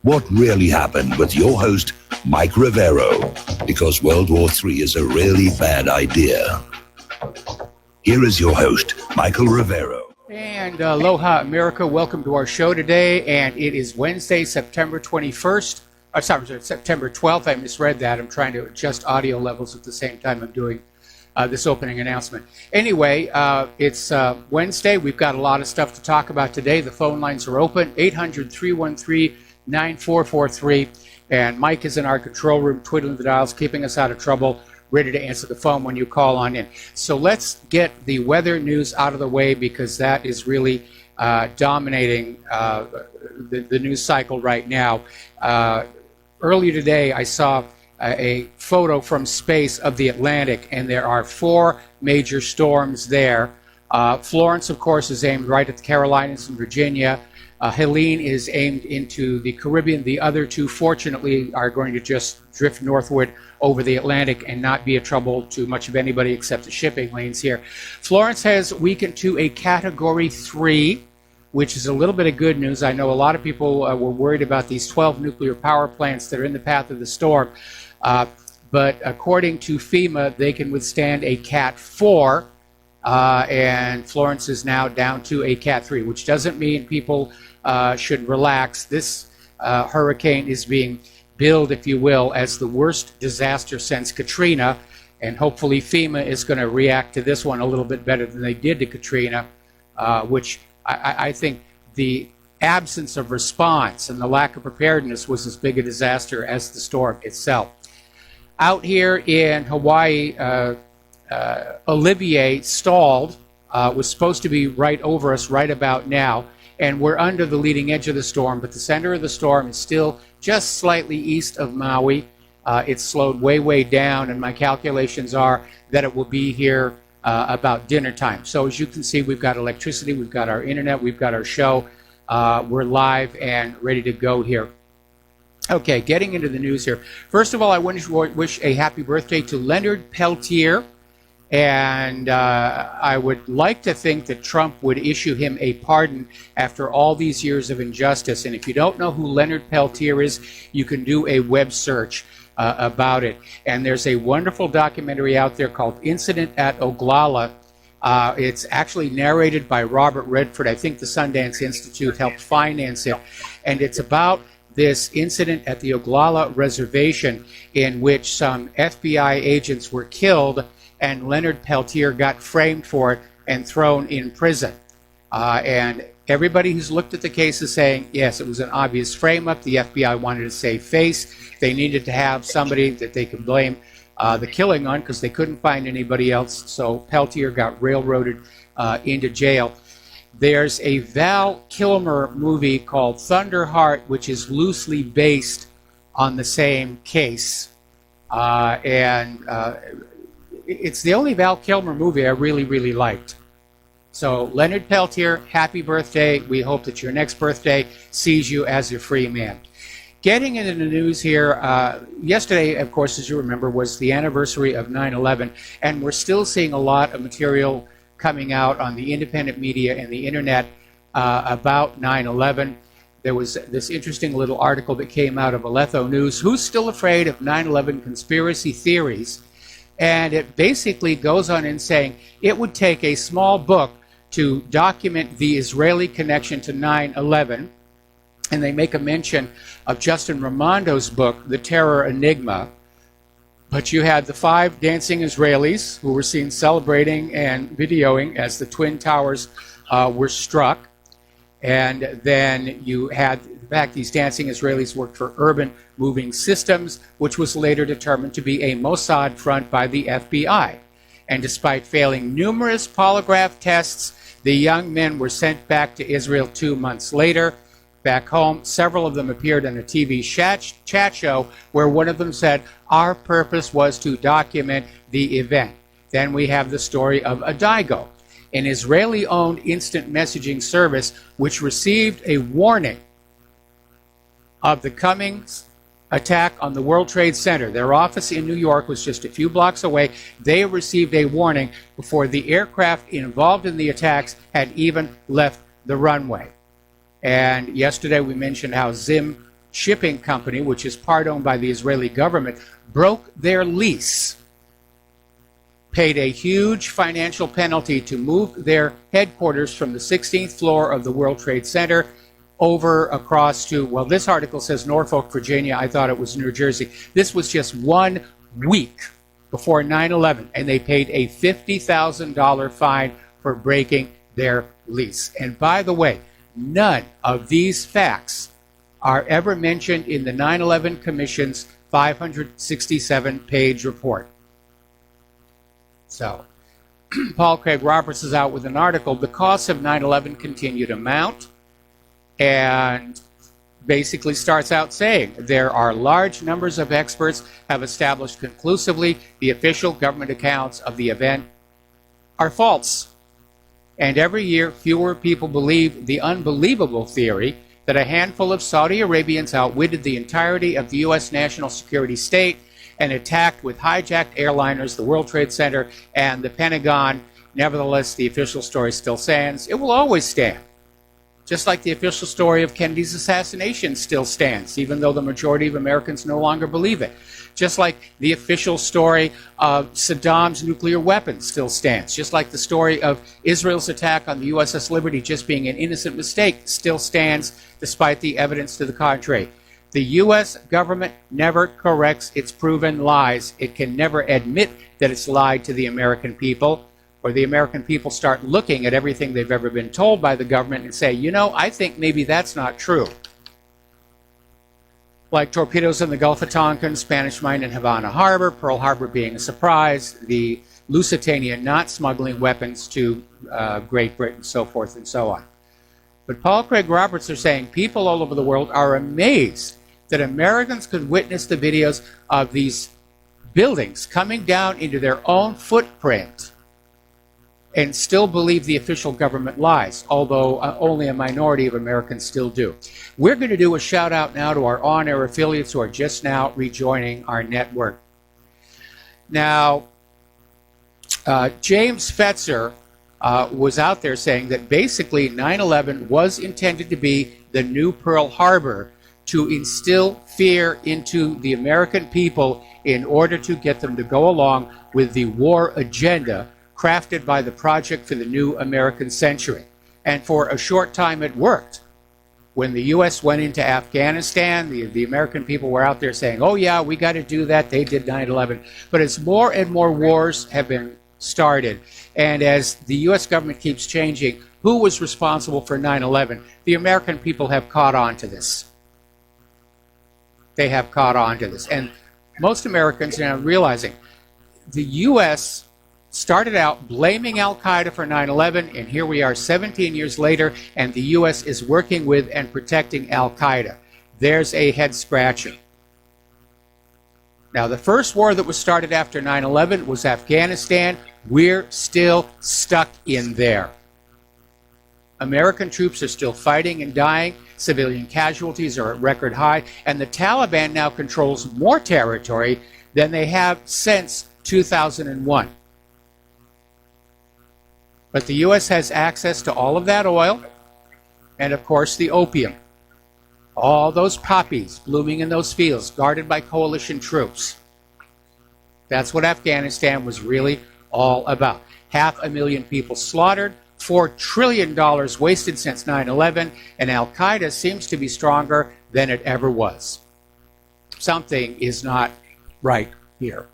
What really happened with your host, Mike Rivero, because World War III is a really bad idea. Here is your host, Michael Rivero. And aloha, America. Welcome to our show today. And it is Wednesday, September 21st. Sorry, September 12th. I misread that. I'm trying to adjust audio levels at the same time I'm doing this opening announcement. Anyway, it's Wednesday. We've got a lot of stuff to talk about today. The phone lines are open, 800-313-9443. And Mike is in our control room, twiddling the dials, keeping us out of trouble, ready to answer the phone when you call on in. So let's get the weather news out of the way, because that is really dominating the news cycle right now. Earlier today, I saw a photo from space of the Atlantic, and there are 4 major storms there. Florence, of course, is aimed right at the Carolinas and Virginia. Helene is aimed into the Caribbean. The other 2, fortunately, are going to just drift northward over the Atlantic and not be a trouble to much of anybody except the shipping lanes here. Florence has weakened to a Category 3, which is a little bit of good news. I know a lot of people were worried about these 12 nuclear power plants that are in the path of the storm. But according to FEMA, they can withstand a Cat 4. And Florence is now down to a Cat 3, which doesn't mean people should relax. This hurricane is being billed, if you will, as the worst disaster since Katrina, and hopefully FEMA is going to react to this one a little bit better than they did to Katrina, which I think the absence of response and the lack of preparedness was as big a disaster as the storm itself. Out here in Hawaii, Olivier stalled, was supposed to be right over us right about now, and we're under the leading edge of the storm, but the center of the storm is still just slightly east of Maui. It's slowed way down, and my calculations are that it will be here about dinner time. So as you can see, we've got electricity, we've got our internet, we've got our show. We're live and ready to go here. Okay, getting into the news here. First of all, I want to wish a happy birthday to Leonard Peltier. And I would like to think that Trump would issue him a pardon after all these years of injustice. And if you don't know who Leonard Peltier is, you can do a web search about it. And there's a wonderful documentary out there called Incident at Oglala. It's actually narrated by Robert Redford. I think the Sundance Institute helped finance it. And it's about this incident at the Oglala Reservation in which some FBI agents were killed, and Leonard Peltier got framed for it and thrown in prison. And everybody who's looked at the case is saying, yes, it was an obvious frame-up. The FBI wanted to save face. They needed to have somebody that they could blame the killing on, because they couldn't find anybody else. So Peltier got railroaded into jail. There's a Val Kilmer movie called Thunderheart, which is loosely based on the same case. It's the only Val Kilmer movie I really liked. So Leonard Peltier, happy birthday. We hope that your next birthday sees you as a free man. Getting into the news here, yesterday, of course, as you remember, was the anniversary of 9/11, and we're still seeing a lot of material coming out on the independent media and the internet about 9/11. There was this interesting little article that came out of Aletho News, Who's Still Afraid of 9/11 Conspiracy Theories? And it basically goes on in saying it would take a small book to document the Israeli connection to 9/11. And they make a mention of Justin Raimondo's book, The Terror Enigma. But you had the 5 dancing Israelis who were seen celebrating and videoing as the Twin Towers were struck. And then you had, in fact, these dancing Israelis worked for Urban Moving Systems, which was later determined to be a Mossad front by the FBI. And despite failing numerous polygraph tests, the young men were sent back to Israel 2 months later. Back home, several of them appeared on a TV chat show where one of them said, our purpose was to document the event. Then we have the story of Adaigo, an Israeli-owned instant messaging service which received a warning of the coming attack on the World Trade Center. Their office in New York was just a few blocks away. They received a warning before the aircraft involved in the attacks had even left the runway. And yesterday we mentioned how Zim shipping company, which is part owned by the Israeli government, broke their lease, paid a huge financial penalty to move their headquarters from the 16th floor of the World Trade Center over across to, well, this article says Norfolk, Virginia. I thought it was New Jersey. This was just 1 week before 9/11, and they paid a $50,000 fine for breaking their lease. And by the way, none of these facts are ever mentioned in the 9/11 Commission's 567-page report. So, Paul Craig Roberts is out with an article. The costs of 9/11 continue to mount, and basically starts out saying there are large numbers of experts have established conclusively the official government accounts of the event are false. And every year, fewer people believe the unbelievable theory that a handful of Saudi Arabians outwitted the entirety of the U.S. national security state and attacked with hijacked airliners the World Trade Center and the Pentagon. Nevertheless, the official story still stands. It will always stand. Just like the official story of Kennedy's assassination still stands, even though the majority of Americans no longer believe it. Just like the official story of Saddam's nuclear weapons still stands. Just like the story of Israel's attack on the USS Liberty just being an innocent mistake still stands, despite the evidence to the contrary. The U.S. government never corrects its proven lies. It can never admit that it's lied to the American people, or the American people start looking at everything they've ever been told by the government and say, you know, I think maybe that's not true. Like torpedoes in the Gulf of Tonkin, Spanish mine in Havana Harbor, Pearl Harbor being a surprise, the Lusitania not smuggling weapons to Great Britain, so forth and so on. But Paul Craig Roberts are saying people all over the world are amazed that Americans could witness the videos of these buildings coming down into their own footprint and still believe the official government lies, although only a minority of Americans still do. We're going to do a shout out now to our on-air affiliates who are just now rejoining our network. Now, James Fetzer was out there saying that basically 9/11 was intended to be the new Pearl Harbor to instill fear into the American people in order to get them to go along with the war agenda crafted by the Project for the New American Century. And for a short time it worked. When the U.S. went into Afghanistan, the American people were out there saying, oh yeah, we got to do that. They did 9/11. But as more and more wars have been started, and as the U.S. government keeps changing, who was responsible for 9/11? The American people have caught on to this. They have caught on to this. And most Americans are now realizing the U.S. started out blaming Al-Qaeda for 9/11, and here we are 17 years later, and the U.S. is working with and protecting Al-Qaeda. There's a head-scratcher. Now, the first war that was started after 9/11 was Afghanistan. We're still stuck in there. American troops are still fighting and dying. Civilian casualties are at record high, and the Taliban now controls more territory than they have since 2001. But the U.S. has access to all of that oil and, of course, the opium. All those poppies blooming in those fields, guarded by coalition troops. That's what Afghanistan was really all about. 500,000 people slaughtered, $4 trillion wasted since 9/11, and Al-Qaeda seems to be stronger than it ever was. Something is not right here.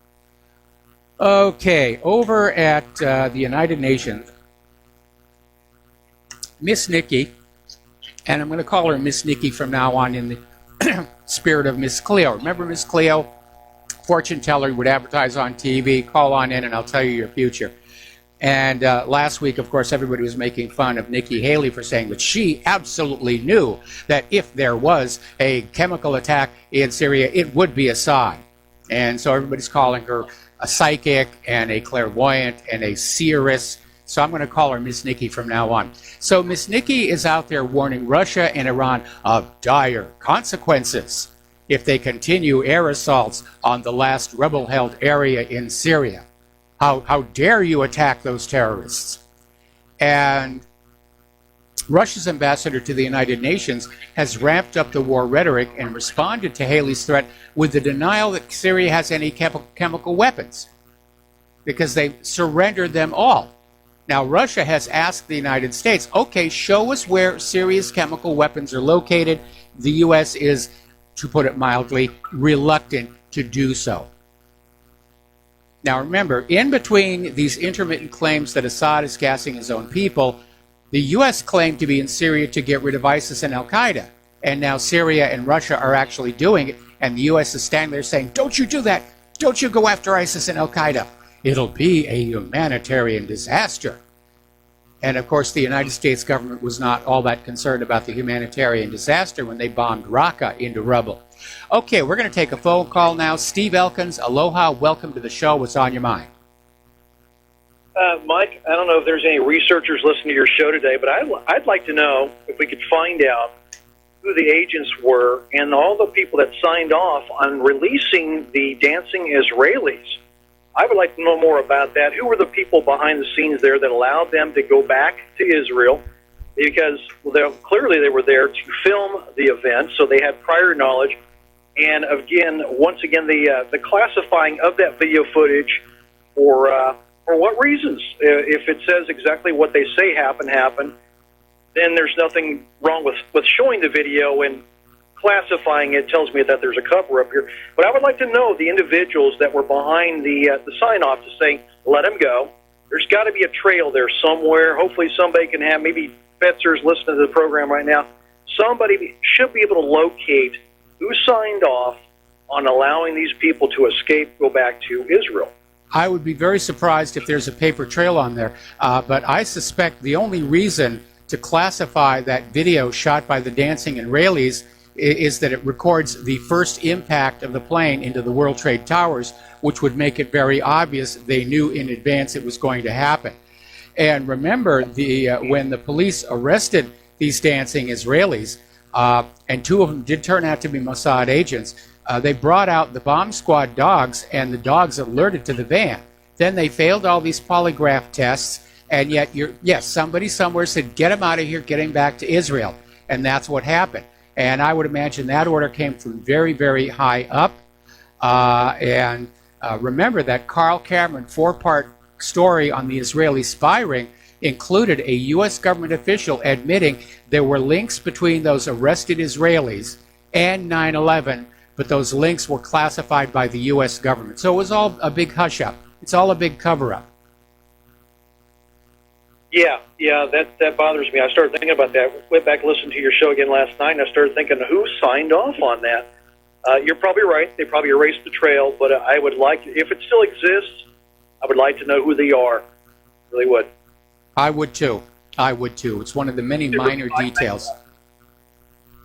Okay, over at the United Nations, Miss Nikki, and I'm going to call her Miss Nikki from now on in the spirit of Miss Cleo. Remember Miss Cleo? Fortune teller would advertise on TV, call on in and I'll tell you your future. And last week, of course, everybody was making fun of Nikki Haley for saying that she absolutely knew that if there was a chemical attack in Syria, it would be Assad. And so everybody's calling her a psychic and a clairvoyant and a seeress. So I'm going to call her Miss Nikki from now on. So Miss Nikki is out there warning Russia and Iran of dire consequences if they continue air assaults on the last rebel-held area in Syria. How dare you attack those terrorists? And Russia's ambassador to the United Nations has ramped up the war rhetoric and responded to Haley's threat with the denial that Syria has any chemical weapons, because they surrendered them all. Now, Russia has asked the United States, okay, show us where Syria's chemical weapons are located. The U.S. is, to put it mildly, reluctant to do so. Now, remember, in between these intermittent claims that Assad is gassing his own people, the U.S. claimed to be in Syria to get rid of ISIS and al-Qaeda. And now Syria and Russia are actually doing it, and the U.S. is standing there saying, don't you do that. Don't you go after ISIS and al-Qaeda. It'll be a humanitarian disaster. And of course, the United States government was not all that concerned about the humanitarian disaster when they bombed Raqqa into rubble. Okay, we're going to take a phone call now. Steve Elkins, aloha, welcome to the show. What's on your mind? Mike, I don't know if there's any researchers listening to your show today, but I'd like to know if we could find out who the agents were and all the people that signed off on releasing the dancing Israelis. I would like to know more about that. Who were the people behind the scenes there that allowed them to go back to Israel? Because clearly they were there to film the event, so they had prior knowledge. And again, once again, the classifying of that video footage for what reasons? If it says exactly what they say happened, then there's nothing wrong with showing the video, and classifying it tells me that there's a cover-up here. But I would like to know the individuals that were behind the sign-off to say, let him go. There's got to be a trail there somewhere. Hopefully somebody can have, maybe Fetzer's listening to the program right now, somebody should be able to locate who signed off on allowing these people to escape, go back to Israel. I would be very surprised if there's a paper trail on there, but I suspect the only reason to classify that video shot by the dancing Israelis is that it records the first impact of the plane into the World Trade Towers, which would make it very obvious they knew in advance it was going to happen. And remember, when the police arrested these dancing Israelis, and two of them did turn out to be Mossad agents, they brought out the bomb squad dogs, and the dogs alerted to the van. Then they failed all these polygraph tests, and yet, yes, somebody somewhere said, get him out of here, get him back to Israel. And that's what happened. And I would imagine that order came from very, very high up. Remember that Carl Cameron 4-part story on the Israeli spy ring included a U.S. government official admitting there were links between those arrested Israelis and 9/11, but those links were classified by the U.S. government. So it was all a big hush-up. It's all a big cover-up. Yeah, that bothers me. I started thinking about that. Went back and listened to your show again last night, and I started thinking, who signed off on that? You're probably right. They probably erased the trail, but I would like, if it still exists, I would like to know who they are. Really would. I would too. It's one of the many minor details.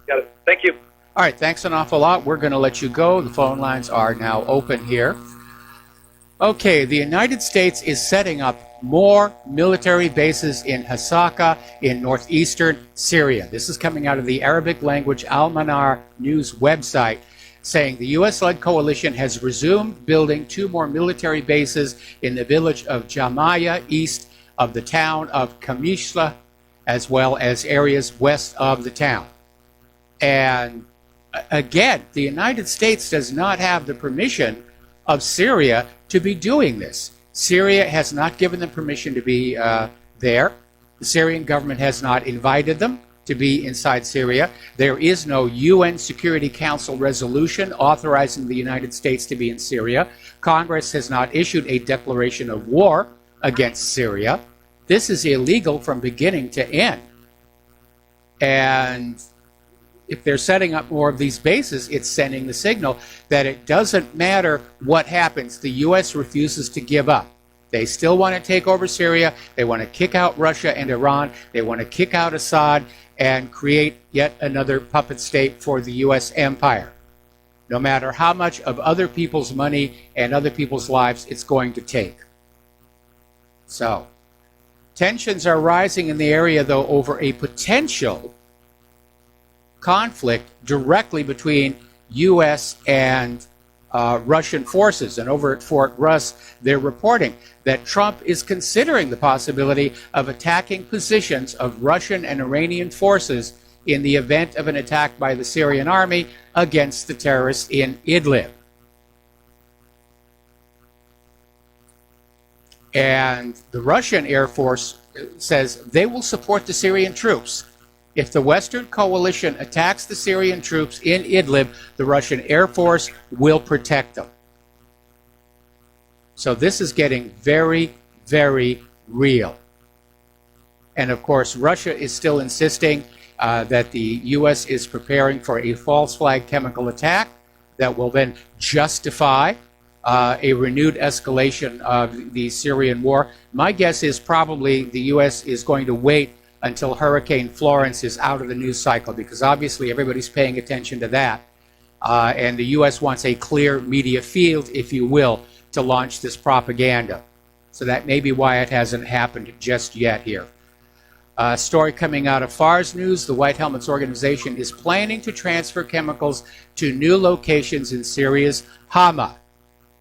Got it. Thank you. All right, thanks an awful lot. We're going to let you go. The phone lines are now open here. Okay, the United States is setting up more military bases in Hasaka in northeastern Syria. This is coming out of the Arabic language Al-Manar news website, saying the U.S.-led coalition has resumed building 2 more military bases in the village of Jamaya, east of the town of Kamishla, as well as areas west of the town. And again, the United States does not have the permission of Syria to be doing this. Syria has not given them permission to be there. The Syrian government has not invited them to be inside Syria. There is no UN Security Council resolution authorizing the United States to be in Syria. Congress has not issued a declaration of war against Syria. This is illegal from beginning to end. And if they're setting up more of these bases, it's sending the signal that it doesn't matter what happens. The U.S. refuses to give up. They still want to take over Syria. They want to kick out Russia and Iran. They want to kick out Assad and create yet another puppet state for the U.S. empire. No matter how much of other people's money and other people's lives it's going to take. So, tensions are rising in the area, though, over a potential conflict directly between U.S. and Russian forces. And over at Fort Russ, they're reporting that Trump is considering the possibility of attacking positions of Russian and Iranian forces in the event of an attack by the Syrian army against the terrorists in Idlib. And the Russian Air Force says they will support the Syrian troops. If the Western coalition attacks the Syrian troops in Idlib, the Russian Air Force will protect them. So this is getting very, very real. And of course, Russia is still insisting that the U.S. is preparing for a false flag chemical attack that will then justify a renewed escalation of the Syrian war. My guess is probably the U.S. is going to wait until Hurricane Florence is out of the news cycle, because obviously everybody's paying attention to that. And the U.S. wants a clear media field, if you will, to launch this propaganda. So that may be why it hasn't happened just yet here. Story coming out of FARS News, the White Helmets organization is planning to transfer chemicals to new locations in Syria's Hama.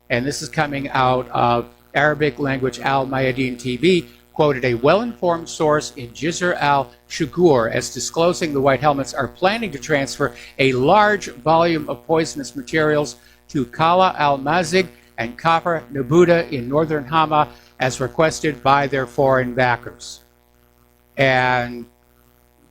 And this is coming out of Arabic language Al Mayadeen TV, quoted a well-informed source in Jizr al-Shugur as disclosing the White Helmets are planning to transfer a large volume of poisonous materials to Kala al-Mazig and Kafr Nabuda in northern Hama as requested by their foreign backers. And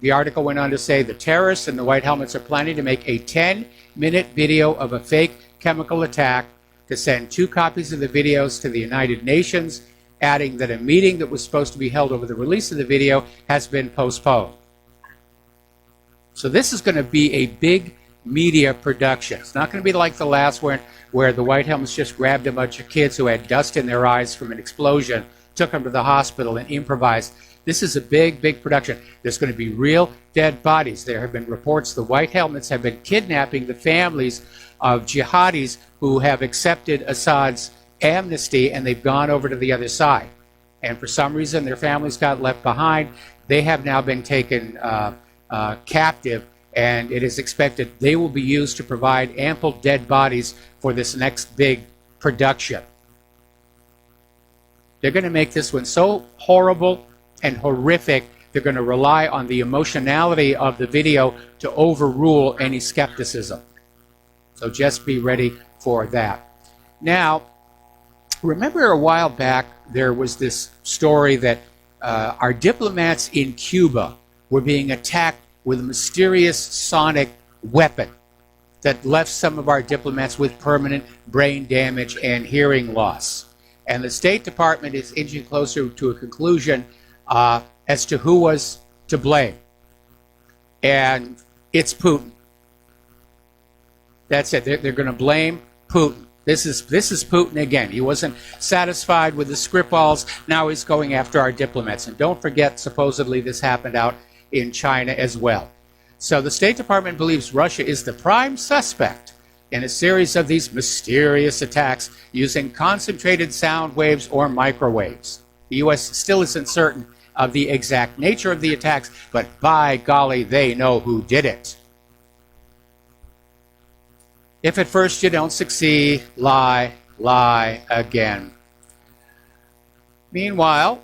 the article went on to say the terrorists and the White Helmets are planning to make a 10-minute video of a fake chemical attack to send 2 copies of the videos to the United Nations, adding that a meeting that was supposed to be held over the release of the video has been postponed. So this is going to be a big media production. It's not going to be like the last one where the White Helmets just grabbed a bunch of kids who had dust in their eyes from an explosion, took them to the hospital and improvised. This is a big, big production. There's going to be real dead bodies. There have been reports the White Helmets have been kidnapping the families of jihadis who have accepted Assad's amnesty, and they've gone over to the other side. And for some reason, their families got left behind. They have now been taken captive, and it is expected they will be used to provide ample dead bodies for this next big production. They're going to make this one so horrible and horrific, they're going to rely on the emotionality of the video to overrule any skepticism. So just be ready for that. Now, remember a while back, there was this story that our diplomats in Cuba were being attacked with a mysterious sonic weapon that left some of our diplomats with permanent brain damage and hearing loss. And the State Department is inching closer to a conclusion as to who was to blame. And it's Putin. That's it. They're going to blame Putin. This is Putin again. He wasn't satisfied with the Skripals. Now he's going after our diplomats. And don't forget, supposedly this happened out in China as well. So the State Department believes Russia is the prime suspect in a series of these mysterious attacks using concentrated sound waves or microwaves. The U.S. still isn't certain of the exact nature of the attacks, but by golly, they know who did it. If at first you don't succeed, lie, lie again. Meanwhile,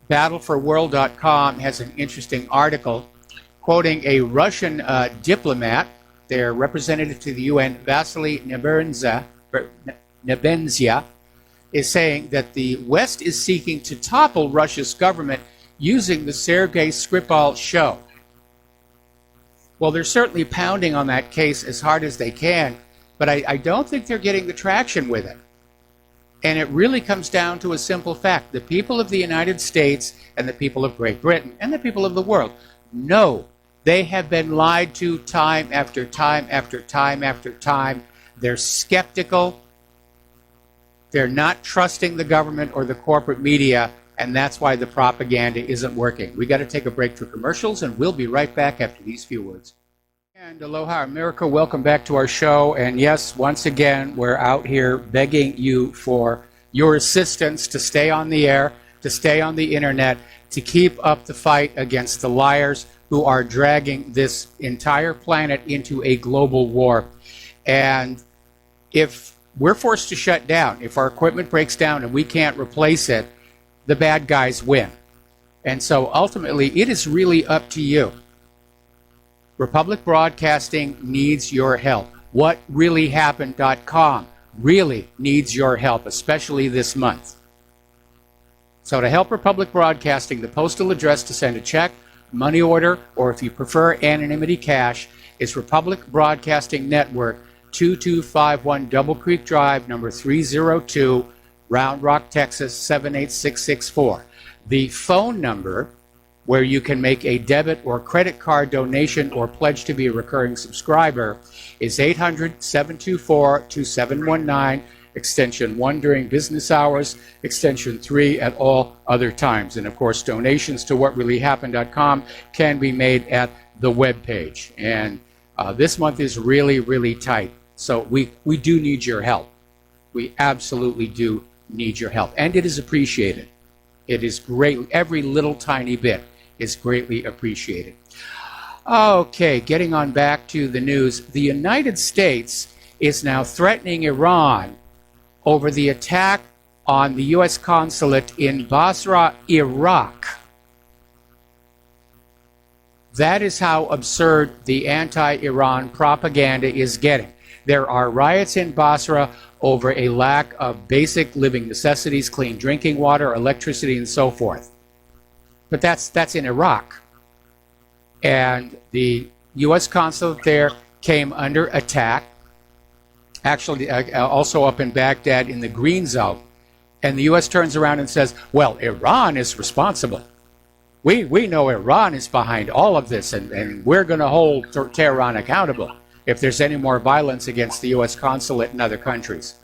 battleforworld.com has an interesting article quoting a Russian diplomat, their representative to the UN, Vasily Nebenzia, is saying that the West is seeking to topple Russia's government using the Sergei Skripal show. Well, they're certainly pounding on that case as hard as they can, but I don't think they're getting the traction with it. And it really comes down to a simple fact. The people of the United States and the people of Great Britain and the people of the world know they have been lied to time after time after time after time. They're skeptical. They're not trusting the government or the corporate media, and that's why the propaganda isn't working. We got to take a break for commercials, and we'll be right back after these few words. And aloha America, welcome back to our show. And yes, once again, we're out here begging you for your assistance to stay on the air, to stay on the internet, to keep up the fight against the liars who are dragging this entire planet into a global war. And if we're forced to shut down, if our equipment breaks down and we can't replace it, the bad guys win. And so ultimately, it is really up to you. Republic Broadcasting needs your help. WhatReallyHappened.com really needs your help, especially this month. So to help Republic Broadcasting, the postal address to send a check, money order, or if you prefer anonymity cash, is Republic Broadcasting Network, 2251 Double Creek Drive, number 302, Round Rock, Texas, 78664. The phone number where you can make a debit or credit card donation or pledge to be a recurring subscriber is 800-724-2719, extension 1 during business hours, extension 3 at all other times. And of course, donations to whatreallyhappened.com can be made at the webpage. And this month is really, really tight. So we do need your help. We absolutely do need your help. And it is appreciated. It is great. Every little tiny bit is greatly appreciated. Okay, getting on back to the news. The United States is now threatening Iran over the attack on the U.S. consulate in Basra, Iraq. That is how absurd the anti-Iran propaganda is getting. There are riots in Basra over a lack of basic living necessities, clean drinking water, electricity, and so forth. But that's in Iraq. And the U.S. consulate there came under attack, actually also up in Baghdad in the Green Zone. And the U.S. turns around and says, well, Iran is responsible. We know Iran is behind all of this, and we're going to hold Tehran accountable if there's any more violence against the U.S. consulate in other countries.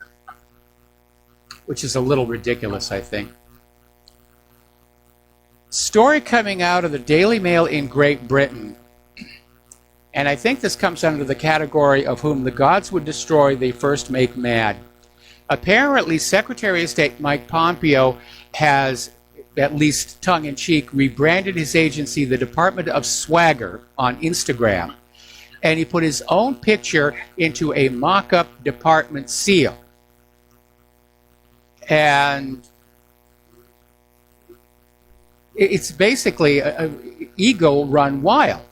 Which is a little ridiculous, I think. Story coming out of the Daily Mail in Great Britain, and I think this comes under the category of whom the gods would destroy, they first make mad. Apparently, Secretary of State Mike Pompeo has, at least tongue-in-cheek, rebranded his agency the Department of Swagger on Instagram, and he put his own picture into a mock-up department seal. And it's basically an ego run wild.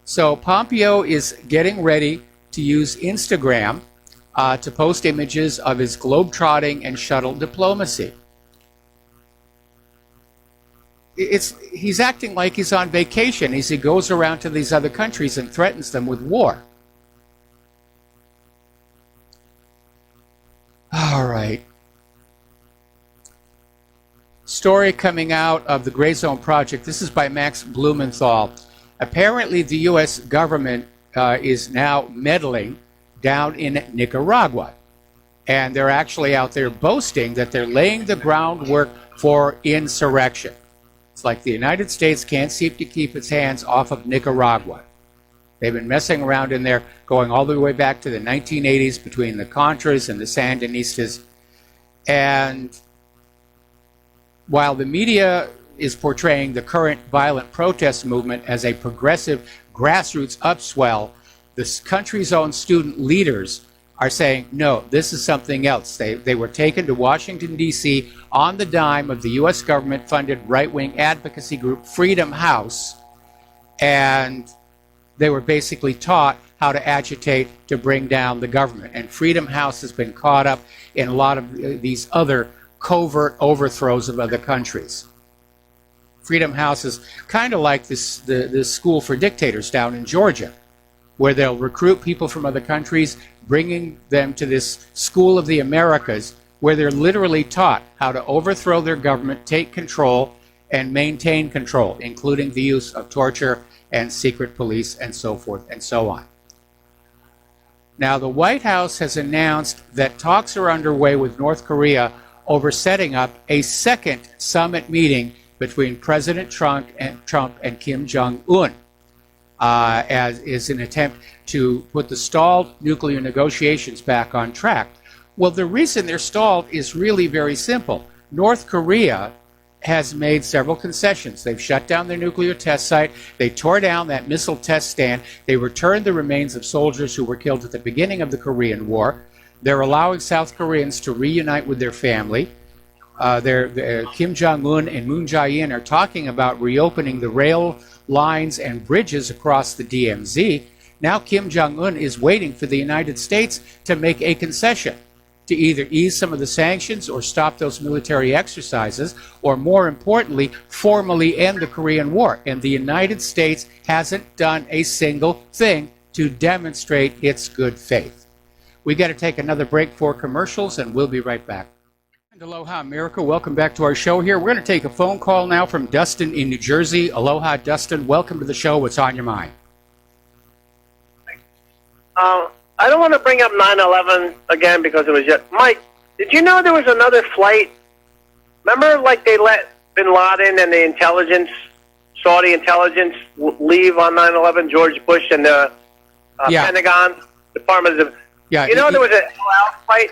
So Pompeo is getting ready to use Instagram to post images of his globetrotting and shuttle diplomacy. He's acting like he's on vacation as he goes around to these other countries and threatens them with war. All right. Story coming out of the Gray Zone Project. This is by Max Blumenthal. Apparently, the U.S. government is now meddling down in Nicaragua. And they're actually out there boasting that they're laying the groundwork for insurrection. It's like the United States can't seem to keep its hands off of Nicaragua. They've been messing around in there, going all the way back to the 1980s between the Contras and the Sandinistas. And while the media is portraying the current violent protest movement as a progressive grassroots upswell, this country's own student leaders are saying, no, this is something else. They were taken to Washington, D.C. on the dime of the U.S. government-funded right-wing advocacy group Freedom House, and they were basically taught how to agitate to bring down the government. And Freedom House has been caught up in a lot of these other covert overthrows of other countries. Freedom House is kind of like the school for dictators down in Georgia, where they'll recruit people from other countries, bringing them to this school of the Americas, where they're literally taught how to overthrow their government, take control, and maintain control, including the use of torture and secret police and so forth and so on. Now, the White House has announced that talks are underway with North Korea over setting up a second summit meeting between President Trump and Kim Jong-un, as is an attempt to put the stalled nuclear negotiations back on track. Well, the reason they're stalled is really very simple. North Korea has made several concessions. They've shut down their nuclear test site. They tore down that missile test stand. They returned the remains of soldiers who were killed at the beginning of the Korean War. They're allowing South Koreans to reunite with their family. Kim Jong-un and Moon Jae-in are talking about reopening the rail lines and bridges across the DMZ. Now Kim Jong-un is waiting for the United States to make a concession, to either ease some of the sanctions or stop those military exercises, or more importantly, formally end the Korean War. And the United States hasn't done a single thing to demonstrate its good faith. We got to take another break for commercials, and we'll be right back. And aloha, America. Welcome back to our show here. We're going to take a phone call now from Dustin in New Jersey. Aloha, Dustin. Welcome to the show. What's on your mind? I don't want to bring up 9/11 again because it was just... Mike, did you know there was another flight? Remember, like, they let bin Laden and the intelligence, Saudi intelligence, leave on 9/11, George Bush and the Pentagon, Department of... Yeah, you know there was an El flight?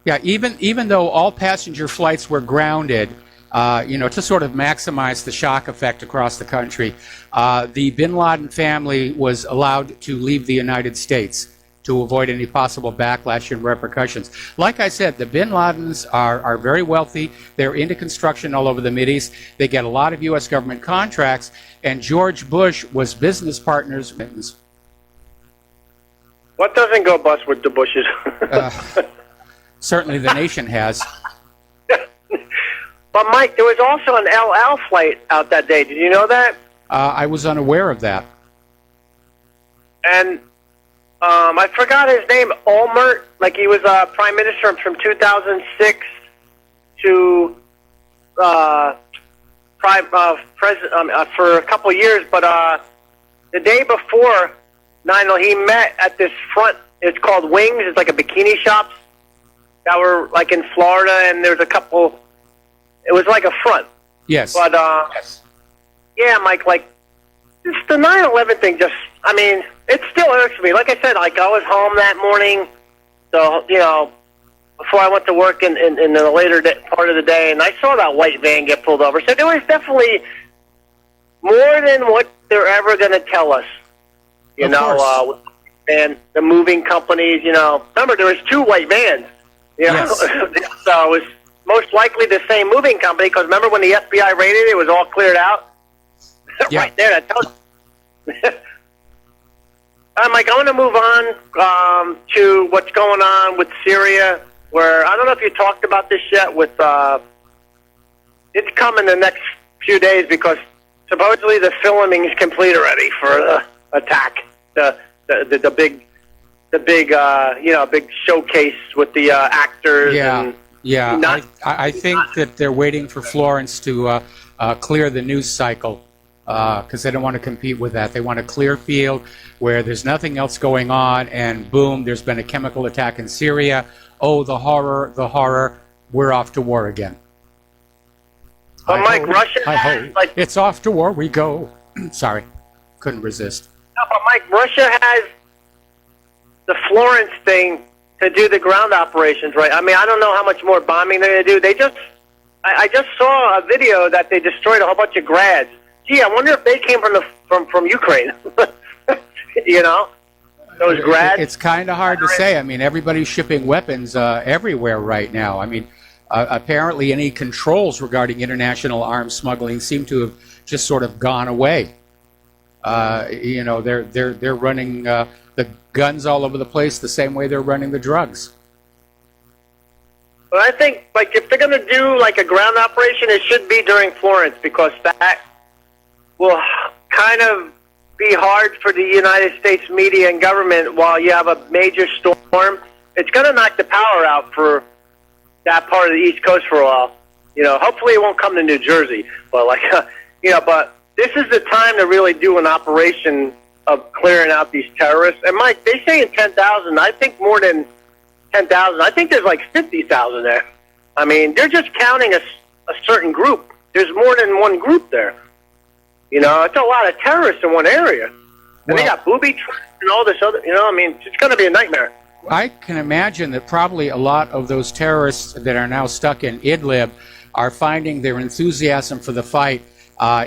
Yeah, even though all passenger flights were grounded, to sort of maximize the shock effect across the country, the bin Laden family was allowed to leave the United States to avoid any possible backlash and repercussions. Like I said, the bin Ladens are very wealthy. They're into construction all over the Mideast. They get a lot of U.S. government contracts, and George Bush was business partners. What doesn't go bust with the Bushes? Certainly the nation has. But, Mike, there was also an El Al flight out that day. Did you know that? I was unaware of that. And I forgot his name, Olmert. Like, he was prime minister from 2006 to president for a couple of years. But the day before 9/11, he met at this front. It's called Wings. It's like a bikini shops that were like in Florida, and there's a couple. It was like a front. Yes. But yes. Yeah, Mike. Like, it's the 9/11 thing. Just, I mean, it still irks me. Like I said, like, I was home that morning, so before I went to work in the later part of the day, and I saw that white van get pulled over. So there was definitely more than what they're ever going to tell us. And the moving companies, remember there was 2 white vans. Yes. So it was most likely the same moving company, because remember when the FBI raided it, it was all cleared out? Yeah. Right there, that tells you. Mike, I want to move on to what's going on with Syria, where, I don't know if you talked about this yet, with it's coming the next few days, because supposedly the filming is complete already for the attack, the big big showcase with the actors. Yeah, and I think that they're waiting for Florence to clear the news cycle, because they don't want to compete with that. They want a clear field where there's nothing else going on, and boom, there's been a chemical attack in Syria. Oh, the horror, we're off to war again. But Mike, Russia has, like, it's off to war we go. Sorry, couldn't resist. No, but Mike, Russia has the Florence thing to do the ground operations, right? I mean, I don't know how much more bombing they're going to do. I just saw a video that they destroyed a whole bunch of grads. Gee, I wonder if they came from Ukraine. Those grads. It's kind of hard to say. I mean, everybody's shipping weapons everywhere right now. I mean, apparently any controls regarding international arms smuggling seem to have just sort of gone away. They're running the guns all over the place the same way they're running the drugs. But I think, like, if they're going to do like a ground operation, it should be during Florence, because that will kind of be hard for the United States media and government while you have a major storm. It's going to knock the power out for that part of the East Coast for a while. Hopefully it won't come to New Jersey, but but this is the time to really do an operation of clearing out these terrorists. And Mike, they say in 10,000. I think more than 10,000. I think there's like 50,000 there. I mean, they're just counting a certain group. There's more than one group there. It's a lot of terrorists in one area. And they got booby traps and all this other, it's going to be a nightmare. I can imagine that probably a lot of those terrorists that are now stuck in Idlib are finding their enthusiasm for the fight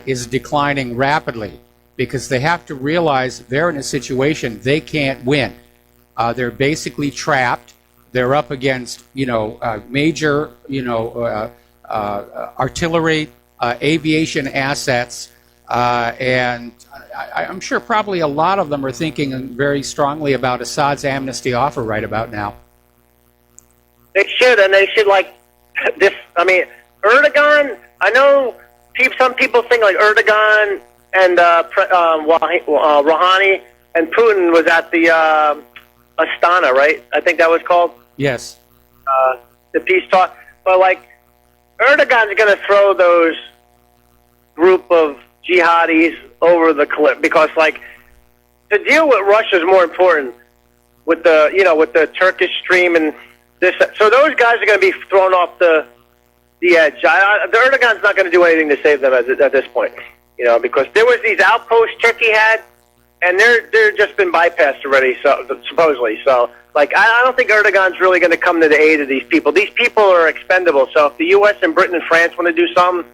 is declining rapidly, because they have to realize they're in a situation they can't win. They're basically trapped. They're up against, major, artillery, aviation assets, and I'm sure probably a lot of them are thinking very strongly about Assad's amnesty offer right about now. They should, and they should this. I mean, Erdogan. I know some people think like Erdogan and Rouhani and Putin was at the Astana, right? I think that was called. Yes. The peace talk, but Erdogan's going to throw those group of jihadis over the cliff, because to deal with Russia is more important with the Turkish stream and this. So those guys are going to be thrown off the edge. Erdogan's not going to do anything to save them at this point, because there was these outposts Turkey had, and they're just been bypassed already, so supposedly. So I don't think Erdogan's really going to come to the aid of these people. These people are expendable. So if the U.S. and Britain and France want to do something,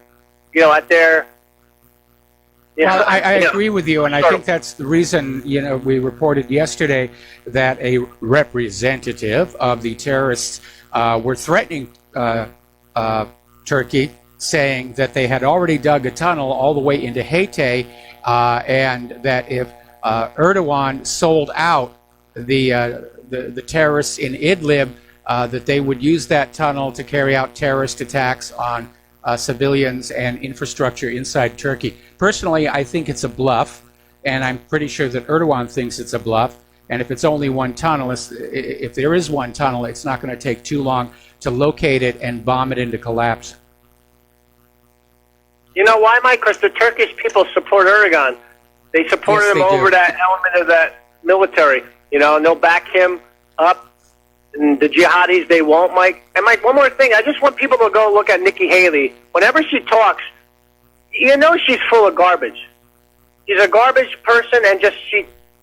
out there. Well, I agree with you, and I think that's the reason, we reported yesterday that a representative of the terrorists were threatening Turkey, saying that they had already dug a tunnel all the way into Hatay, and that if Erdogan sold out the terrorists in Idlib, that they would use that tunnel to carry out terrorist attacks on civilians and infrastructure inside Turkey. Personally, I think it's a bluff, and I'm pretty sure that Erdogan thinks it's a bluff. And if it's only one tunnel, if there is one tunnel, it's not going to take too long to locate it and bomb it into collapse. You know why, Mike? Because the Turkish people support Erdogan. They supported him over that element of that military, and they'll back him up. And the jihadis, they won't, Mike. And Mike, one more thing. I just want people to go look at Nikki Haley. Whenever she talks, she's full of garbage. She's a garbage person, and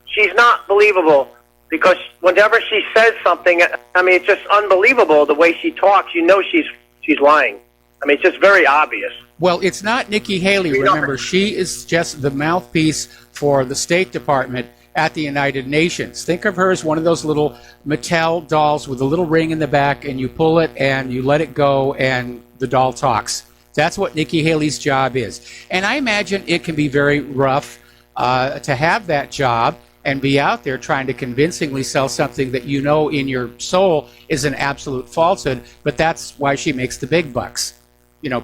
she's not believable, because whenever she says something, it's just unbelievable the way she talks. She's lying. It's just very obvious. Well, it's not Nikki Haley. Remember, she is just the mouthpiece for the State Department at the United Nations. Think of her as one of those little Mattel dolls with a little ring in the back, and you pull it and you let it go and the doll talks. That's what Nikki Haley's job is. And I imagine it can be very rough to have that job and be out there trying to convincingly sell something that in your soul is an absolute falsehood, but that's why she makes the big bucks.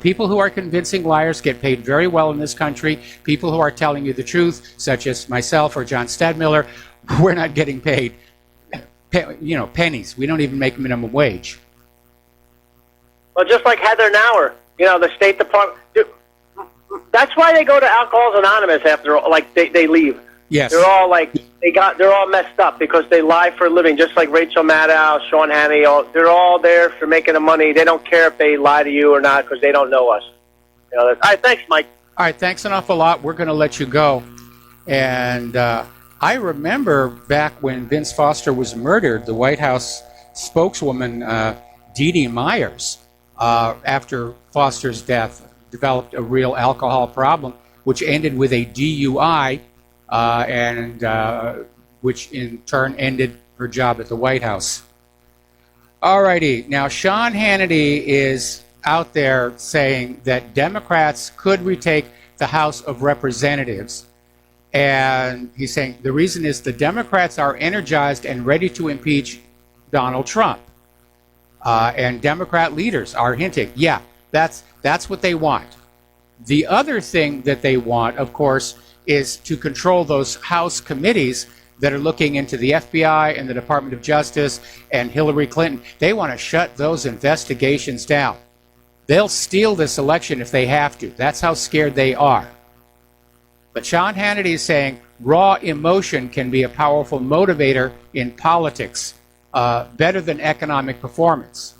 People who are convincing liars get paid very well in this country. People who are telling you the truth, such as myself or John Stadmiller, we're not getting paid, pennies. We don't even make minimum wage. Well, just like Heather Nauer, the State Department. That's why they go to Alcoholics Anonymous after they leave. Yes. They're all they're all messed up because they lie for a living, just like Rachel Maddow, Sean Hannity. They're all there for making the money. They don't care if they lie to you or not because they don't know us. All right, thanks, Mike. All right, thanks an awful lot. We're going to let you go. And I remember back when Vince Foster was murdered, the White House spokeswoman, Dee Dee Myers, after Foster's death, developed a real alcohol problem, which ended with a DUI, and which in turn ended her job at the White House. All righty. Now, Sean Hannity is out there saying that Democrats could retake the House of Representatives. And he's saying the reason is the Democrats are energized and ready to impeach Donald Trump. And Democrat leaders are hinting, yeah, that's what they want. The other thing that they want, of course, is to control those House committees that are looking into the FBI and the Department of Justice and Hillary Clinton. They want to shut those investigations down. They'll steal this election if they have to. That's how scared they are. But Sean Hannity is saying raw emotion can be a powerful motivator in politics, better than economic performance.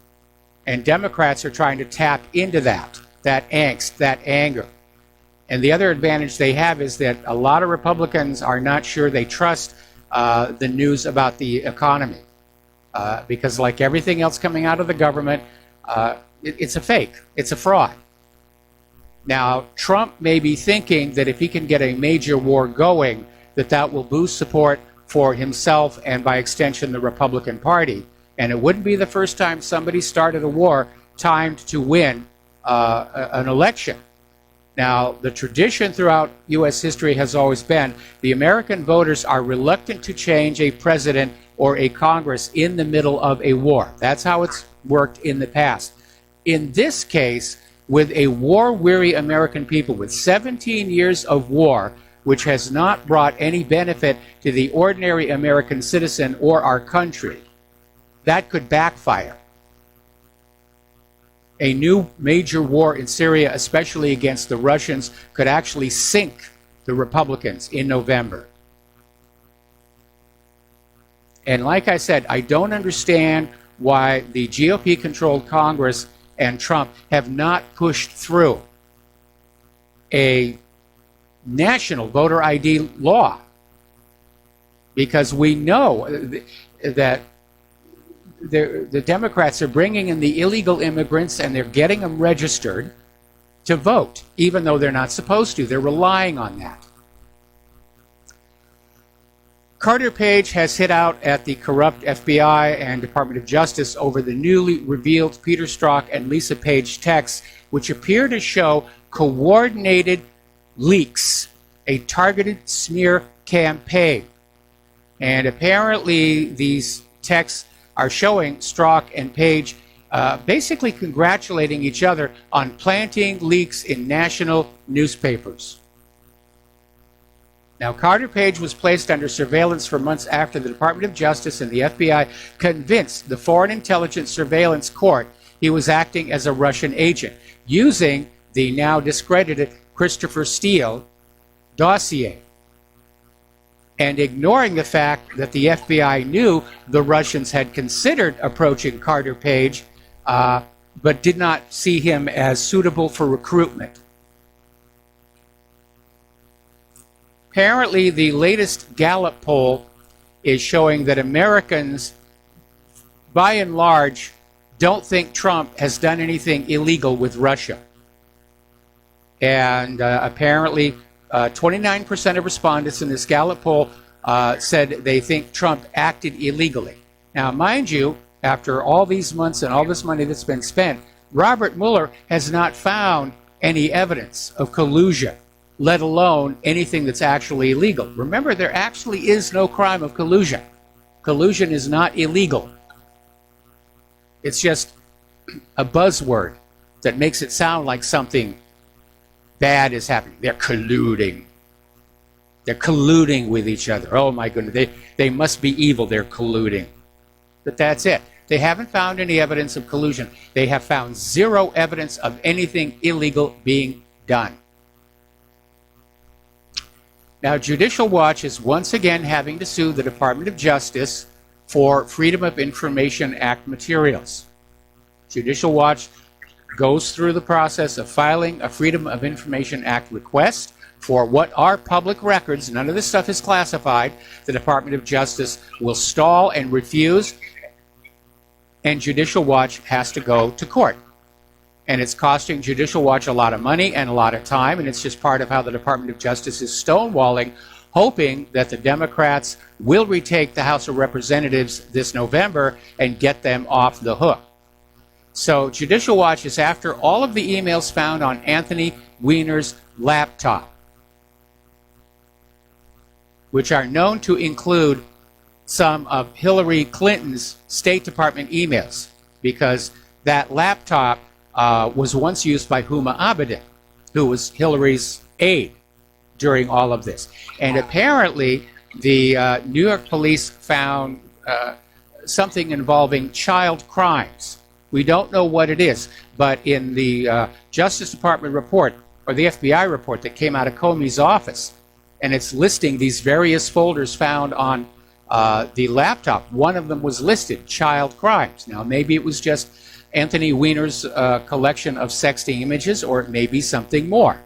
And Democrats are trying to tap into that angst, that anger. And the other advantage they have is that a lot of Republicans are not sure they trust the news about the economy. Because like everything else coming out of the government, it's a fake. It's a fraud. Now, Trump may be thinking that if he can get a major war going, that will boost support for himself and by extension the Republican Party. And it wouldn't be the first time somebody started a war timed to win an election. Now, the tradition throughout U.S. history has always been the American voters are reluctant to change a president or a Congress in the middle of a war. That's how it's worked in the past. In this case, with a war-weary American people, with 17 years of war, which has not brought any benefit to the ordinary American citizen or our country, that could backfire. A new major war in Syria, especially against the Russians, could actually sink the Republicans in November. And like I said, I don't understand why the GOP-controlled Congress and Trump have not pushed through a national voter ID law. Because we know that the Democrats are bringing in the illegal immigrants and they're getting them registered to vote, even though they're not supposed to. They're relying on that. Carter Page has hit out at the corrupt FBI and Department of Justice over the newly revealed Peter Strzok and Lisa Page texts, which appear to show coordinated leaks, a targeted smear campaign. And apparently these texts are showing Strzok and Page basically congratulating each other on planting leaks in national newspapers. Now, Carter Page was placed under surveillance for months after the Department of Justice and the FBI convinced the Foreign Intelligence Surveillance Court he was acting as a Russian agent, using the now discredited Christopher Steele dossier, and ignoring the fact that the FBI knew the Russians had considered approaching Carter Page, but did not see him as suitable for recruitment. Apparently, the latest Gallup poll is showing that Americans, by and large, don't think Trump has done anything illegal with Russia. And apparently, 29% of respondents in this Gallup poll said they think Trump acted illegally. Now, mind you, after all these months and all this money that's been spent, Robert Mueller has not found any evidence of collusion, let alone anything that's actually illegal. Remember, there actually is no crime of collusion. Collusion is not illegal. It's just a buzzword that makes it sound like something bad is happening. They're colluding. They're colluding with each other. Oh my goodness, they must be evil. They're colluding. But that's it. They haven't found any evidence of collusion. They have found zero evidence of anything illegal being done. Now, Judicial Watch is once again having to sue the Department of Justice for Freedom of Information Act materials. Judicial Watch goes through the process of filing a Freedom of Information Act request for what are public records. None of this stuff is classified. The Department of Justice will stall and refuse, and Judicial Watch has to go to court. And it's costing Judicial Watch a lot of money and a lot of time, and it's just part of how the Department of Justice is stonewalling, hoping that the Democrats will retake the House of Representatives this November and get them off the hook. So Judicial Watch is after all of the emails found on Anthony Weiner's laptop, which are known to include some of Hillary Clinton's State Department emails, because that laptop was once used by Huma Abedin, who was Hillary's aide during all of this. And apparently, the New York police found something involving child crimes. We don't know what it is, but in the Justice Department report, or the FBI report that came out of Comey's office, and it's listing these various folders found on the laptop. One of them was listed, child crimes. Now, maybe it was just Anthony Weiner's collection of sexting images, or it may be something more.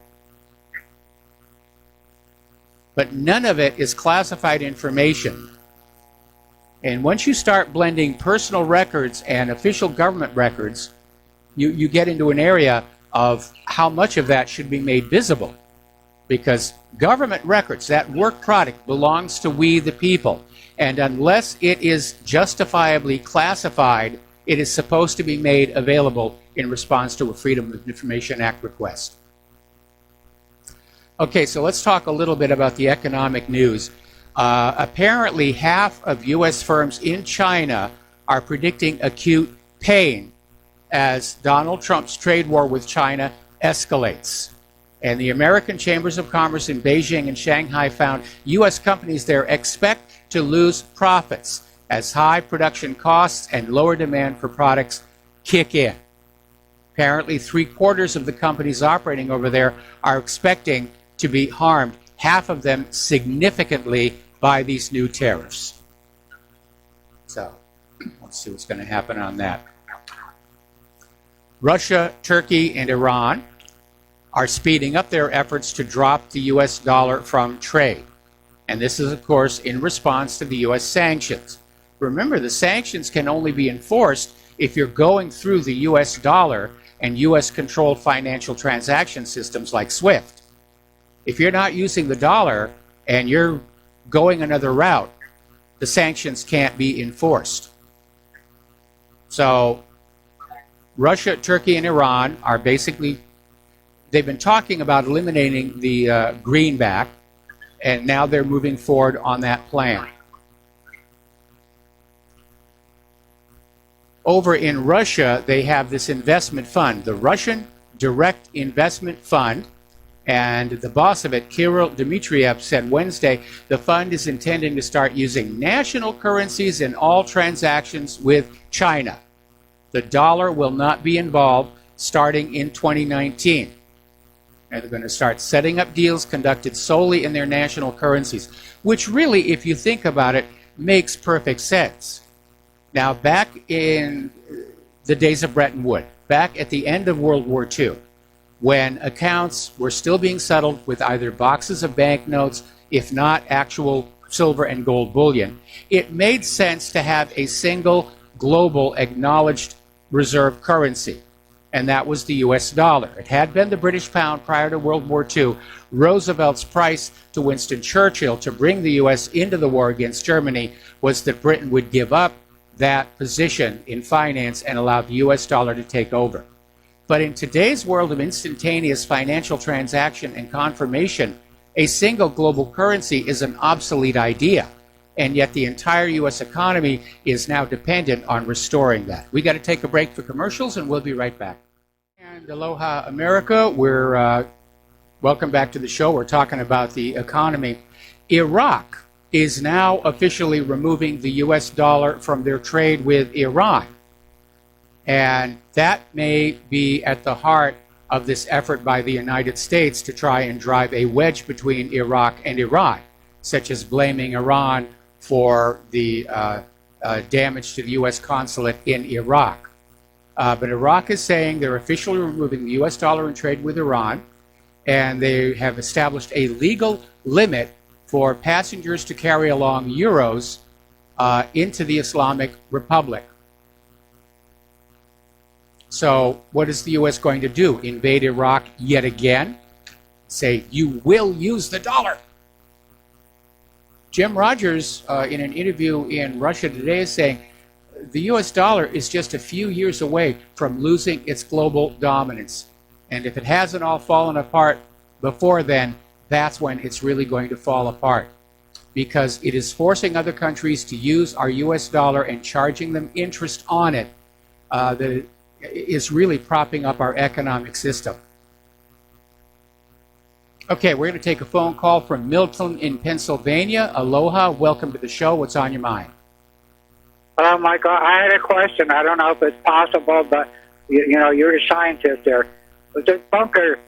But none of it is classified information. And once you start blending personal records and official government records, you get into an area of how much of that should be made visible. Because government records, that work product, belongs to we the people. And unless it is justifiably classified, it is supposed to be made available in response to a Freedom of Information Act request. Okay, so let's talk a little bit about the economic news. Apparently, half of U.S. firms in China are predicting acute pain as Donald Trump's trade war with China escalates. And the American Chambers of Commerce in Beijing and Shanghai found U.S. companies there expect to lose profits as high production costs and lower demand for products kick in. Apparently, 3/4 of the companies operating over there are expecting to be harmed, half of them significantly, by these new tariffs. So, let's see what's going to happen on that. Russia, Turkey, and Iran are speeding up their efforts to drop the U.S. dollar from trade. And this is, of course, in response to the U.S. sanctions. Remember, the sanctions can only be enforced if you're going through the U.S. dollar and U.S.-controlled financial transaction systems like SWIFT. If you're not using the dollar and you're going another route, the sanctions can't be enforced. So Russia, Turkey, and Iran are basically, they've been talking about eliminating the greenback, and now they're moving forward on that plan. Over in Russia, they have this investment fund, the Russian Direct Investment Fund, and the boss of it, Kirill Dmitriev, said Wednesday the fund is intending to start using national currencies in all transactions with China. The dollar will not be involved starting in 2019. And they're going to start setting up deals conducted solely in their national currencies, which really, if you think about it, makes perfect sense. Now, back in the days of Bretton Woods, back at the end of World War II, when accounts were still being settled with either boxes of banknotes, if not actual silver and gold bullion, it made sense to have a single global acknowledged reserve currency, and that was the US dollar. It had been the British pound prior to World War II. Roosevelt's price to Winston Churchill to bring the US into the war against Germany was that Britain would give up that position in finance and allow the US dollar to take over. But in today's world of instantaneous financial transaction and confirmation, a single global currency is an obsolete idea. And yet the entire U.S. economy is now dependent on restoring that. We got to take a break for commercials, and we'll be right back. And aloha, America. We're welcome back to the show. We're talking about the economy. Iraq is now officially removing the U.S. dollar from their trade with Iran. And that may be at the heart of this effort by the United States to try and drive a wedge between Iraq and Iran, such as blaming Iran for the damage to the U.S. consulate in Iraq. But Iraq is saying they're officially removing the U.S. dollar in trade with Iran, and they have established a legal limit for passengers to carry along euros into the Islamic Republic. So what is the U.S. going to do? Invade Iraq yet again? Say, you will use the dollar. Jim Rogers, in an interview in Russia Today, is saying the U.S. dollar is just a few years away from losing its global dominance. And if it hasn't all fallen apart before then, that's when it's really going to fall apart. Because it is forcing other countries to use our U.S. dollar and charging them interest on it. That is really propping up our economic system. Okay, we're going to take a phone call from Milton in Pennsylvania. Aloha, welcome to the show. What's on your mind? Hello, Michael. I had a question. I don't know if it's possible, but you know, you're a scientist there. With the bunker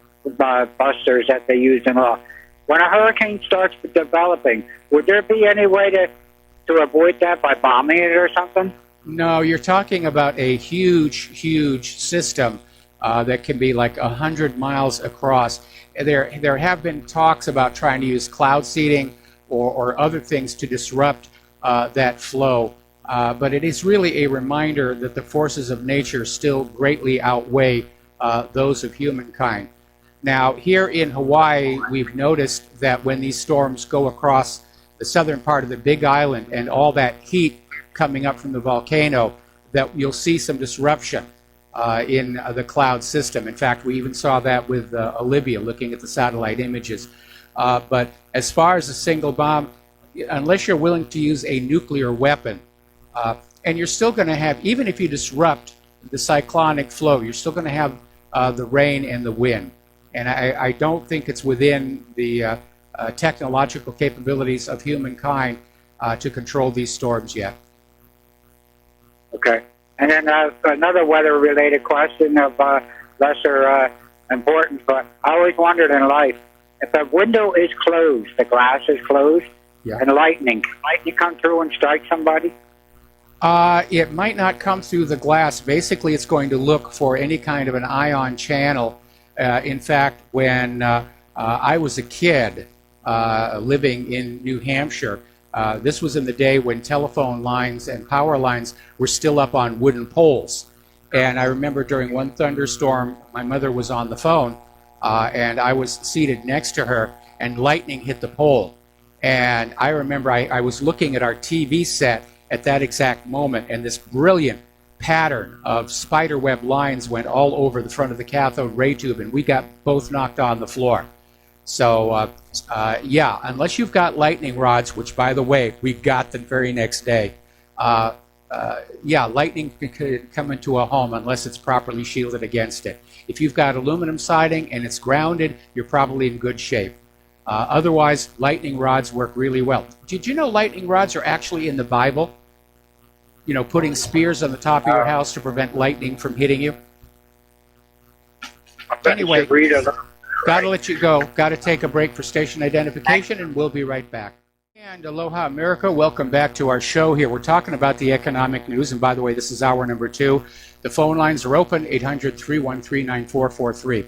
busters that they use in law, when a hurricane starts developing, would there be any way to avoid that by bombing it or something? No, you're talking about a huge system that can be like 100 miles across. There have been talks about trying to use cloud seeding or other things to disrupt that flow. but it is really a reminder that the forces of nature still greatly outweigh those of humankind. Now, here in Hawaii, we've noticed that when these storms go across the southern part of the Big Island and all that heat coming up from the volcano, that you'll see some disruption in the cloud system. In fact, we even saw that with Olivia looking at the satellite images. But as far as a single bomb, unless you're willing to use a nuclear weapon, and you're still going to have, even if you disrupt the cyclonic flow, you're still going to have the rain and the wind. And I don't think it's within the technological capabilities of humankind to control these storms yet. Okay. And then another weather-related question of lesser importance, but I always wondered in life, if a window is closed, the glass is closed, Yeah. and lightning, can lightning come through and strike somebody? It might not come through the glass. Basically, it's going to look for any kind of an ion channel. In fact, when I was a kid living in New Hampshire, this was in the day when telephone lines and power lines were still up on wooden poles. And I remember during one thunderstorm, my mother was on the phone, and I was seated next to her, and lightning hit the pole. And I remember I was looking at our TV set at that exact moment, and this brilliant pattern of spiderweb lines went all over the front of the cathode ray tube, and we got both knocked on the floor. So, yeah, unless you've got lightning rods, which, by the way, we got the very next day, yeah, lightning could come into a home unless it's properly shielded against it. If you've got aluminum siding and it's grounded, you're probably in good shape. Otherwise, lightning rods work really well. Did you know lightning rods are actually in the Bible? You know, putting spears on the top of your house to prevent lightning from hitting you? Anyway, got to let you go. Got to take a break for station identification, and we'll be right back. And aloha, America. Welcome back to our show here. We're talking about the economic news. And by the way, this is hour number 2. The phone lines are open, 800-313-9443.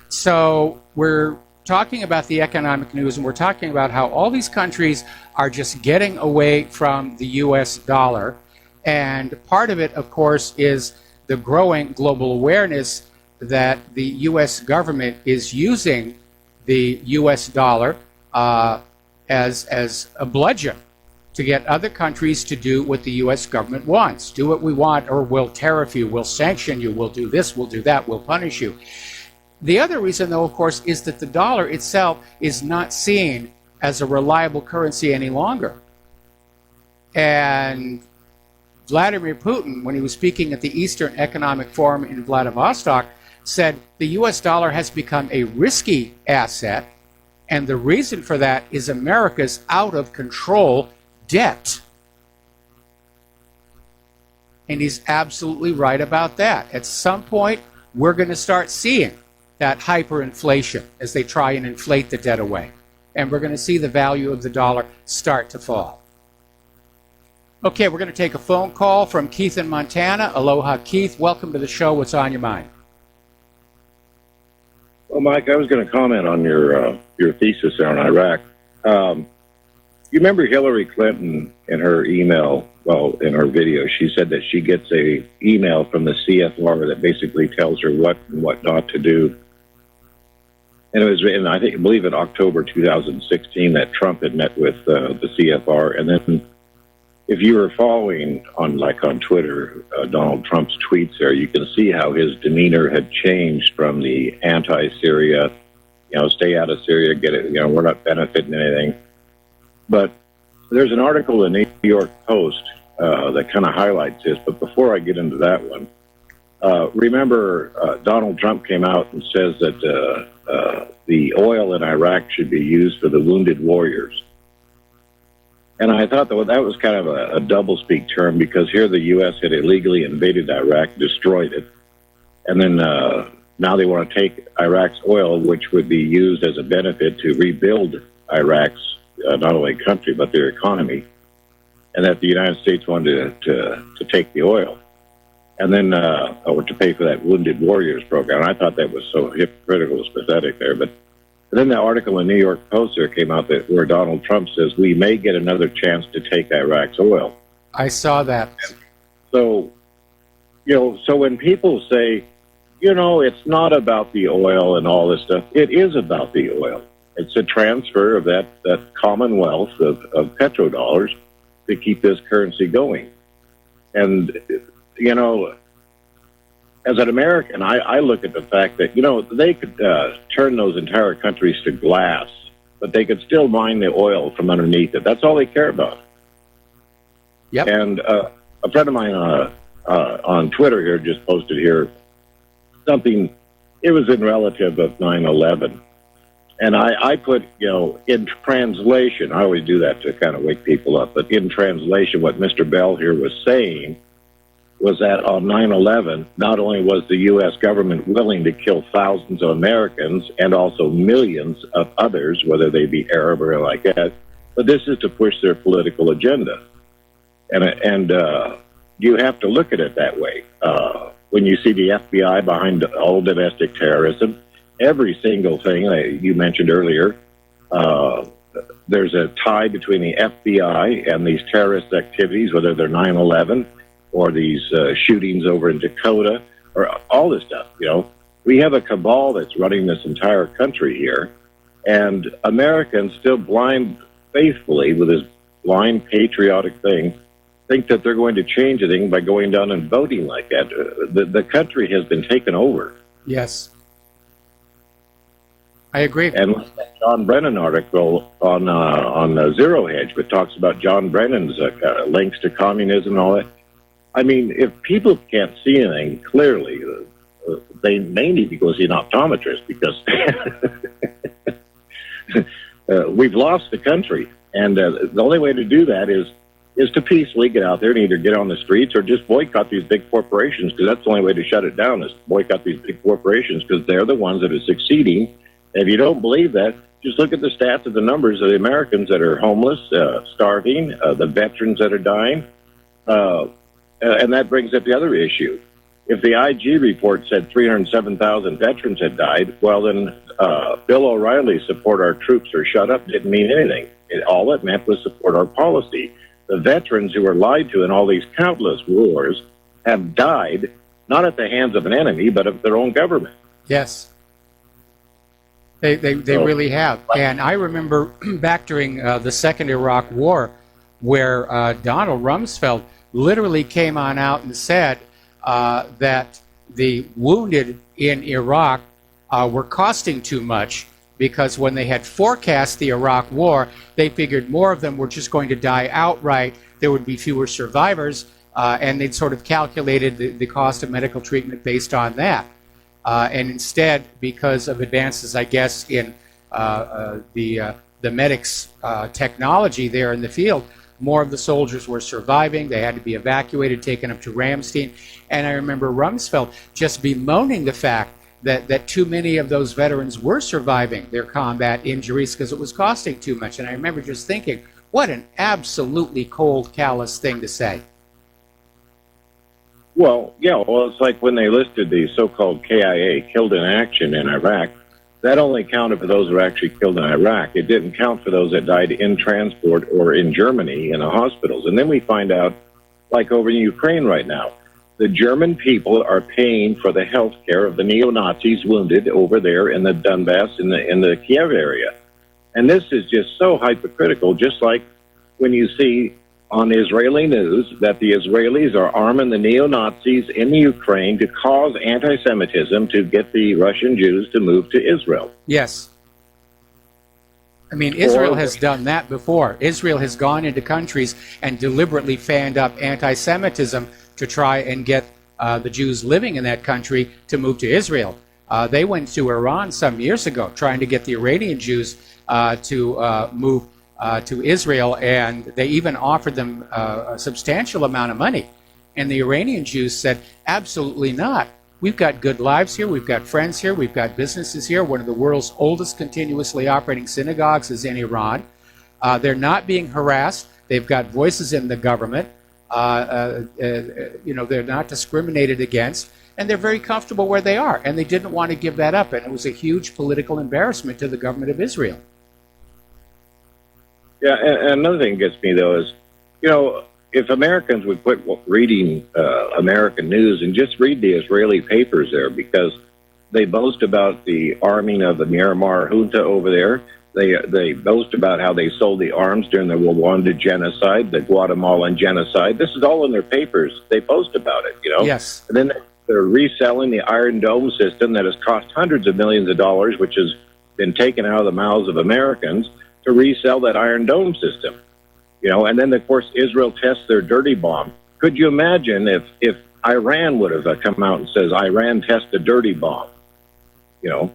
So we're talking about the economic news, and we're talking about how all these countries are just getting away from the U.S. dollar. And part of it, of course, is the growing global awareness that the U.S. government is using the U.S. dollar as a bludgeon to get other countries to do what the U.S. government wants. Do what we want, or we'll tariff you, we'll sanction you, we'll do this, we'll do that, we'll punish you. The other reason, though, of course, is that the dollar itself is not seen as a reliable currency any longer. And Vladimir Putin, when he was speaking at the Eastern Economic Forum in Vladivostok, said the U.S. dollar has become a risky asset, and the reason for that is America's out-of-control debt. And he's absolutely right about that. At some point, we're going to start seeing that hyperinflation as they try and inflate the debt away. And we're going to see the value of the dollar start to fall. Okay, we're going to take a phone call from Keith in Montana. Aloha, Keith. Welcome to the show. What's on your mind? Well, Mike, I was going to comment on your thesis there on Iraq. You remember Hillary Clinton in her email, well, in her video, she said that she gets a email from the CFR that basically tells her what and what not to do. And it was in, I believe in October 2016 that Trump had met with the CFR. And then if you were following on Twitter, Donald Trump's tweets there, you can see how his demeanor had changed from the anti-Syria, stay out of Syria, get it, we're not benefiting anything. But there's an article in the New York Post that kind of highlights this. But before I get into that one, remember Donald Trump came out and says that the oil in Iraq should be used for the wounded warriors. And I thought that was kind of a double-speak term, because here the U.S. had illegally invaded Iraq, destroyed it, and then now they want to take Iraq's oil, which would be used as a benefit to rebuild Iraq's not only country but their economy, and that the United States wanted to take the oil, and then or to pay for that Wounded Warriors program. And I thought that was so hypocritical, it was pathetic there, but. And then the article in the New York Post there came out where Donald Trump says we may get another chance to take Iraq's oil. I saw that. So, so when people say, it's not about the oil and all this stuff, it is about the oil. It's a transfer of that commonwealth of petrodollars to keep this currency going. And, as an American, I look at the fact that, they could turn those entire countries to glass, but they could still mine the oil from underneath it. That's all they care about. Yep. And a friend of mine on Twitter here just posted here something, it was in relative of 9/11. And I put, in translation, I always do that to kind of wake people up, but in translation, what Mr. Bell here was saying was that on 9/11, not only was the U.S. government willing to kill thousands of Americans and also millions of others, whether they be Arab or like that, but this is to push their political agenda. And you have to look at it that way. When you see the FBI behind all domestic terrorism, every single thing that you mentioned earlier, there's a tie between the FBI and these terrorist activities, whether they're 9/11 or these shootings over in Dakota or all this stuff. We have a cabal that's running this entire country here, and Americans still blind faithfully with this blind patriotic thing think that they're going to change anything by going down and voting like that. The country has been taken over. Yes. I agree. And that John Brennan article on Zero Hedge, which talks about John Brennan's links to communism and all that. I mean, if people can't see anything clearly, they may need to go see an optometrist because we've lost the country. And the only way to do that is to peacefully get out there and either get on the streets or just boycott these big corporations, because that's the only way to shut it down is boycott these big corporations, because they're the ones that are succeeding. And if you don't believe that, just look at the stats of the numbers of the Americans that are homeless, starving, the veterans that are dying. And that brings up the other issue. If the IG report said 307,000 veterans had died, well, then Bill O'Reilly's support our troops or shut up didn't mean anything. All it meant was support our policy. The veterans who were lied to in all these countless wars have died, not at the hands of an enemy, but of their own government. Yes. They really have. And I remember back during the Second Iraq War where Donald Rumsfeld literally came on out and said that the wounded in Iraq were costing too much, because when they had forecast the Iraq War, they figured more of them were just going to die outright. There would be fewer survivors, and they'd sort of calculated the cost of medical treatment based on that. And instead, because of advances, I guess, in the medics' technology there in the field, more of the soldiers were surviving. They had to be evacuated, taken up to Ramstein. And I remember Rumsfeld just bemoaning the fact that too many of those veterans were surviving their combat injuries because it was costing too much. And I remember just thinking, what an absolutely cold, callous thing to say. Well, yeah, it's like when they listed the so-called KIA, killed in action in Iraq, that only counted for those who were actually killed in Iraq. It didn't count for those that died in transport or in Germany in the hospitals. And then we find out, like over in Ukraine right now, the German people are paying for the health care of the neo-Nazis wounded over there in the Donbass, in the Kiev area. And this is just so hypocritical, just like when you see on Israeli news that the Israelis are arming the neo-Nazis in the Ukraine to cause anti-Semitism to get the Russian Jews to move to Israel. Yes. I mean, Israel has done that before. Israel has gone into countries and deliberately fanned up anti-Semitism to try and get the Jews living in that country to move to Israel. They went to Iran some years ago trying to get the Iranian Jews to move to Israel, and they even offered them a substantial amount of money. And the Iranian Jews said, absolutely not. We've got good lives here. We've got friends here. We've got businesses here. One of the world's oldest continuously operating synagogues is in Iran. They're not being harassed. They've got voices in the government. They're not discriminated against, and they're very comfortable where they are. And they didn't want to give that up. And it was a huge political embarrassment to the government of Israel. Yeah, and another thing gets me, though, is, if Americans would quit reading American news and just read the Israeli papers there, because they boast about the arming of the Myanmar junta over there. They boast about how they sold the arms during the Rwanda genocide, the Guatemalan genocide. This is all in their papers. They boast about it, you know. Yes. And then they're reselling the Iron Dome system that has cost hundreds of millions of dollars, which has been taken out of the mouths of Americans, to resell that Iron Dome system. You know, and then, of course, Israel tests their dirty bomb. Could you imagine if Iran would have come out and says, Iran tests a dirty bomb, you know?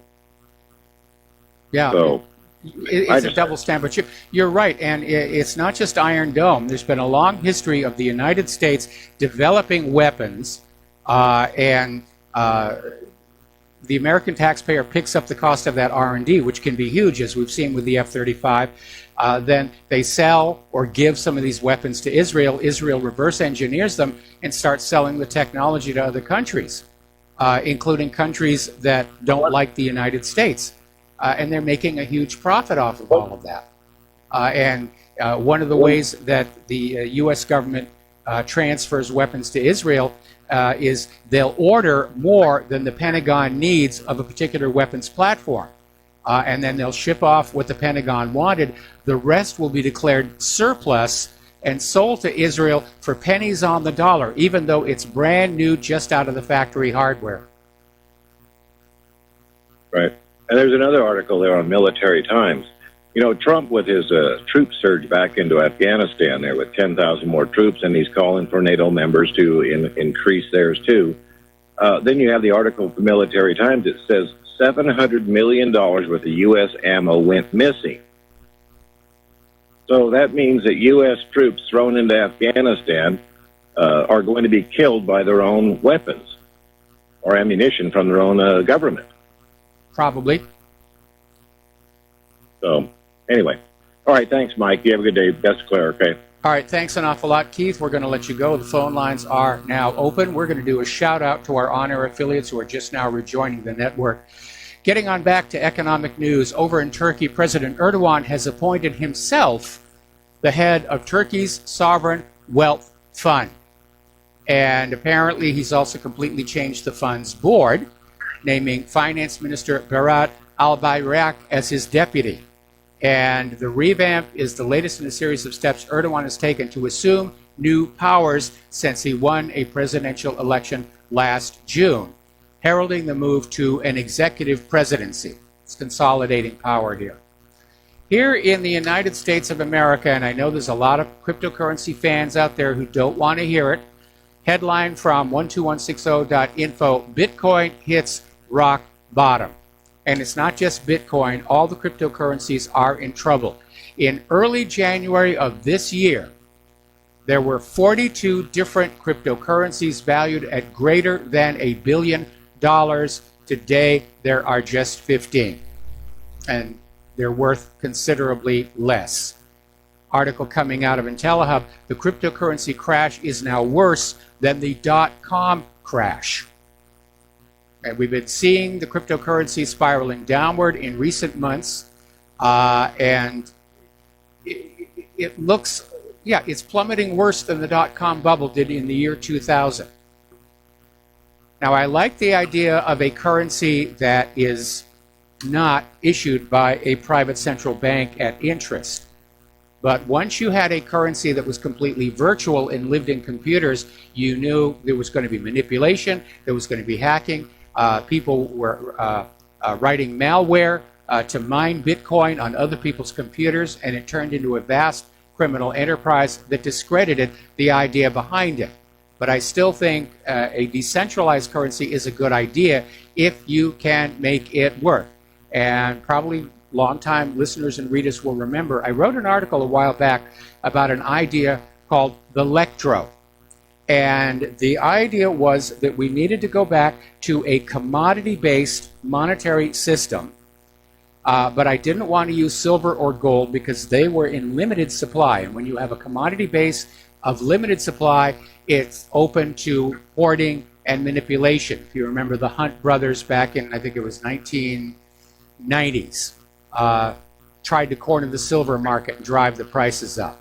Yeah. So it's a double standard. But you're right, and it's not just Iron Dome. There's been a long history of the United States developing weapons, and the American taxpayer picks up the cost of that R&D, which can be huge, as we've seen with the F-35. Then they sell or give some of these weapons to Israel. Israel reverse engineers them and starts selling the technology to other countries, including countries that don't like the United States. And they're making a huge profit off of all of that. And one of the ways that the U.S. government transfers weapons to Israel is they'll order more than the Pentagon needs of a particular weapons platform. And then they'll ship off what the Pentagon wanted. The rest will be declared surplus and sold to Israel for pennies on the dollar, even though it's brand new, just out of the factory hardware. Right. And there's another article there on Military Times. You know, Trump, with his troop surge back into Afghanistan there with 10,000 more troops, and he's calling for NATO members to increase theirs too. Then you have the article from Military Times that says $700 million worth of U.S. ammo went missing. So that means that U.S. troops thrown into Afghanistan are going to be killed by their own weapons or ammunition from their own government. Probably. So, anyway. All right, thanks, Mike. You have a good day. Best of Claire, okay? All right, thanks an awful lot, Keith. We're going to let you go. The phone lines are now open. We're going to do a shout-out to our on-air affiliates who are just now rejoining the network. Getting on back to economic news, over in Turkey, President Erdogan has appointed himself the head of Turkey's sovereign wealth fund. And apparently he's also completely changed the fund's board, naming Finance Minister Berat Albayrak as his deputy. And the revamp is the latest in a series of steps Erdogan has taken to assume new powers since he won a presidential election last June, heralding the move to an executive presidency. It's consolidating power here. Here in the United States of America, and I know there's a lot of cryptocurrency fans out there who don't want to hear it, headline from 12160.info, Bitcoin hits rock bottom. And it's not just Bitcoin, all the cryptocurrencies are in trouble. In early January of this year, there were 42 different cryptocurrencies valued at greater than $1 billion. Today, there are just 15. And they're worth considerably less. Article coming out of IntelliHub, the cryptocurrency crash is now worse than the dot-com crash. And we've been seeing the cryptocurrency spiraling downward in recent months, and it looks, it's plummeting worse than the dot-com bubble did in the year 2000. Now, I like the idea of a currency that is not issued by a private central bank at interest. But once you had a currency that was completely virtual and lived in computers, you knew there was going to be manipulation, there was going to be hacking. People were writing malware to mine Bitcoin on other people's computers, and it turned into a vast criminal enterprise that discredited the idea behind it. But I still think a decentralized currency is a good idea if you can make it work. And probably longtime listeners and readers will remember, I wrote an article a while back about an idea called the Lectro. And the idea was that we needed to go back to a commodity-based monetary system. But I didn't want to use silver or gold because they were in limited supply. And when you have a commodity base of limited supply, it's open to hoarding and manipulation. If you remember the Hunt brothers back in, I think it was 1990s, tried to corner the silver market and drive the prices up.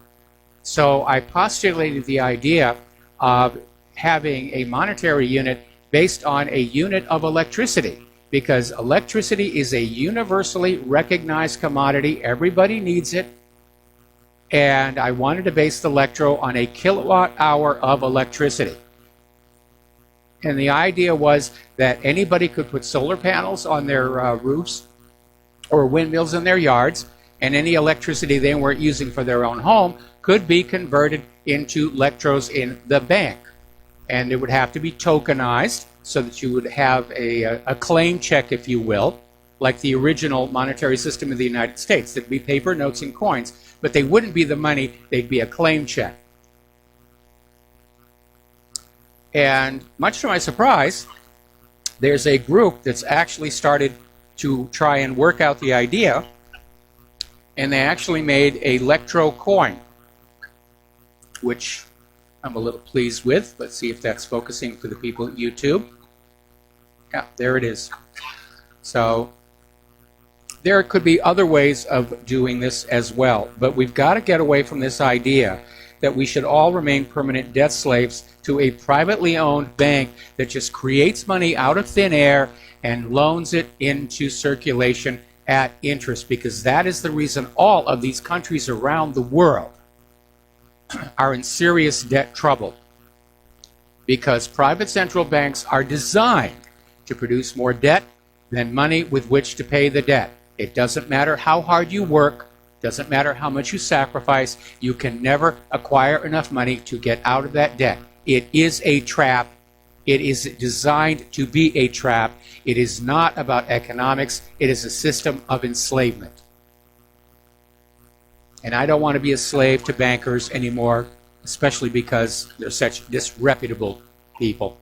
So I postulated the idea of having a monetary unit based on a unit of electricity, because electricity is a universally recognized commodity. Everybody needs it. And I wanted to base the electro on a kilowatt hour of electricity. And the idea was that anybody could put solar panels on their roofs or windmills in their yards, and any electricity they weren't using for their own home could be converted into electros in the bank. And it would have to be tokenized so that you would have a claim check, if you will, like the original monetary system of the United States. There'd be paper notes and coins, but they wouldn't be the money, they'd be a claim check. And much to my surprise, there's a group that's actually started to try and work out the idea, and they actually made a electro coin, which I'm a little pleased with. Let's see if that's focusing for the people at YouTube. Yeah, there it is. So there could be other ways of doing this as well, but we've got to get away from this idea that we should all remain permanent debt slaves to a privately owned bank that just creates money out of thin air and loans it into circulation at interest, because that is the reason all of these countries around the world are in serious debt trouble, because private central banks are designed to produce more debt than money with which to pay the debt. It doesn't matter how hard you work, doesn't matter how much you sacrifice, you can never acquire enough money to get out of that debt. It is a trap. It is designed to be a trap. It is not about economics. It is a system of enslavement. And I don't want to be a slave to bankers anymore, especially because they're such disreputable people.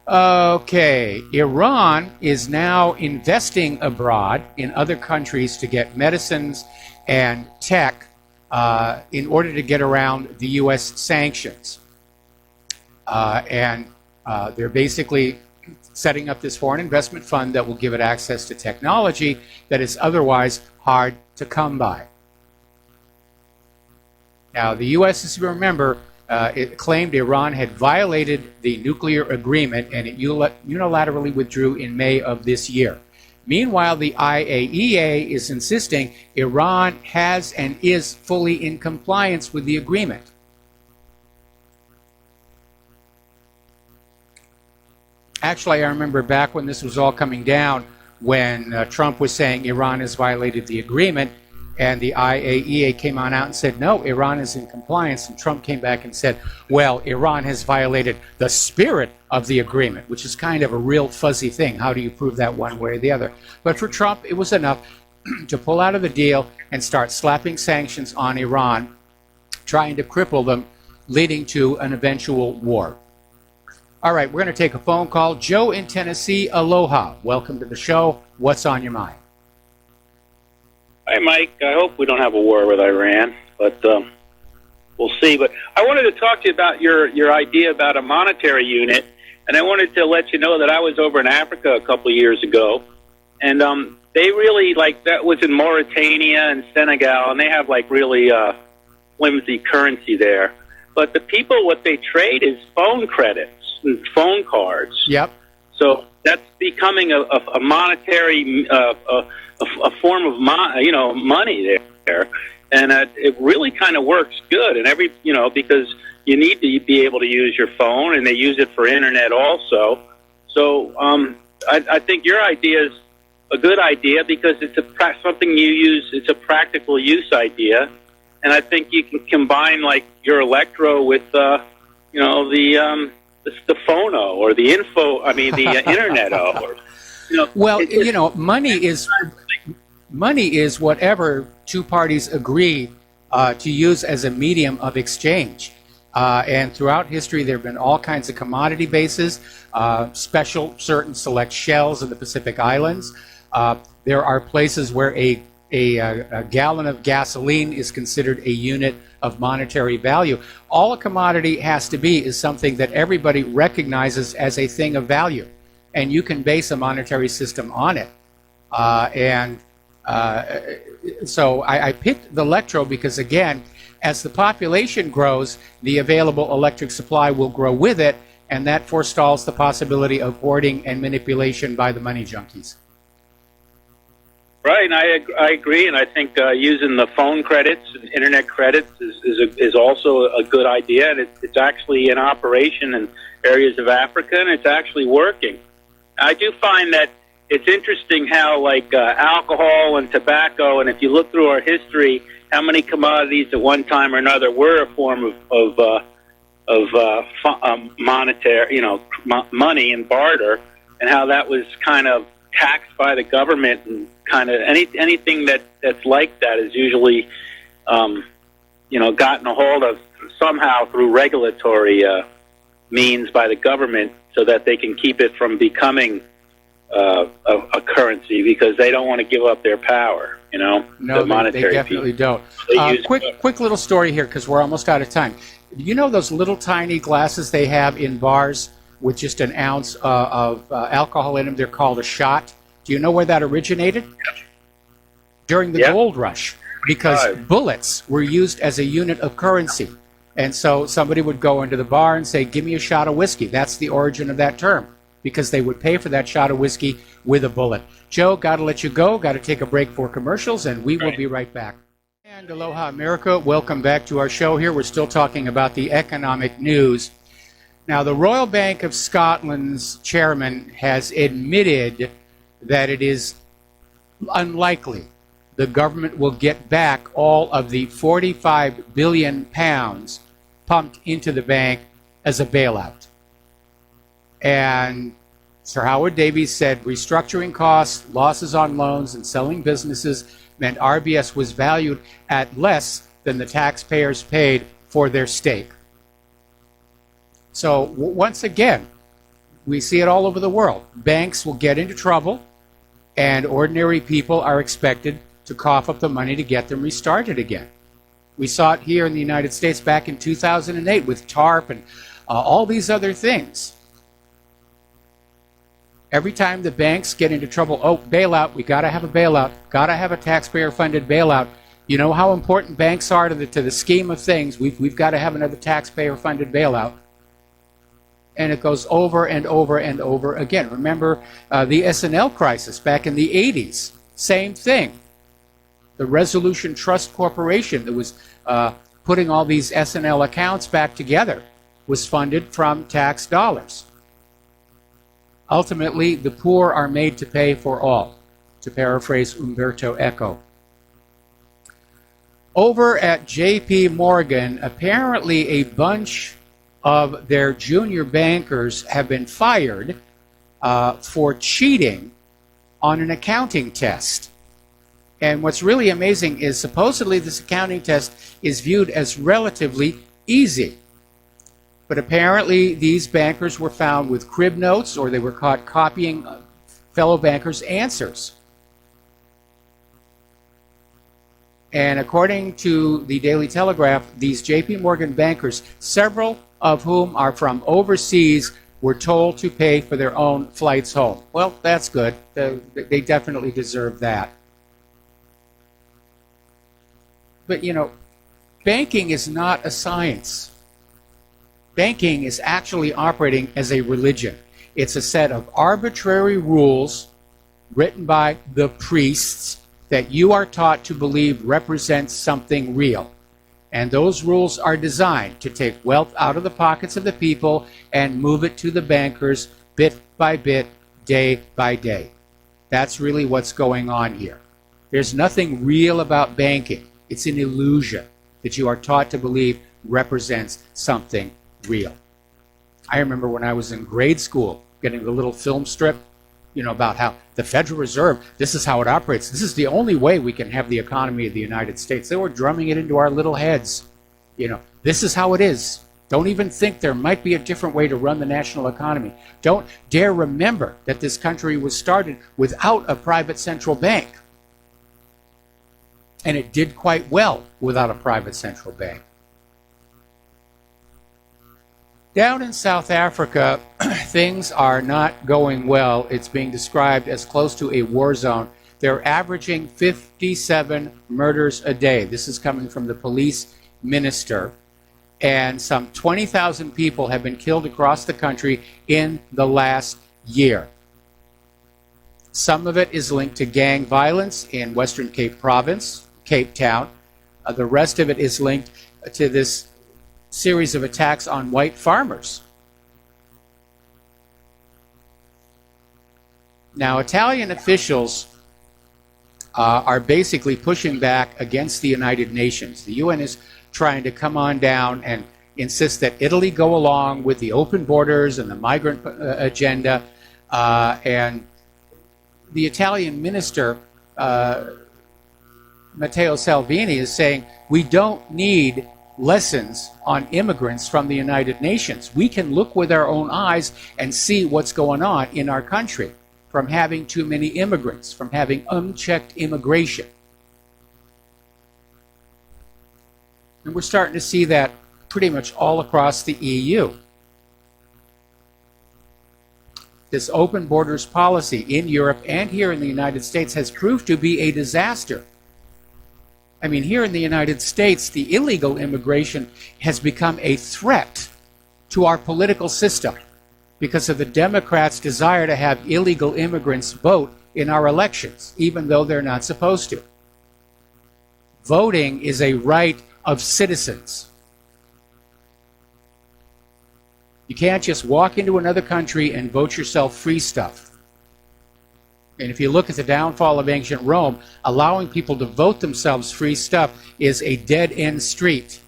Okay, Iran is now investing abroad in other countries to get medicines and tech in order to get around the U.S. sanctions. And they're basically setting up this foreign investment fund that will give it access to technology that is otherwise hard to come by. Now, the U.S., as you remember, it claimed Iran had violated the nuclear agreement, and it unilaterally withdrew in May of this year. Meanwhile, the IAEA is insisting Iran has and is fully in compliance with the agreement. Actually, I remember back when this was all coming down, when Trump was saying Iran has violated the agreement, and the IAEA came on out and said, no, Iran is in compliance. And Trump came back and said, well, Iran has violated the spirit of the agreement, which is kind of a real fuzzy thing. How do you prove that one way or the other? But for Trump, it was enough to pull out of the deal and start slapping sanctions on Iran, trying to cripple them, leading to an eventual war. All right, we're going to take a phone call. Joe in Tennessee, aloha. Welcome to the show. What's on your mind? Hi, Mike. I hope we don't have a war with Iran, but we'll see. But I wanted to talk to you about your idea about a monetary unit, and I wanted to let you know that I was over in Africa a couple of years ago, and they really, that was in Mauritania and Senegal, and they have, really flimsy currency there. But the people, what they trade is phone credits and phone cards. Yep. So that's becoming a monetary a form of money there, and it really kind of works good. And because you need to be able to use your phone, and they use it for internet also. So I think your idea is a good idea because it's something you use. It's a practical use idea, and I think you can combine your electro with the phono or the internet or. Money is whatever two parties agree to use as a medium of exchange. And throughout history, there have been all kinds of commodity bases, certain select shells in the Pacific Islands. There are places where a gallon of gasoline is considered a unit of monetary value. All a commodity has to be is something that everybody recognizes as a thing of value. And you can base a monetary system on it. So I picked the electro because, again, as the population grows, the available electric supply will grow with it, and that forestalls the possibility of hoarding and manipulation by the money junkies. Right, and I agree, and I think using the phone credits and internet credits is also a good idea, and it's actually in operation in areas of Africa, and it's actually working. I do find that it's interesting how, like, alcohol and tobacco, and if you look through our history, how many commodities at one time or another were a form of monetary, money and barter, and how that was kind of taxed by the government, and kind of anything that's like that is usually, gotten a hold of somehow through regulatory means by the government, so that they can keep it from becoming a currency, because they don't want to give up their power. No, the monetary they definitely people. don't. Quick little story here, because we're almost out of time. You know those little tiny glasses they have in bars with just an ounce of alcohol in them? They're called a shot. Do you know where that originated? During the gold rush, because bullets were used as a unit of currency. And so somebody would go into the bar and say, "Give me a shot of whiskey." That's the origin of that term, because they would pay for that shot of whiskey with a bullet. Joe, got to let you go. Got to take a break for commercials, and we will be right back. And aloha, America. Welcome back to our show here. We're still talking about the economic news. Now, the Royal Bank of Scotland's chairman has admitted that it is unlikely the government will get back all of the 45 billion pounds pumped into the bank as a bailout. And Sir Howard Davies said restructuring costs, losses on loans, and selling businesses meant RBS was valued at less than the taxpayers paid for their stake. So once again, we see it all over the world. Banks will get into trouble, and ordinary people are expected to cough up the money to get them restarted again. We saw it here in the United States back in 2008 with TARP and all these other things. Every time the banks get into trouble, bailout, we got to have a bailout, got to have a taxpayer-funded bailout. You know how important banks are to the scheme of things. We've got to have another taxpayer-funded bailout. And it goes over and over and over again. Remember the S&L crisis back in the 80s. Same thing. The Resolution Trust Corporation that was putting all these S&L accounts back together was funded from tax dollars. Ultimately, the poor are made to pay for all, to paraphrase Umberto Eco. Over at J.P. Morgan, apparently a bunch of their junior bankers have been fired for cheating on an accounting test. And what's really amazing is supposedly this accounting test is viewed as relatively easy. But apparently these bankers were found with crib notes, or they were caught copying fellow bankers' answers. And according to the Daily Telegraph, these J.P. Morgan bankers, several of whom are from overseas, were told to pay for their own flights home. Well, that's good. They definitely deserve that. But, banking is not a science. Banking is actually operating as a religion. It's a set of arbitrary rules written by the priests that you are taught to believe represents something real. And those rules are designed to take wealth out of the pockets of the people and move it to the bankers bit by bit, day by day. That's really what's going on here. There's nothing real about banking. It's an illusion that you are taught to believe represents something real. I remember when I was in grade school getting the little film strip, about how the Federal Reserve, this is how it operates. This is the only way we can have the economy of the United States. They were drumming it into our little heads. This is how it is. Don't even think there might be a different way to run the national economy. Don't dare remember that this country was started without a private central bank. And it did quite well without a private central bank. Down in South Africa, things are not going well. It's being described as close to a war zone. they're averaging 57 murders a day. This is coming from the police minister. And some 20,000 people have been killed across the country in the last year. Some of it is linked to gang violence in Western Cape Province, Cape Town. The rest of it is linked to this series of attacks on white farmers. Now, Italian officials are basically pushing back against the United Nations. The UN is trying to come on down and insist that Italy go along with the open borders and the migrant agenda. And the Italian minister, Matteo Salvini, is saying we don't need lessons on immigrants from the United Nations. We can look with our own eyes and see what's going on in our country from having too many immigrants, from having unchecked immigration. And we're starting to see that pretty much all across the EU. This open borders policy in Europe and here in the United States has proved to be a disaster. I mean, here in the United States, the illegal immigration has become a threat to our political system because of the Democrats' desire to have illegal immigrants vote in our elections, even though they're not supposed to. Voting is a right of citizens. You can't just walk into another country and vote yourself free stuff. And if you look at the downfall of ancient Rome, allowing people to vote themselves free stuff is a dead-end street.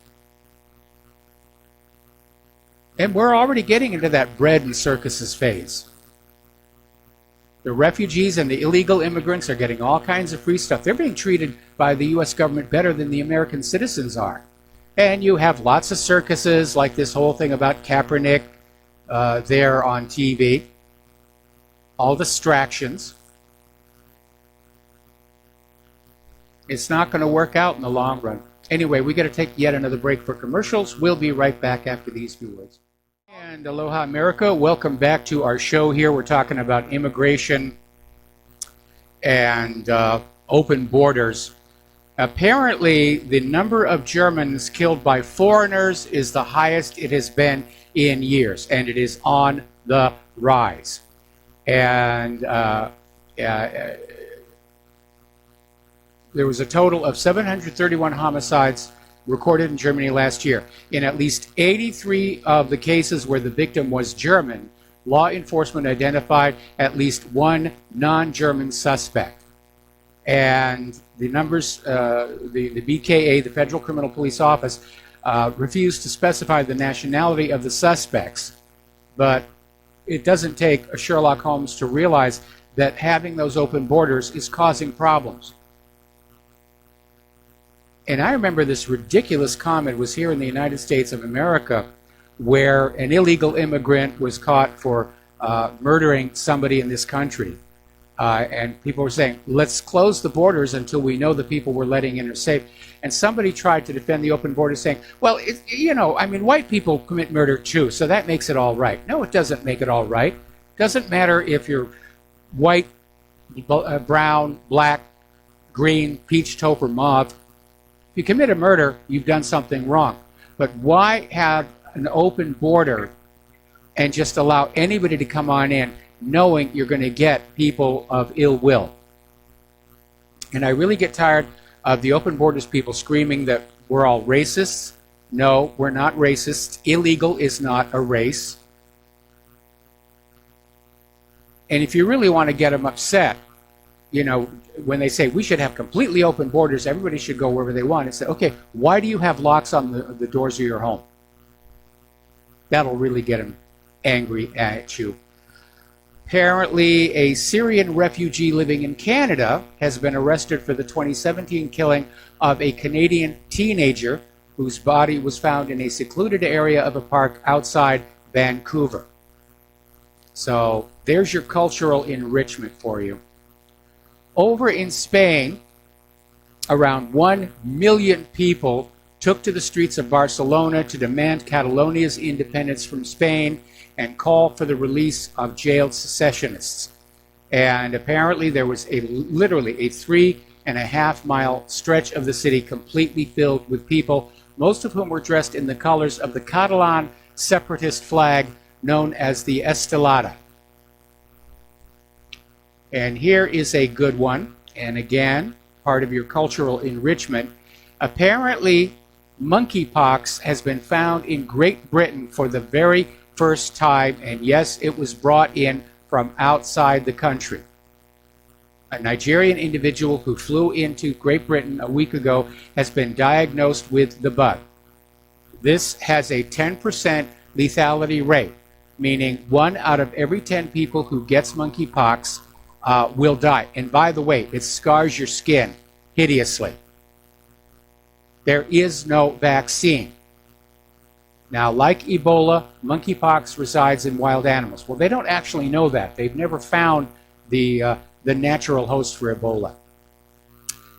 And we're already getting into that bread and circuses phase. The refugees and the illegal immigrants are getting all kinds of free stuff. They're being treated by the U.S. government better than the American citizens are. And you have lots of circuses, like this whole thing about Kaepernick there on TV. All distractions. It's not going to work out in the long run. Anyway, we got to take yet another break for commercials. We'll be right back after these few words. And aloha, America. Welcome back to our show here. We're talking about immigration and open borders. Apparently, the number of Germans killed by foreigners is the highest it has been in years, and it is on the rise. And there was a total of 731 homicides recorded in Germany last year. In at least 83 of the cases where the victim was German, law enforcement identified at least one non-German suspect. And the numbers, the BKA, the Federal Criminal Police Office, refused to specify the nationality of the suspects. But it doesn't take a Sherlock Holmes to realize that having those open borders is causing problems. And I remember this ridiculous comment was here in the United States of America, where an illegal immigrant was caught for murdering somebody in this country. And people were saying, let's close the borders until we know the people we're letting in are safe. And somebody tried to defend the open borders, saying, well, white people commit murder too, so that makes it all right. No, it doesn't make it all right. It doesn't matter if you're white, brown, black, green, peach, taupe, or mauve. If you commit a murder, you've done something wrong. But why have an open border and just allow anybody to come on in, knowing you're going to get people of ill will? And I really get tired of the open borders people screaming that we're all racists. No, we're not racists. Illegal is not a race. And if you really want to get them upset, when they say we should have completely open borders, everybody should go wherever they want, and say, okay, why do you have locks on the doors of your home? That'll really get them angry at you. Apparently, a Syrian refugee living in Canada has been arrested for the 2017 killing of a Canadian teenager whose body was found in a secluded area of a park outside Vancouver. So there's your cultural enrichment for you. Over in Spain, around 1 million people took to the streets of Barcelona to demand Catalonia's independence from Spain and call for the release of jailed secessionists. And apparently there was literally a 3.5-mile stretch of the city completely filled with people, most of whom were dressed in the colors of the Catalan separatist flag known as the Estelada. And here is a good one, and again, part of your cultural enrichment. Apparently, monkeypox has been found in Great Britain for the very first time, and yes, it was brought in from outside the country. A Nigerian individual who flew into Great Britain a week ago has been diagnosed with the bug. This has a 10% lethality rate, meaning 1 out of every 10 people who gets monkeypox will die. And by the way, it scars your skin hideously. There is no vaccine. Now, like Ebola, monkeypox resides in wild animals. Well, they don't actually know that. They've never found the natural host for Ebola.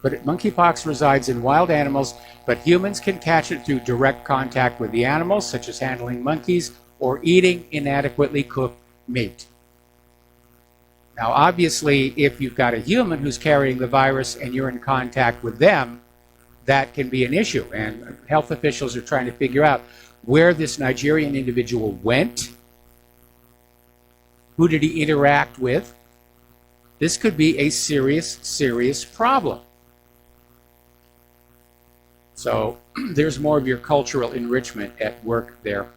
But monkeypox resides in wild animals, but humans can catch it through direct contact with the animals, such as handling monkeys or eating inadequately cooked meat. Now, obviously, if you've got a human who's carrying the virus and you're in contact with them, that can be an issue. And health officials are trying to figure out where this Nigerian individual went. Who did he interact with? This could be a serious, serious problem. So there's more of your cultural enrichment at work there.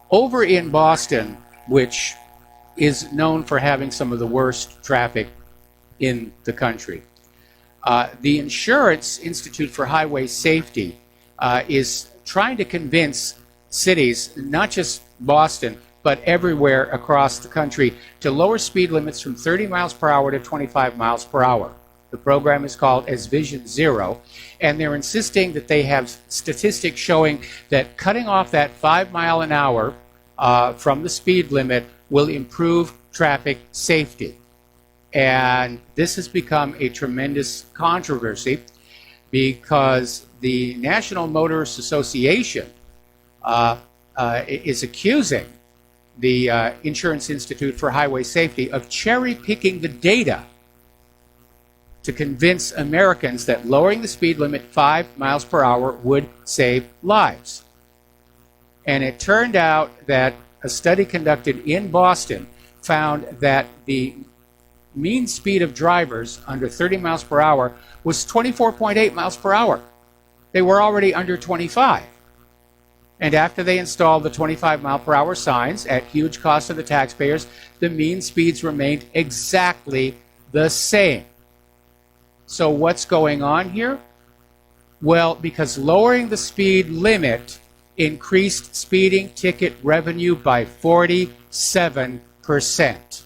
Over in Boston, which is known for having some of the worst traffic in the country, the Insurance Institute for Highway Safety is trying to convince cities, not just Boston, but everywhere across the country, to lower speed limits from 30 miles per hour to 25 miles per hour. The program is called as Vision Zero, and they're insisting that they have statistics showing that cutting off that 5 mile an hour from the speed limit will improve traffic safety. And this has become a tremendous controversy because the National Motorist Association is accusing the Insurance Institute for Highway Safety of cherry-picking the data to convince Americans that lowering the speed limit 5 miles per hour would save lives. And it turned out that a study conducted in Boston found that the mean speed of drivers under 30 miles per hour was 24.8 miles per hour. They were already under 25. And after they installed the 25 mile per hour signs at huge cost to the taxpayers, the mean speeds remained exactly the same. So what's going on here? Well, because lowering the speed limit increased speeding ticket revenue by 47%.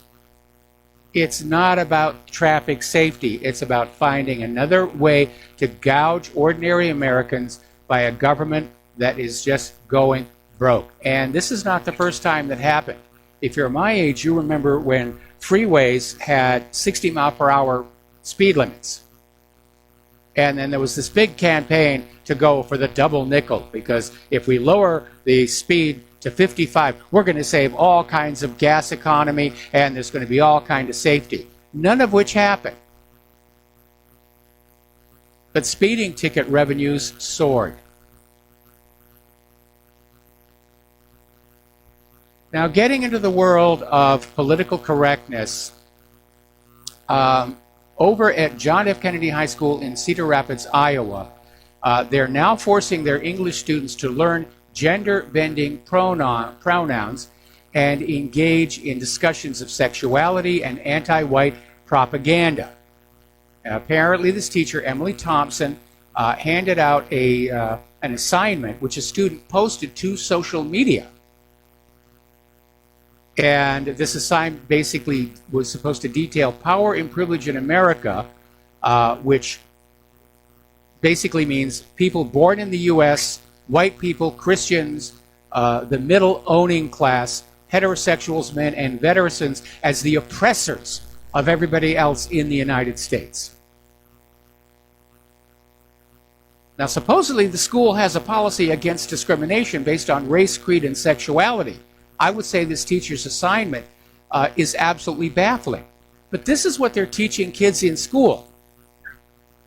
It's not about traffic safety. It's about finding another way to gouge ordinary Americans by a government that is just going broke. And this is not the first time that happened. If you're my age, you remember when freeways had 60 mile per hour speed limits. And then there was this big campaign to go for the double nickel, because if we lower the speed to 55, we're going to save all kinds of gas economy, and there's going to be all kinds of safety. None of which happened. But speeding ticket revenues soared. Now, getting into the world of political correctness, over at John F. Kennedy High School in Cedar Rapids, Iowa, they're now forcing their English students to learn gender-bending pronouns and engage in discussions of sexuality and anti-white propaganda. Apparently, this teacher, Emily Thompson, handed out an assignment which a student posted to social media. And this assignment basically was supposed to detail power and privilege in America, which basically means people born in the U.S., white people, Christians, the middle owning class, heterosexuals, men, and veterans as the oppressors of everybody else in the United States. Now, supposedly the school has a policy against discrimination based on race, creed, and sexuality. I would say this teacher's assignment is absolutely baffling. But this is what they're teaching kids in school,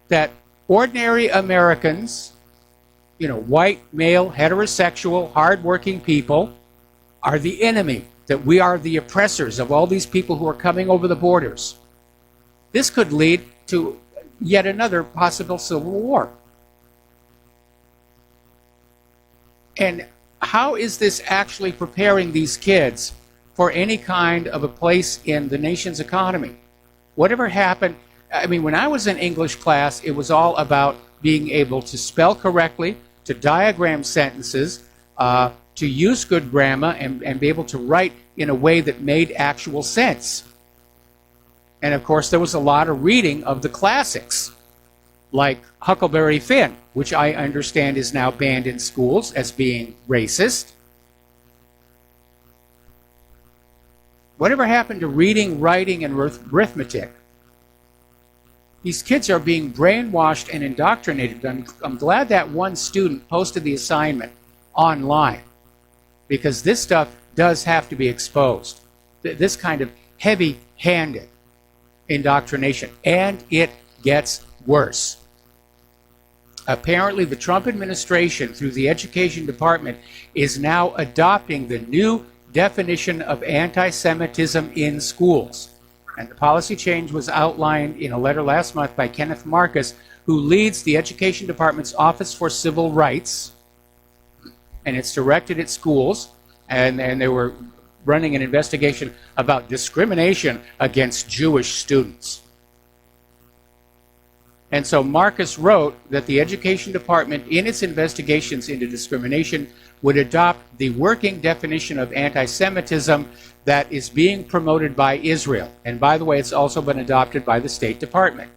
that ordinary Americans, white, male, heterosexual, hardworking people are the enemy, that we are the oppressors of all these people who are coming over the borders. This could lead to yet another possible civil war. And how is this actually preparing these kids for any kind of a place in the nation's economy? Whatever happened, when I was in English class, it was all about being able to spell correctly, to diagram sentences, to use good grammar, and be able to write in a way that made actual sense. And of course, there was a lot of reading of the classics, like Huckleberry Finn, which I understand is now banned in schools as being racist. Whatever happened to reading, writing, and arithmetic? These kids are being brainwashed and indoctrinated. I'm glad that one student posted the assignment online, because this stuff does have to be exposed. This kind of heavy-handed indoctrination. And it gets worse. Apparently, the Trump administration, through the Education Department, is now adopting the new definition of anti-Semitism in schools. And the policy change was outlined in a letter last month by Kenneth Marcus, who leads the Education Department's Office for Civil Rights. And it's directed at schools. And they were running an investigation about discrimination against Jewish students. And so Marcus wrote that the Education Department, in its investigations into discrimination, would adopt the working definition of anti-Semitism that is being promoted by Israel. And by the way, it's also been adopted by the State Department.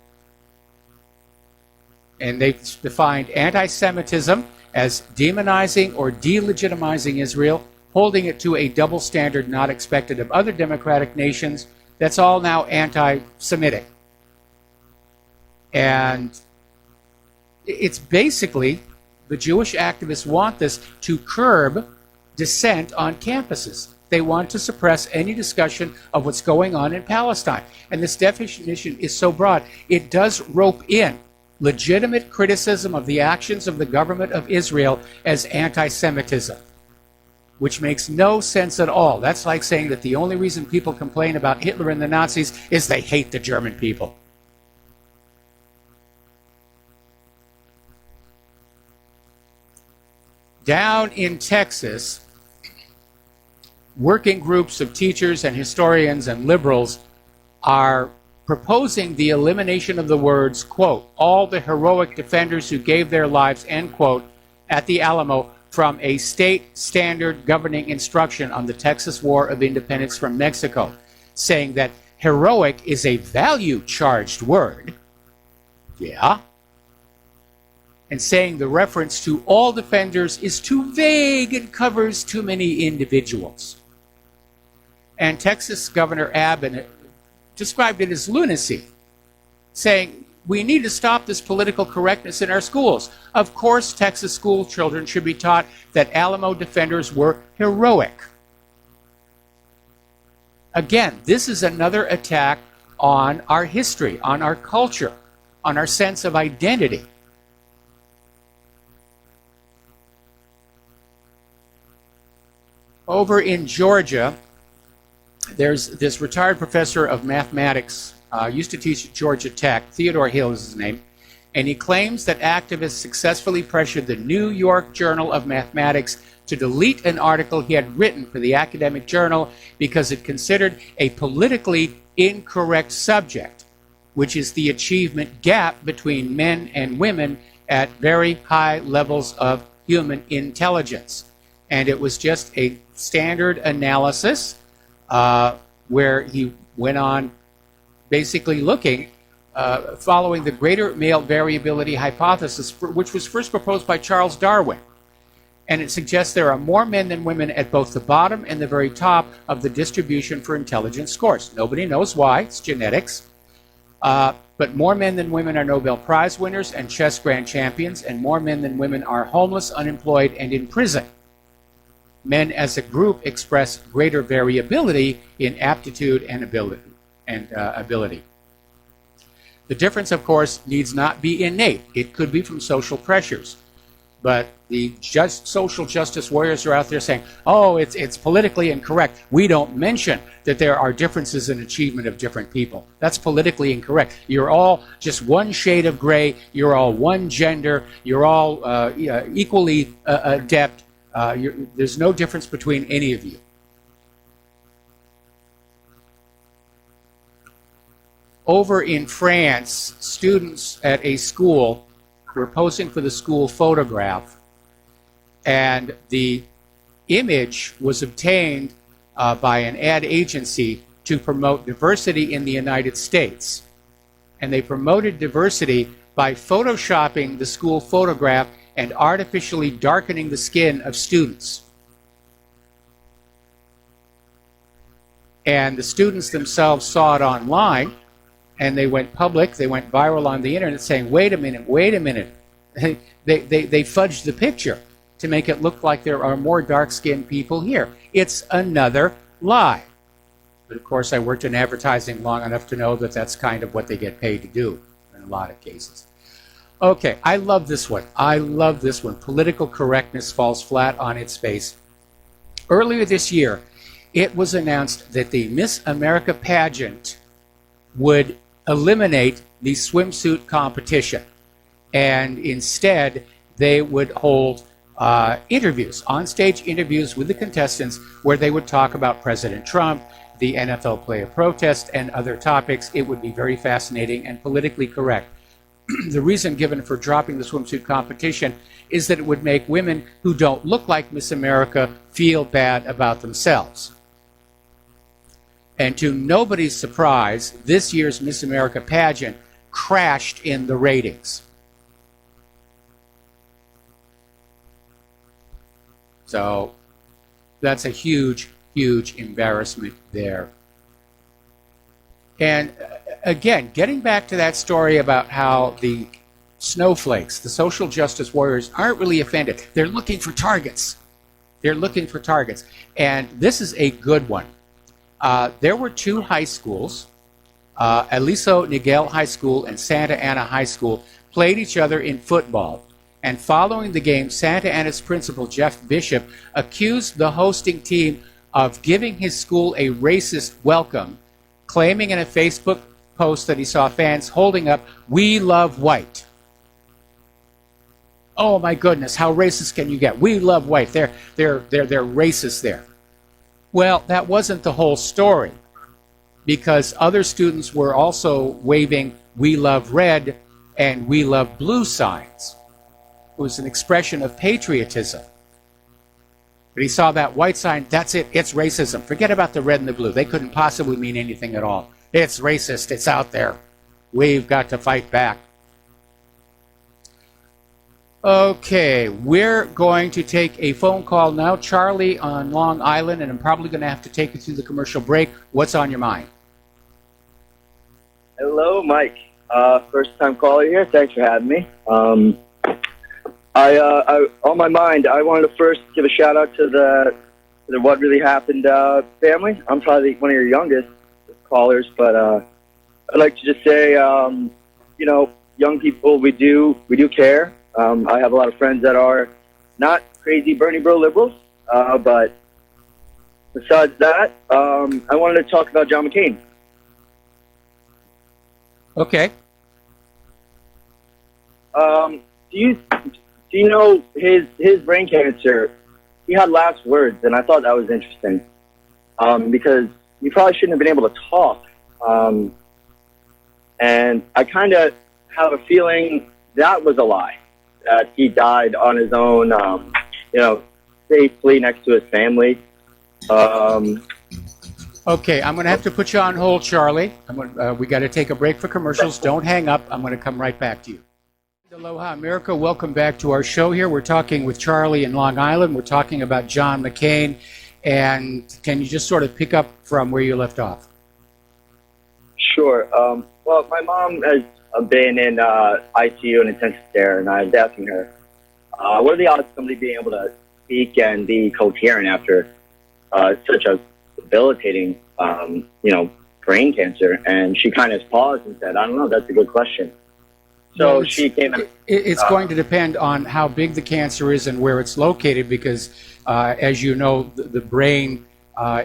And they've defined anti-Semitism as demonizing or delegitimizing Israel, holding it to a double standard not expected of other democratic nations. That's all now anti-Semitic. And it's basically, the Jewish activists want this to curb dissent on campuses. They want to suppress any discussion of what's going on in Palestine. And this definition is so broad, it does rope in legitimate criticism of the actions of the government of Israel as anti-Semitism, which makes no sense at all. That's like saying that the only reason people complain about Hitler and the Nazis is they hate the German people. Down in Texas, working groups of teachers and historians and liberals are proposing the elimination of the words, quote, all the heroic defenders who gave their lives, end quote, at the Alamo from a state standard governing instruction on the Texas War of Independence from Mexico, saying that heroic is a value-charged word. Yeah. And saying the reference to all defenders is too vague and covers too many individuals. And Texas Governor Abbott described it as lunacy, saying, we need to stop this political correctness in our schools. Of course, Texas school children should be taught that Alamo defenders were heroic. Again, this is another attack on our history, on our culture, on our sense of identity. Over in Georgia, there's this retired professor of mathematics, used to teach at Georgia Tech, Theodore Hill is his name, and he claims that activists successfully pressured the New York Journal of Mathematics to delete an article he had written for the academic journal because it considered a politically incorrect subject, which is the achievement gap between men and women at very high levels of human intelligence. And it was just a standard analysis where he went on basically looking, following the greater male variability hypothesis, which was first proposed by Charles Darwin. And it suggests there are more men than women at both the bottom and the very top of the distribution for intelligence scores. Nobody knows why, it's genetics. But more men than women are Nobel Prize winners and chess grand champions, and more men than women are homeless, unemployed, and in prison. men as a group express greater variability in aptitude and ability. The difference, of course, needs not be innate. It could be from social pressures. But the social justice warriors are out there saying, oh, it's politically incorrect. We don't mention that there are differences in achievement of different people. That's politically incorrect. You're all just one shade of gray. You're all one gender. You're all equally adept. There's no difference between any of you. Over in France, students at a school were posing for the school photograph, and the image was obtained by an ad agency to promote diversity in the United States. And they promoted diversity by photoshopping the school photograph and artificially darkening the skin of students. And the students themselves saw it online, and they went public, they went viral on the internet saying, wait a minute. They fudged the picture to make it look like there are more dark-skinned people here. It's another lie. But of course, I worked in advertising long enough to know that that's kind of what they get paid to do in a lot of cases. Okay, I love this one. Political correctness falls flat on its face. Earlier this year, it was announced that the Miss America pageant would eliminate the swimsuit competition, and instead they would hold interviews, on-stage interviews with the contestants, where they would talk about President Trump, the NFL player protest, and other topics. It would be very fascinating and politically correct. The reason given for dropping the swimsuit competition is that it would make women who don't look like Miss America feel bad about themselves. And to nobody's surprise, this year's Miss America pageant crashed in the ratings. So that's a huge, huge embarrassment there. And again, getting back to that story about how the snowflakes, the social justice warriors, aren't really offended. They're looking for targets. And this is a good one. There were two high schools, Aliso Niguel High School and Santa Ana High School, played each other in football. And following the game, Santa Ana's principal, Jeff Bishop, accused the hosting team of giving his school a racist welcome, claiming in a Facebook post that he saw fans holding up, "We love white." Oh my goodness, how racist can you get? We love white. They're racist there. Well, that wasn't the whole story, because other students were also waving "We love red" and "We love blue" signs. It was an expression of patriotism. But he saw that white sign, that's it, it's racism. Forget about the red and the blue. They couldn't possibly mean anything at all. It's racist, it's out there. We've got to fight back. Okay, we're going to take a phone call now. Charlie on Long Island, and I'm probably going to have to take you through the commercial break. What's on your mind? Hello, Mike. First time caller here. Thanks for having me. On my mind, I wanted to first give a shout out to the What Really Happened family. I'm probably one of your youngest callers, but I'd like to just say, young people, we do care. I have a lot of friends that are not crazy Bernie bro liberals, but besides that, I wanted to talk about John McCain. Okay. Do you know his brain cancer? He had last words, and I thought that was interesting, because he probably shouldn't have been able to talk. And I kind of have a feeling that was a lie, that he died on his own, safely next to his family. Okay, I'm going to have to put you on hold, Charlie. We got to take a break for commercials. Don't hang up. I'm going to come right back to you. Aloha, America. Welcome back to our show here. We're talking with Charlie in Long Island. We're talking about John McCain. And can you just sort of pick up from where you left off? Sure. Well, my mom has been in ICU and intensive care, and I was asking her, what are the odds of somebody being able to speak and be coherent after such a debilitating, brain cancer. And she kind of paused and said, I don't know, that's a good question. So she came out. It's going to depend on how big the cancer is and where it's located, because as you know, the brain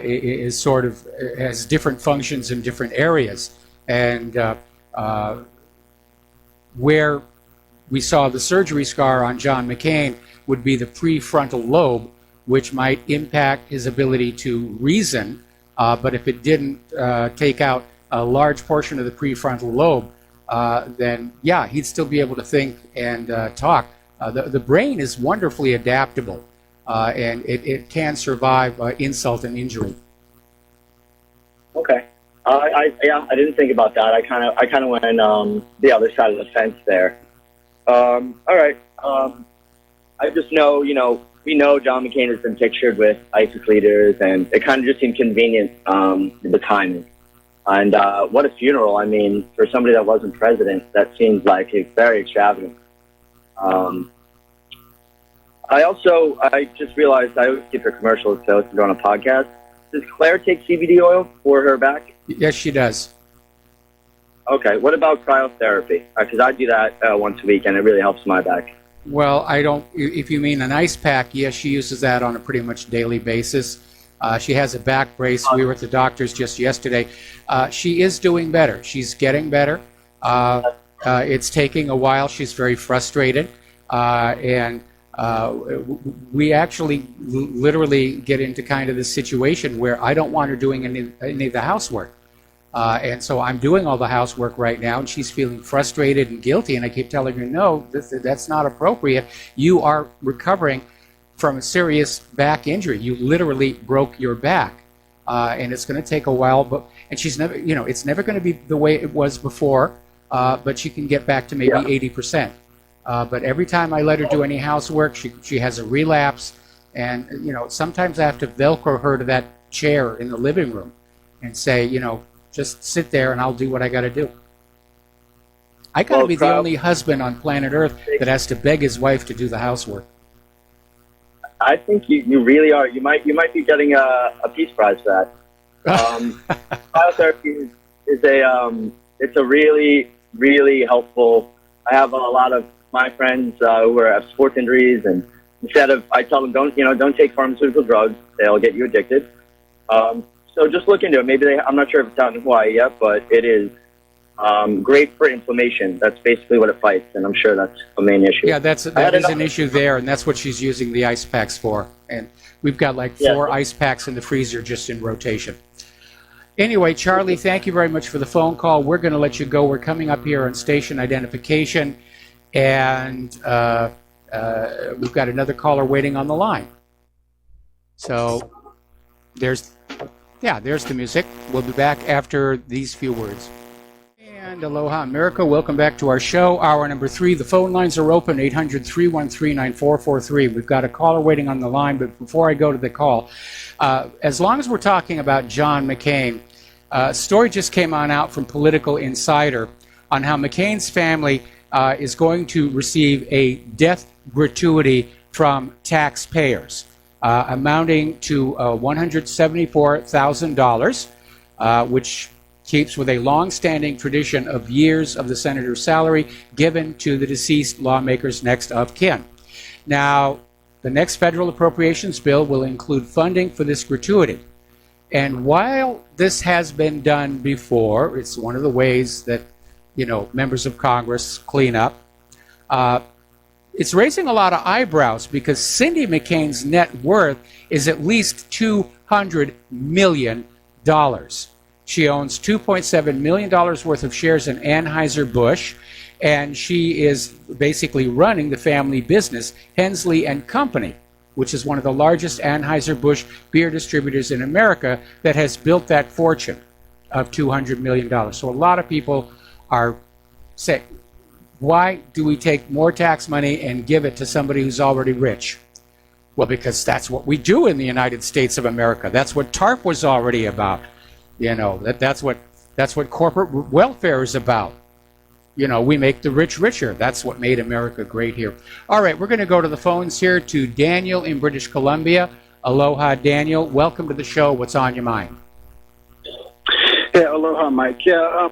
is sort of has different functions in different areas. And where we saw the surgery scar on John McCain would be the prefrontal lobe, which might impact his ability to reason. But if it didn't take out a large portion of the prefrontal lobe, then yeah, he'd still be able to think and talk. The brain is wonderfully adaptable, and it can survive insult and injury. Okay. I didn't think about that. I kind of went the other side of the fence there. All right. I just know, we know John McCain has been pictured with ISIS leaders, and it kind of just seemed convenient, the timing. And what a funeral. I mean, for somebody that wasn't president, that seems like it's very extravagant. I just realized I always skip her commercials, so it's on a podcast. Does Claire take CBD oil for her back? Yes, she does. Okay. What about cryotherapy? Because I do that once a week, and it really helps my back. Well, I don't. If you mean an ice pack, yes, she uses that on a pretty much daily basis. She has a back brace. We were at the doctor's just yesterday. She is doing better. She's getting better. It's taking a while. She's very frustrated. And we actually literally get into kind of this situation where I don't want her doing any of the housework. And so I'm doing all the housework right now, and she's feeling frustrated and guilty. And I keep telling her, no, that's not appropriate. You are recovering from a serious back injury. You literally broke your back, and it's going to take a while. And she's never, it's never going to be the way it was before. But she can get back to maybe 80%. But every time I let her do any housework, she has a relapse, and sometimes I have to Velcro her to that chair in the living room, and say, just sit there and I'll do what I got to do. I got to be the only husband on planet Earth that has to beg his wife to do the housework. I think you really are. You might be getting a Peace Prize for that. Cryotherapy is a really, really helpful. I have a lot of my friends who have sports injuries, and I tell them don't take pharmaceutical drugs. They'll get you addicted. So just look into it. Maybe I'm not sure if it's out in Hawaii yet, but it is great for inflammation. That's basically what it fights, and I'm sure that's a main issue. Yeah, that is an issue there, and that's what she's using the ice packs for. And we've got like 4 ice packs in the freezer just in rotation. Anyway, Charlie, thank you very much for the phone call. We're going to let you go. We're coming up here on station identification, and we've got another caller waiting on the line. So there's the music. We'll be back after these few words. And aloha, America. Welcome back to our show, hour number 3. The phone lines are open, 800-313-9443. We've got a caller waiting on the line, but before I go to the call, as long as we're talking about John McCain, a story just came out from Political Insider on how McCain's family is going to receive a death gratuity from taxpayers, amounting to $174,000, which keeps with a long-standing tradition of years of the senator's salary given to the deceased lawmaker's next of kin. Now, the next federal appropriations bill will include funding for this gratuity. And while this has been done before, it's one of the ways that, members of Congress clean up, it's raising a lot of eyebrows because Cindy McCain's net worth is at least $200 million. She owns $2.7 million worth of shares in Anheuser-Busch, and she is basically running the family business, Hensley and Company, which is one of the largest Anheuser-Busch beer distributors in America that has built that fortune of $200 million. So a lot of people are saying, why do we take more tax money and give it to somebody who's already rich? Well, because that's what we do in the United States of America. That's what TARP was already about. That's what corporate welfare is about. you know, we make the rich richer. That's what made America great here. All right, we're going to go to the phones here to Daniel in British Columbia. Aloha, Daniel. Welcome to the show. What's on your mind? Yeah, aloha, Mike. Yeah,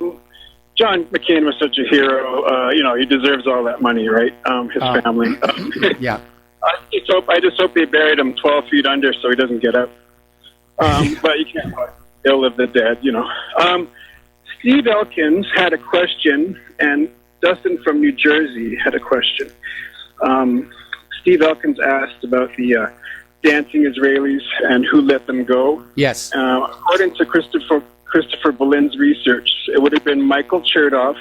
John McCain was such a hero. You know, he deserves all that money, right? His family. Yeah. I just hope they buried him 12 feet under so he doesn't get out. But you can't ill of the dead, you know. Steve Elkins had a question, and Dustin from New Jersey had a question. Steve Elkins asked about the dancing Israelis and who let them go. Yes. According to Christopher Bolin's research, it would have been Michael Chertoff,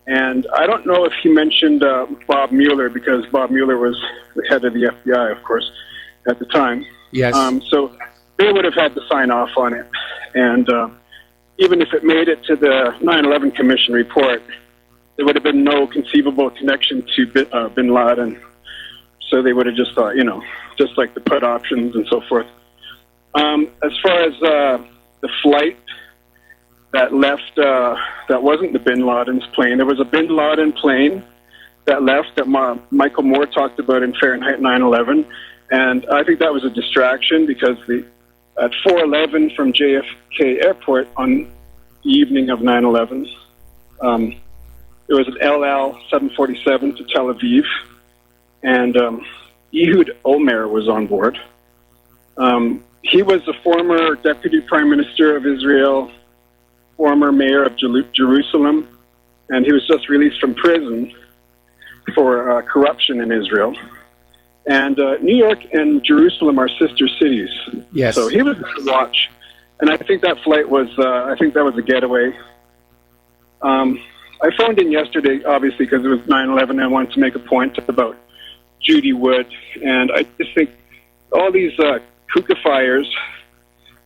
and I don't know if he mentioned Bob Mueller, because Bob Mueller was the head of the FBI, of course, at the time. Yes. So they would have had to sign off on it. And even if it made it to the 9/11 Commission report, there would have been no conceivable connection to bin Laden. So they would have just thought, you know, just like the put options and so forth. As far as the flight that left, that wasn't the bin Laden's plane. There was a bin Laden plane that left that Michael Moore talked about in Fahrenheit 9/11. And I think that was a distraction, because at 4:11 from JFK Airport on the evening of 9/11, there was an LL 747 to Tel Aviv, and Ehud Olmert was on board. He was the former Deputy Prime Minister of Israel, former mayor of Jerusalem, and he was just released from prison for corruption in Israel. And New York and Jerusalem are sister cities. Yes. So he was to watch. And I think that flight was, I think that was a getaway. I phoned in yesterday, obviously, because it was 9/11. I wanted to make a point about Judy Wood. And I just think all these kookafiers,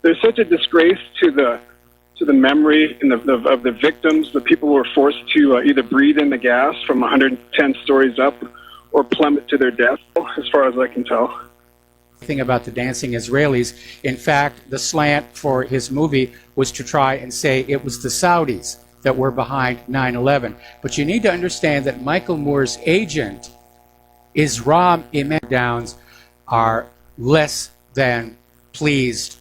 they're such a disgrace to the memory of the victims. The people who were forced to either breathe in the gas from 110 stories up or plummet to their death, as far as I can tell. Thing about the dancing Israelis. In fact, the slant for his movie was to try and say it was the Saudis that were behind 9/11. But you need to understand that Michael Moore's agent, Isram Downs, are less than pleased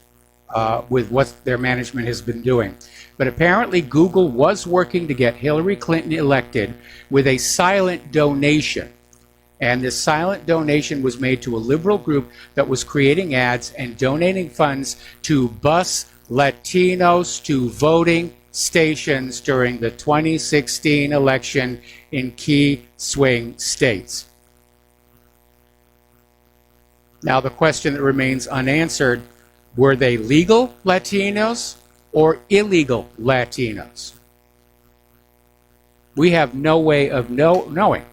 with what their management has been doing. But apparently Google was working to get Hillary Clinton elected with a silent donation. And this silent donation was made to a liberal group that was creating ads and donating funds to bus Latinos to voting stations during the 2016 election in key swing states. Now, the question that remains unanswered, were they legal Latinos or illegal Latinos? We have no way of knowing.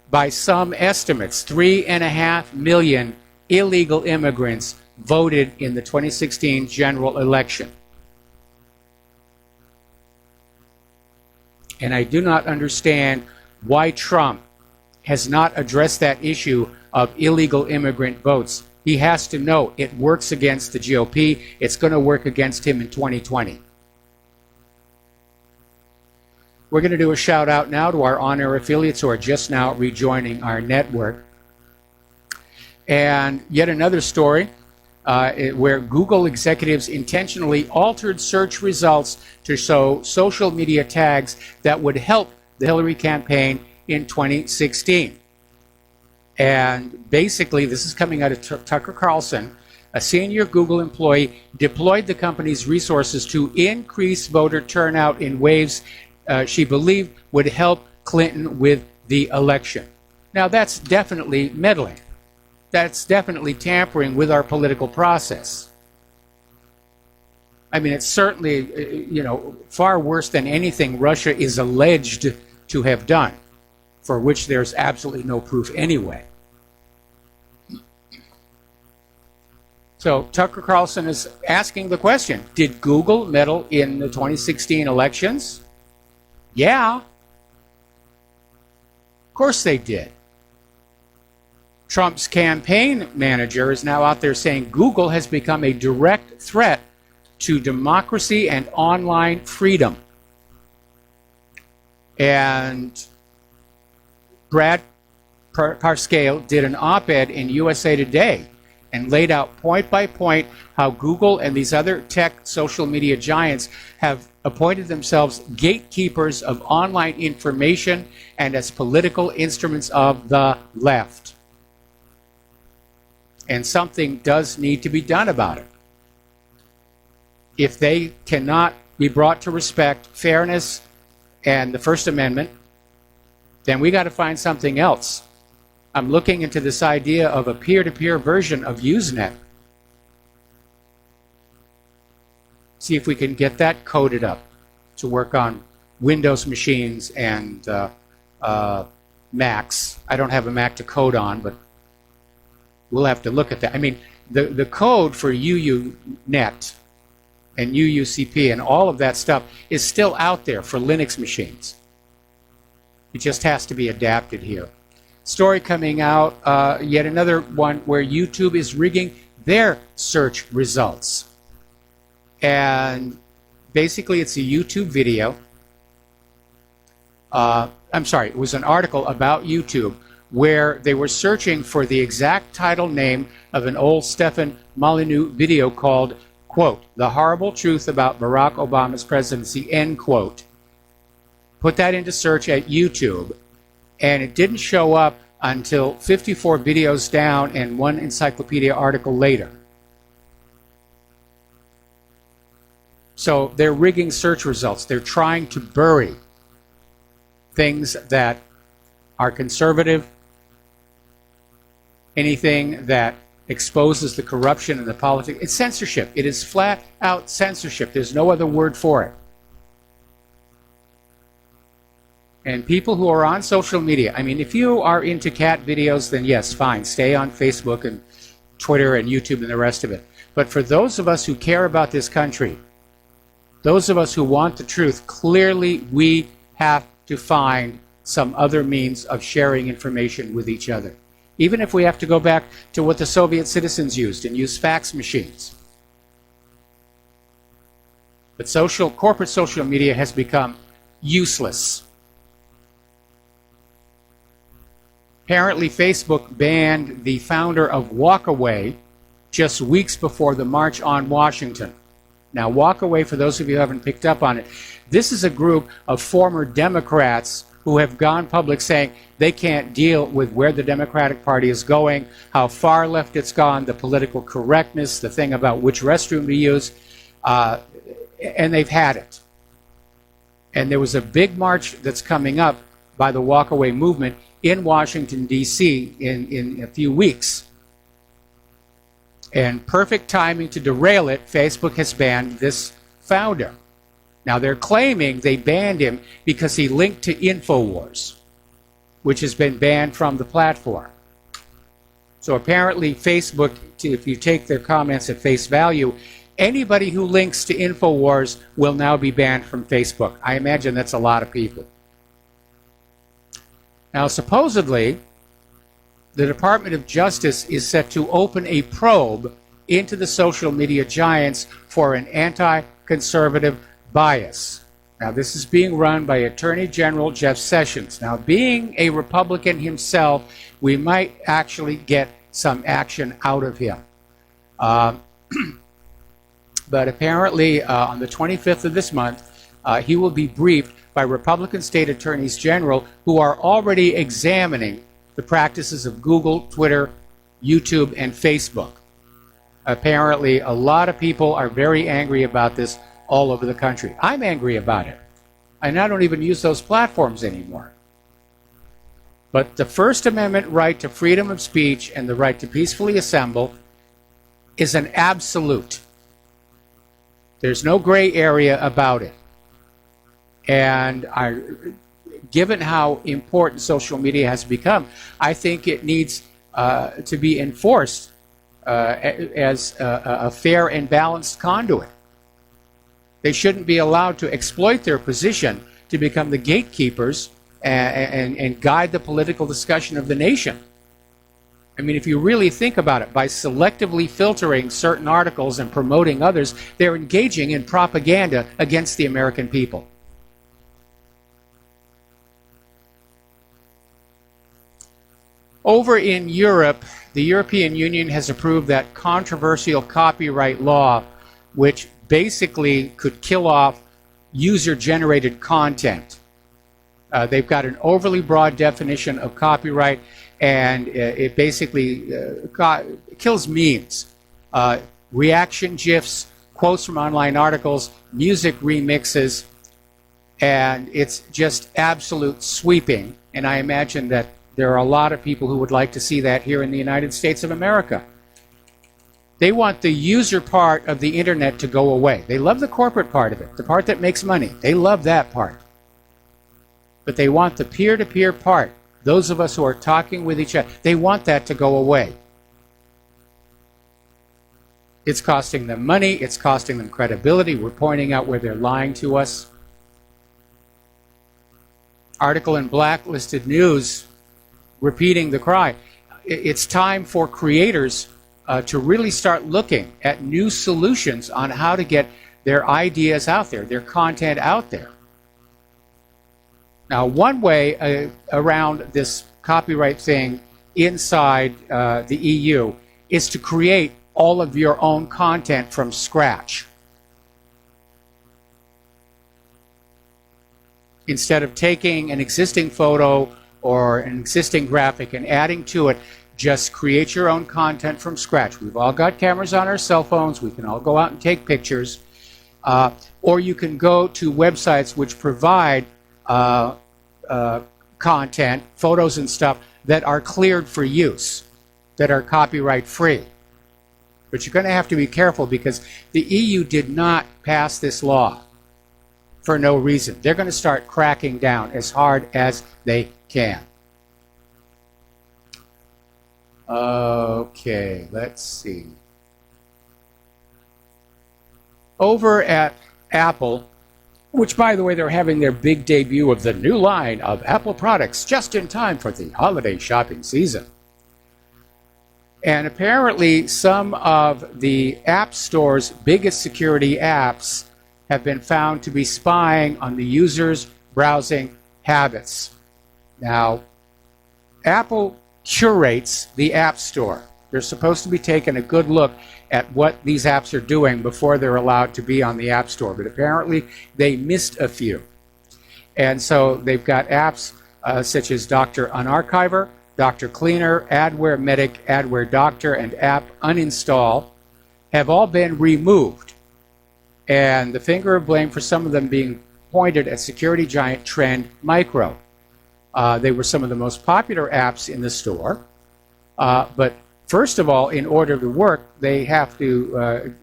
By some estimates, 3.5 million illegal immigrants voted in the 2016 general election. And I do not understand why Trump has not addressed that issue of illegal immigrant votes. He has to know it works against the GOP. It's going to work against him in 2020. We're going to do a shout out now to our on-air affiliates who are just now rejoining our network. And yet another story where Google executives intentionally altered search results to show social media tags that would help the Hillary campaign in 2016. And basically, this is coming out of Tucker Carlson. A senior Google employee deployed the company's resources to increase voter turnout in ways she believed would help Clinton with the election. Now, that's definitely meddling. That's definitely tampering with our political process. I mean, it's certainly, far worse than anything Russia is alleged to have done, for which there's absolutely no proof anyway. So Tucker Carlson is asking the question, did Google meddle in the 2016 elections? Yeah. Of course they did. Trump's campaign manager is now out there saying Google has become a direct threat to democracy and online freedom. And Brad Parscale did an op-ed in USA Today and laid out point by point how Google and these other tech social media giants have appointed themselves gatekeepers of online information and as political instruments of the left. And something does need to be done about it. If they cannot be brought to respect fairness and the First Amendment, then we got to find something else. I'm looking into this idea of a peer-to-peer version of Usenet. See if we can get that coded up to work on Windows machines and Macs. I don't have a Mac to code on, but we'll have to look at that. I mean, the code for UUNet and UUCP and all of that stuff is still out there for Linux machines. It just has to be adapted here. Story coming out, yet another one where YouTube is rigging their search results. And basically it's a YouTube video. I'm sorry, it was an article about YouTube where they were searching for the exact title name of an old Stefan Molyneux video called, quote, "The Horrible Truth About Barack Obama's Presidency," end quote. Put that into search at YouTube, and it didn't show up until 54 videos down and one encyclopedia article later. So they're rigging search results. They're trying to bury things that are conservative, anything that exposes the corruption and the politics. It's censorship. It is flat out censorship. There's no other word for it. And people who are on social media, I mean, if you are into cat videos, then yes, fine. Stay on Facebook and Twitter and YouTube and the rest of it. But for those of us who care about this country, those of us who want the truth, clearly we have to find some other means of sharing information with each other. Even if we have to go back to what the Soviet citizens used and use fax machines. But corporate social media has become useless. Apparently, Facebook banned the founder of Walkaway just weeks before the March on Washington. Now, Walkaway, for those of you who haven't picked up on it, this is a group of former Democrats who have gone public saying they can't deal with where the Democratic Party is going, how far left it's gone, the political correctness, the thing about which restroom to use, and they've had it. And there was a big march that's coming up by the Walkaway movement in Washington, D.C. in a few weeks. And perfect timing to derail it, Facebook has banned this founder. Now they're claiming they banned him because he linked to InfoWars, which has been banned from the platform. So apparently Facebook, if you take their comments at face value, anybody who links to InfoWars will now be banned from Facebook. I imagine that's a lot of people. Now, supposedly, the Department of Justice is set to open a probe into the social media giants for an anti-conservative bias. Now, this is being run by Attorney General Jeff Sessions. Now, being a Republican himself, we might actually get some action out of him. But apparently, on the 25th of this month, he will be briefed by Republican state attorneys general who are already examining the practices of Google, Twitter, YouTube, and Facebook. Apparently, a lot of people are very angry about this all over the country. I'm angry about it. And I don't even use those platforms anymore. But the First Amendment right to freedom of speech and the right to peacefully assemble is an absolute. There's no gray area about it. And given how important social media has become, I think it needs to be enforced as a fair and balanced conduit. They shouldn't be allowed to exploit their position to become the gatekeepers and guide the political discussion of the nation. I mean, if you really think about it, by selectively filtering certain articles and promoting others, they're engaging in propaganda against the American people. Over in Europe, the European Union has approved that controversial copyright law, which basically could kill off user-generated content. They've got an overly broad definition of copyright, and it basically kills memes, reaction GIFs, quotes from online articles, music remixes, and it's just absolute sweeping. And I imagine that there are a lot of people who would like to see that here in the United States of America. They want the user part of the internet to go away. They love the corporate part of it, the part that makes money. They love that part. But they want the peer-to-peer part. Those of us who are talking with each other, they want that to go away. It's costing them money. It's costing them credibility. We're pointing out where they're lying to us. Article in Blacklisted News repeating the cry. It's time for creators to really start looking at new solutions on how to get their ideas out there, their content out there. Now, one way around this copyright thing inside the EU is to create all of your own content from scratch. Instead of taking an existing photo or an existing graphic and adding to it, just create your own content from scratch. We've all got cameras on our cell phones. We can all go out and take pictures. Or you can go to websites which provide content, photos and stuff that are cleared for use, that are copyright free. But you're going to have to be careful because the EU did not pass this law for no reason. They're going to start cracking down as hard as they can. Okay, let's see. Over at Apple, which, by the way, they're having their big debut of the new line of Apple products just in time for the holiday shopping season. And apparently some of the App Store's biggest security apps have been found to be spying on the user's browsing habits. Now, Apple curates the App Store. They're supposed to be taking a good look at what these apps are doing before they're allowed to be on the App Store. But apparently they missed a few. And so they've got apps such as Dr. Unarchiver, Dr. Cleaner, Adware Medic, Adware Doctor, and App Uninstall have all been removed. And the finger of blame for some of them being pointed at security giant Trend Micro. They were some of the most popular apps in the store. But first of all, in order to work, they have to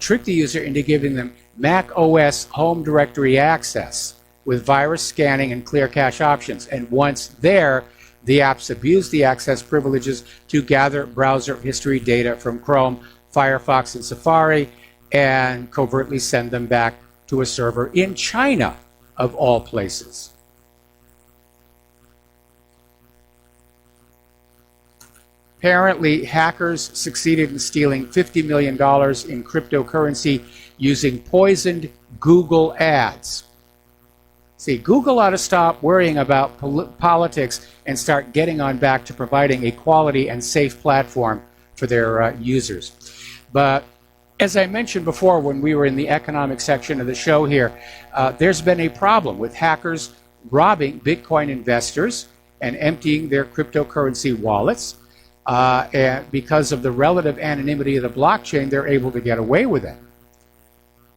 trick the user into giving them Mac OS home directory access with virus scanning and clear cache options. And once there, the apps abuse the access privileges to gather browser history data from Chrome, Firefox, and Safari, and covertly send them back to a server in China, of all places. Apparently, hackers succeeded in stealing $50 million in cryptocurrency using poisoned Google ads. See, Google ought to stop worrying about politics and start getting on back to providing a quality and safe platform for their users. But as I mentioned before when we were in the economic section of the show here, there's been a problem with hackers robbing Bitcoin investors and emptying their cryptocurrency wallets. And because of the relative anonymity of the blockchain, they're able to get away with it.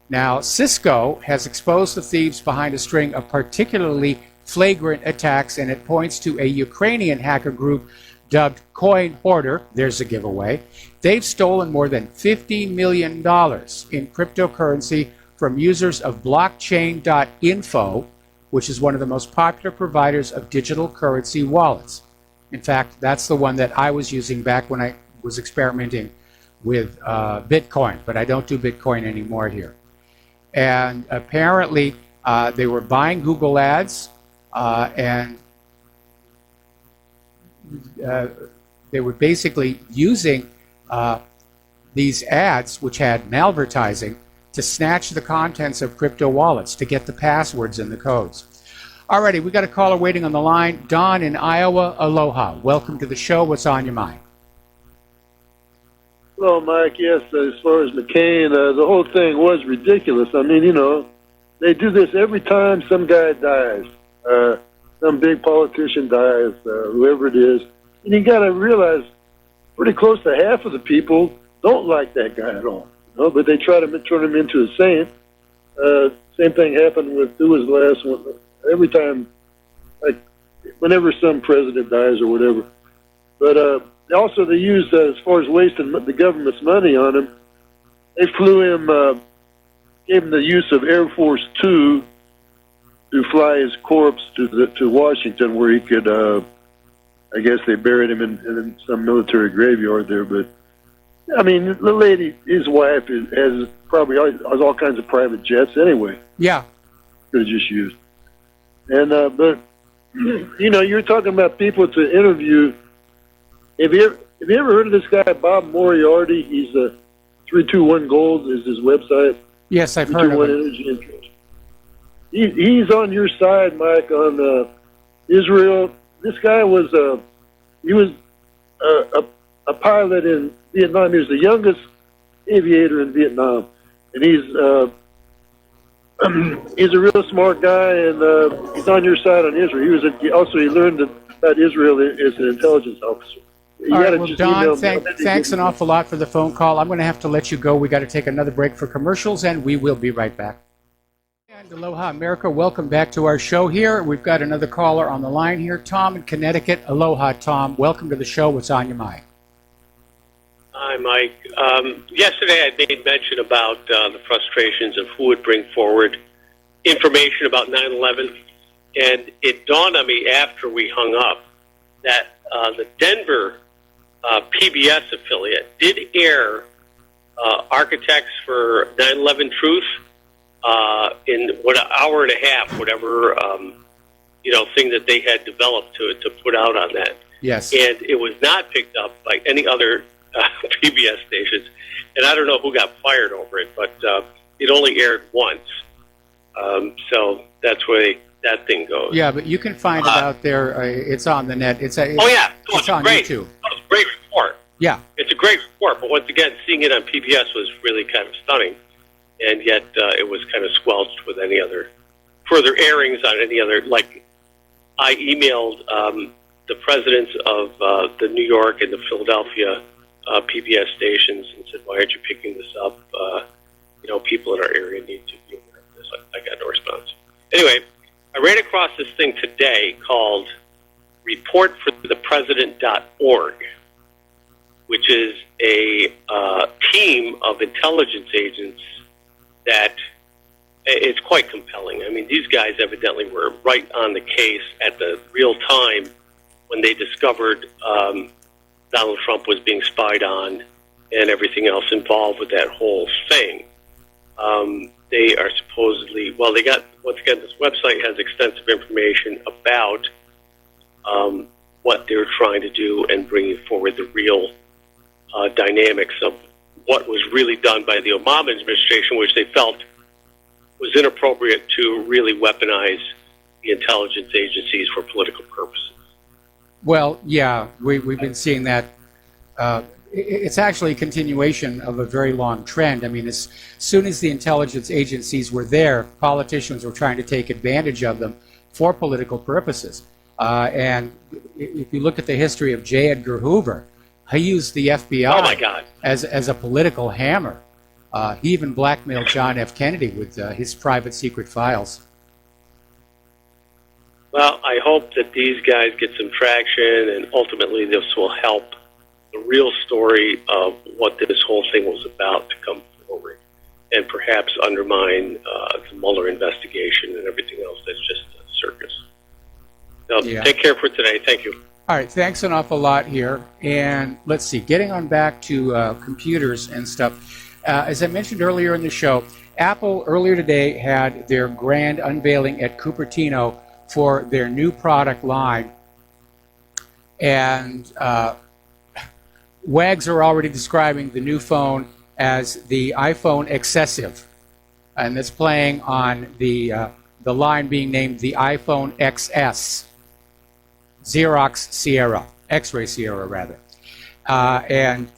Now, Cisco has exposed the thieves behind a string of particularly flagrant attacks, and it points to a Ukrainian hacker group dubbed Coin Hoarder. There's a giveaway. They've stolen more than $50 million in cryptocurrency from users of blockchain.info, which is one of the most popular providers of digital currency wallets. In fact, that's the one that I was using back when I was experimenting with Bitcoin, but I don't do Bitcoin anymore here. And apparently, they were buying Google ads, and they were basically using these ads, which had malvertising, to snatch the contents of crypto wallets, to get the passwords and the codes. Alrighty, we got a caller waiting on the line. Don in Iowa, aloha. Welcome to the show. What's on your mind? Hello, Mike. Yes, as far as McCain, the whole thing was ridiculous. I mean, you know, they do this every time some guy dies. Some big politician dies, whoever it is. And you got to realize pretty close to half of the people don't like that guy at all. You know, but they try to turn him into a saint. Same thing happened with, who was the last one? Every time, like, whenever some president dies or whatever. But also they used, as far as wasting the government's money on him, they flew him, gave him the use of Air Force Two to fly his corpse to Washington, where he could, I guess they buried him in some military graveyard there. But, I mean, the lady, his wife, has all kinds of private jets anyway. Yeah. Could have just used. And, but, you know, you're talking about people to interview. Have you ever heard of this guy, Bob Moriarty? He's 321 Gold is his website. Yes, I've heard of him. Energy Interest. He's on your side, Mike, on Israel. This guy was a pilot in Vietnam. He was the youngest aviator in Vietnam, and he's a real smart guy, and he's on your side on Israel. He learned about Israel as an intelligence officer. All right, well, Don, thanks an awful lot for the phone call. I'm going to have to let you go. We got to take another break for commercials, and we will be right back. And aloha, America. Welcome back to our show here. We've got another caller on the line here. Tom in Connecticut. Aloha, Tom. Welcome to the show. What's on your mind? Hi, Mike. Yesterday I made mention about the frustrations of who would bring forward information about 9/11, and it dawned on me after we hung up that the Denver PBS affiliate did air Architects for 9/11 Truth in an hour and a half, whatever thing that they had developed to put out on that. Yes. And it was not picked up by any other PBS stations, and I don't know who got fired over it, but it only aired once. So that's where that thing goes. Yeah, but you can find it out there. It's on the net. It's on great. YouTube. It's a great report. Yeah. It's a great report, but once again, seeing it on PBS was really kind of stunning, and yet it was kind of squelched with any other further airings on any other. Like, I emailed the presidents of the New York and the Philadelphia PBS stations and said, "Why aren't you picking this up? People in our area need to be aware of this." I got no response. Anyway, I ran across this thing today called reportforthepresident.org, which is a team of intelligence agents that it's quite compelling. I mean, these guys evidently were right on the case at the real time when they discovered Donald Trump was being spied on and everything else involved with that whole thing. They are supposedly, they got, once again, this website has extensive information about what they're trying to do and bringing forward the real dynamics of what was really done by the Obama administration, which they felt was inappropriate to really weaponize the intelligence agencies for political purposes. Well, yeah, we've been seeing that. It's actually a continuation of a very long trend. I mean, as soon as the intelligence agencies were there, politicians were trying to take advantage of them for political purposes. And if you look at the history of J. Edgar Hoover, he used the FBI as a political hammer. He even blackmailed John F. Kennedy with his private secret files. Well, I hope that these guys get some traction, and ultimately this will help the real story of what this whole thing was about to come forward, and perhaps undermine the Mueller investigation and everything else that's just a circus. So Take care for today. Thank you. All right, thanks an awful lot here. And let's see, getting on back to computers and stuff. As I mentioned earlier in the show, Apple earlier today had their grand unveiling at Cupertino for their new product line. And wags are already describing the new phone as the iPhone excessive. And that's playing on the the line being named the iPhone XS, Xerox Sierra, X-Ray Sierra rather. And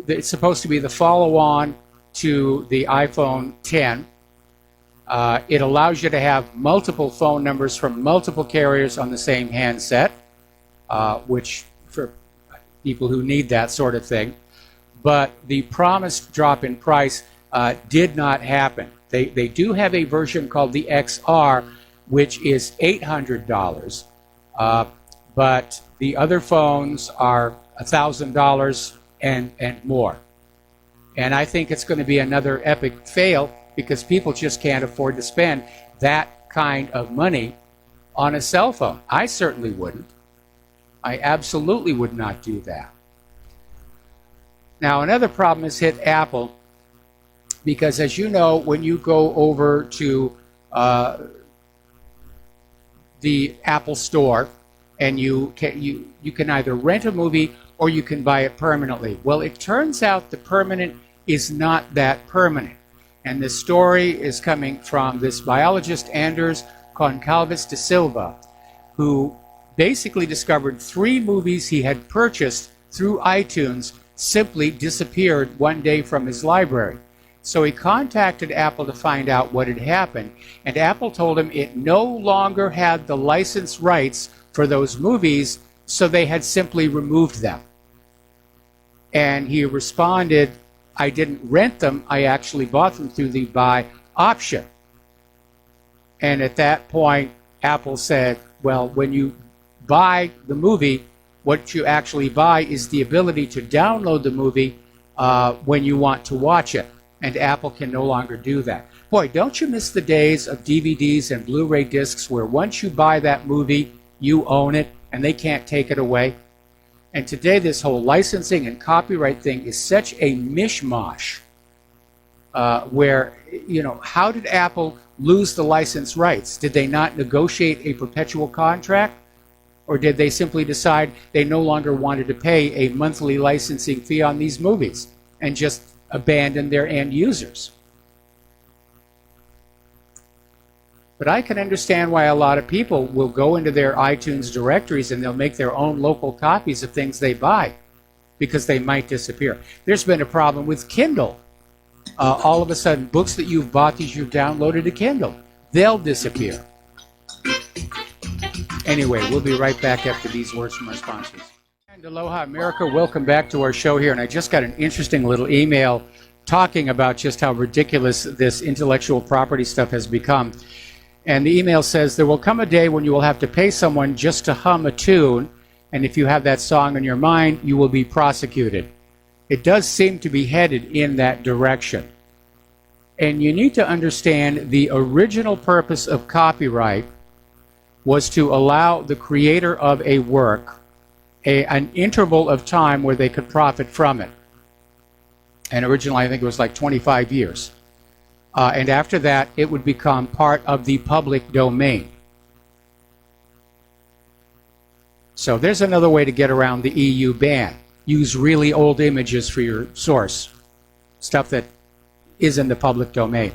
it's supposed to be the follow-on to the iPhone 10. It allows you to have multiple phone numbers from multiple carriers on the same handset, which for people who need that sort of thing. But the promised drop in price did not happen. They do have a version called the XR, which is $800, but the other phones are $1,000 and more. And I think it's going to be another epic fail because people just can't afford to spend that kind of money on a cell phone. I certainly wouldn't. I absolutely would not do that. Now, another problem has hit Apple because, as you know, when you go over to the Apple Store and you can either rent a movie or you can buy it permanently. Well, it turns out the permanent is not that permanent. And the story is coming from this biologist, Anders Concalves de Silva, who basically discovered 3 movies he had purchased through iTunes simply disappeared one day from his library. So he contacted Apple to find out what had happened, and Apple told him it no longer had the license rights for those movies, so they had simply removed them. And he responded, I didn't rent them, I actually bought them through the buy option. And at that point, Apple said, well, when you buy the movie, what you actually buy is the ability to download the movie when you want to watch it. And Apple can no longer do that. Boy, don't you miss the days of DVDs and Blu-ray discs where once you buy that movie, you own it and they can't take it away? And today this whole licensing and copyright thing is such a mishmash where, you know, how did Apple lose the license rights? Did they not negotiate a perpetual contract? Or did they simply decide they no longer wanted to pay a monthly licensing fee on these movies and just abandon their end users? But I can understand why a lot of people will go into their iTunes directories and they'll make their own local copies of things they buy because they might disappear. There's been a problem with Kindle. All of a sudden, books that you've bought that you've downloaded to Kindle, they'll disappear. Anyway, we'll be right back after these words from our sponsors. And aloha, America. Welcome back to our show here. And I just got an interesting little email talking about just how ridiculous this intellectual property stuff has become. And the email says, there will come a day when you will have to pay someone just to hum a tune, and if you have that song in your mind, you will be prosecuted. It does seem to be headed in that direction. And you need to understand the original purpose of copyright was to allow the creator of a work an interval of time where they could profit from it. And originally, I think it was like 25 years. And after that, it would become part of the public domain. So there's another way to get around the EU ban. Use really old images for your source, stuff that is in the public domain.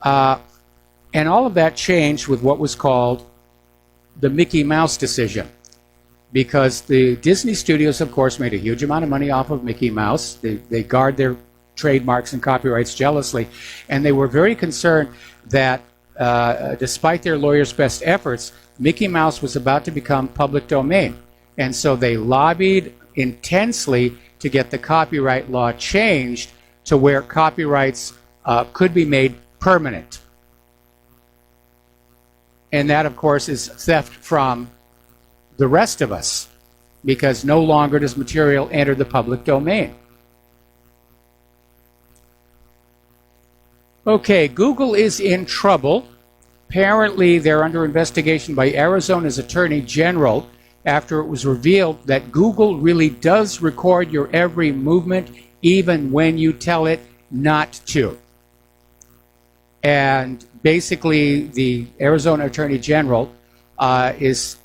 And all of that changed with what was called the Mickey Mouse decision. Because the Disney studios, of course, made a huge amount of money off of Mickey Mouse. They guard their trademarks and copyrights jealously. And they were very concerned that despite their lawyers' best efforts, Mickey Mouse was about to become public domain. And so they lobbied intensely to get the copyright law changed to where copyrights could be made permanent. And that, of course, is theft from the rest of us, because no longer does material enter the public domain. Okay, Google is in trouble. Apparently, they're under investigation by Arizona's Attorney General after it was revealed that Google really does record your every movement, even when you tell it not to. And basically, the Arizona Attorney General is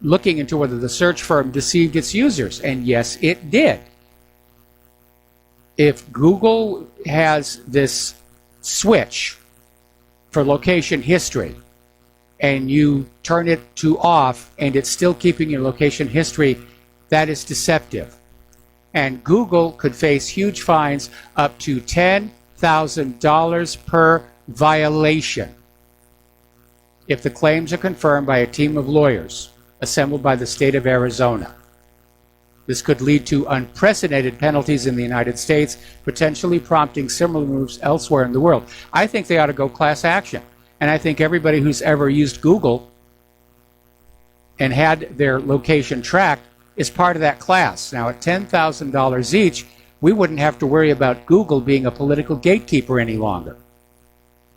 looking into whether the search firm deceived its users. And yes, it did. If Google has this switch for location history, and you turn it to off and it's still keeping your location history, that is deceptive. And Google could face huge fines up to $10,000 per violation if the claims are confirmed by a team of lawyers assembled by the state of Arizona. This could lead to unprecedented penalties in the United States, potentially prompting similar moves elsewhere in the world. I think they ought to go class action. And I think everybody who's ever used Google and had their location tracked is part of that class. Now, at $10,000 each, we wouldn't have to worry about Google being a political gatekeeper any longer.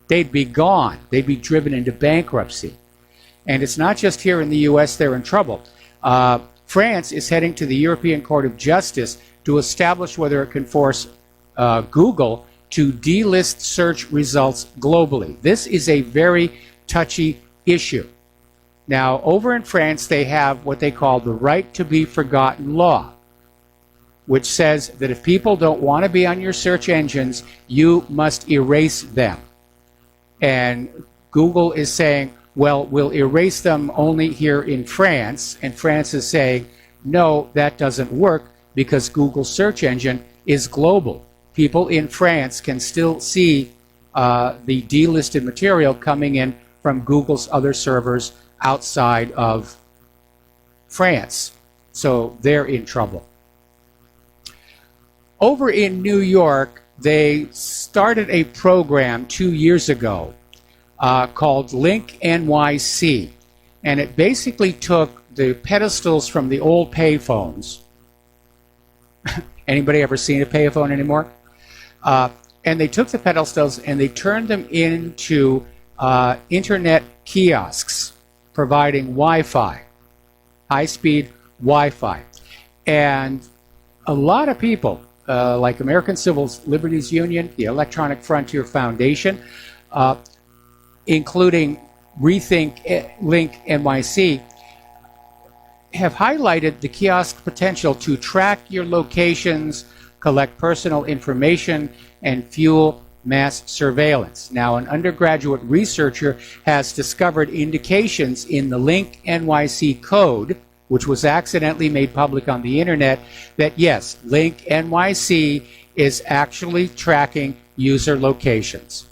They'd be gone. They'd be driven into bankruptcy. And it's not just here in the U.S. they're in trouble. France is heading to the European Court of Justice to establish whether it can force Google to delist search results globally. This is a very touchy issue. Now, over in France, they have what they call the right to be forgotten law, which says that if people don't want to be on your search engines, you must erase them. And Google is saying, well, we'll erase them only here in France. And France is saying, no, that doesn't work because Google's search engine is global. People in France can still see the delisted material coming in from Google's other servers outside of France. So they're in trouble. Over in New York, they started a program 2 years ago called Link NYC. And it basically took the pedestals from the old payphones. Anybody ever seen a payphone anymore? And they took the pedestals and they turned them into internet kiosks providing Wi-Fi, high-speed Wi-Fi. And a lot of people, like American Civil Liberties Union, the Electronic Frontier Foundation, including Rethink Link NYC, have highlighted the kiosk potential to track your locations, collect personal information, and fuel mass surveillance. Now, an undergraduate researcher has discovered indications in the Link NYC code, which was accidentally made public on the internet, that yes, Link NYC is actually tracking user locations.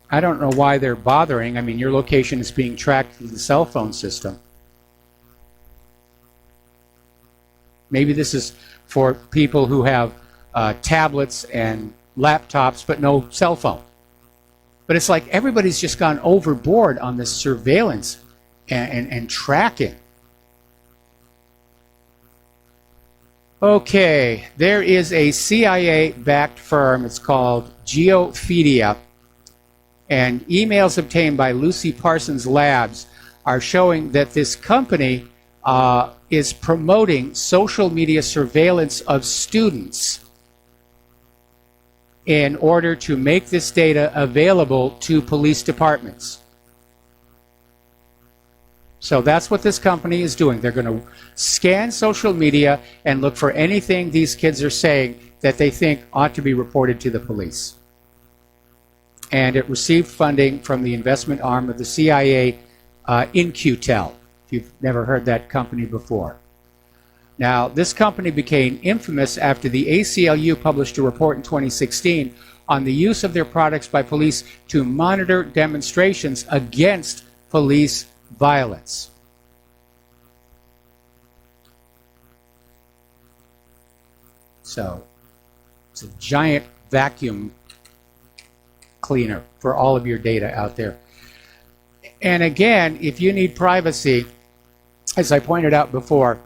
I don't know why they're bothering. I mean, your location is being tracked through the cell phone system. Maybe this is for people who have tablets and laptops but no cell phone. But it's like everybody's just gone overboard on this surveillance and tracking. Okay, there is a CIA-backed firm. It's called Geophedia. And emails obtained by Lucy Parsons Labs are showing that this company is promoting social media surveillance of students in order to make this data available to police departments. So that's what this company is doing. They're going to scan social media and look for anything these kids are saying that they think ought to be reported to the police. And it received funding from the investment arm of the CIA, InQtel, if you've never heard that company before. Now, this company became infamous after the ACLU published a report in 2016 on the use of their products by police to monitor demonstrations against police violence. So, it's a giant vacuum cleaner for all of your data out there. And again, if you need privacy, as I pointed out before,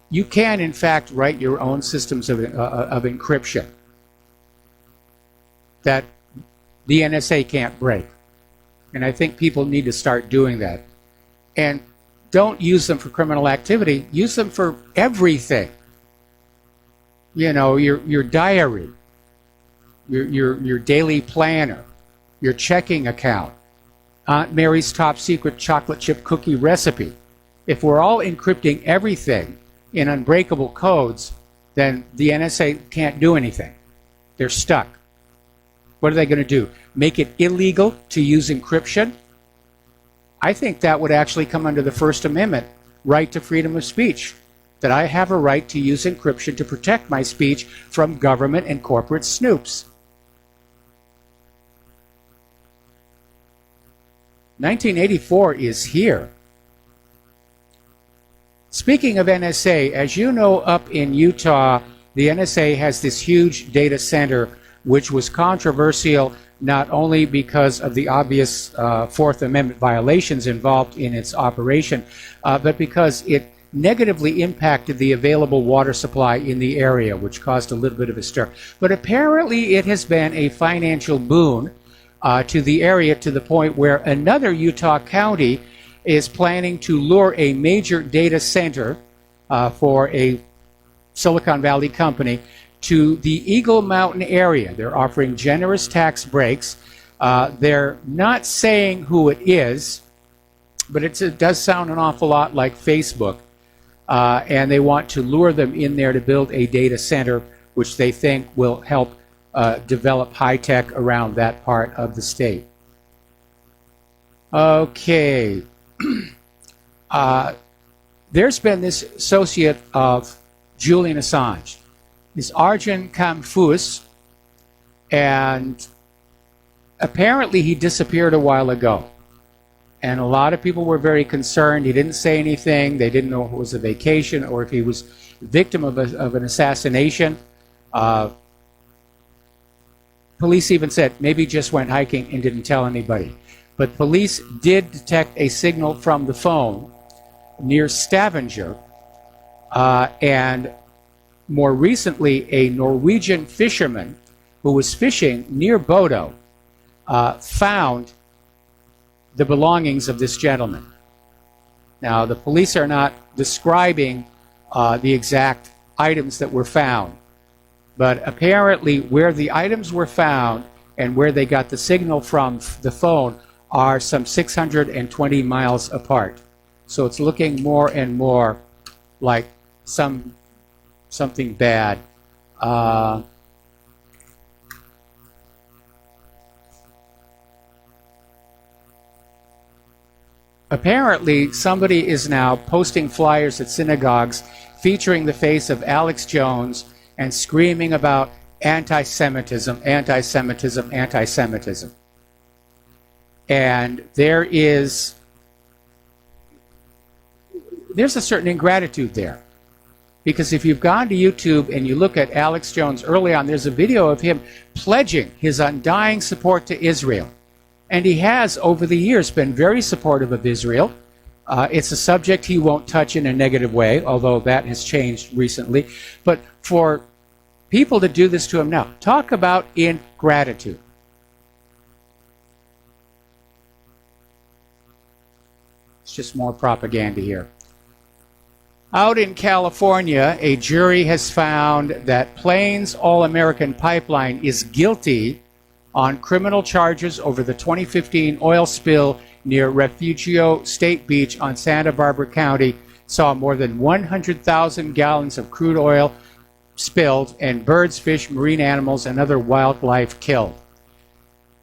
you can in fact write your own systems of encryption that the NSA can't break. And I think people need to start doing that. And don't use them for criminal activity. Use them for everything. You know, your diary, your daily planner, your checking account, Aunt Mary's top secret chocolate chip cookie recipe. If we're all encrypting everything in unbreakable codes, then the NSA can't do anything. They're stuck. What are they going to do? Make it illegal to use encryption? I think that would actually come under the First Amendment, right to freedom of speech, that I have a right to use encryption to protect my speech from government and corporate snoops. 1984 is here. Speaking of NSA, as you know, up in Utah, the NSA has this huge data center, which was controversial not only because of the obvious Fourth Amendment violations involved in its operation, but because it negatively impacted the available water supply in the area, which caused a little bit of a stir. But apparently it has been a financial boon to the area, to the point where another Utah county is planning to lure a major data center for a Silicon Valley company to the Eagle Mountain area. They're offering generous tax breaks. They're not saying who it is, but it does sound an awful lot like Facebook. And they want to lure them in there to build a data center, which they think will help develop high tech around that part of the state. Okay. There's been this associate of Julian Assange, this Arjun Kamfus, and apparently he disappeared a while ago. And a lot of people were very concerned. He didn't say anything. They didn't know if it was a vacation or if he was victim of an assassination. Police even said maybe he just went hiking and didn't tell anybody. But police did detect a signal from the phone near Stavanger, and more recently a Norwegian fisherman who was fishing near Bodo found the belongings of this gentleman. Now, the police are not describing the exact items that were found, but apparently where the items were found and where they got the signal from the phone are some 620 miles apart. So it's looking more and more like something bad. Apparently, somebody is now posting flyers at synagogues featuring the face of Alex Jones and screaming about anti-Semitism, anti-Semitism, anti-Semitism. And there's a certain ingratitude there. Because if you've gone to YouTube and you look at Alex Jones early on, there's a video of him pledging his undying support to Israel. And he has, over the years, been very supportive of Israel. It's a subject he won't touch in a negative way, although that has changed recently. But for people to do this to him now, talk about ingratitude. It's just more propaganda here. Out in California, a jury has found that Plains All-American Pipeline is guilty on criminal charges over the 2015 oil spill near Refugio State Beach on Santa Barbara County. Saw more than 100,000 gallons of crude oil spilled and birds, fish, marine animals, and other wildlife killed.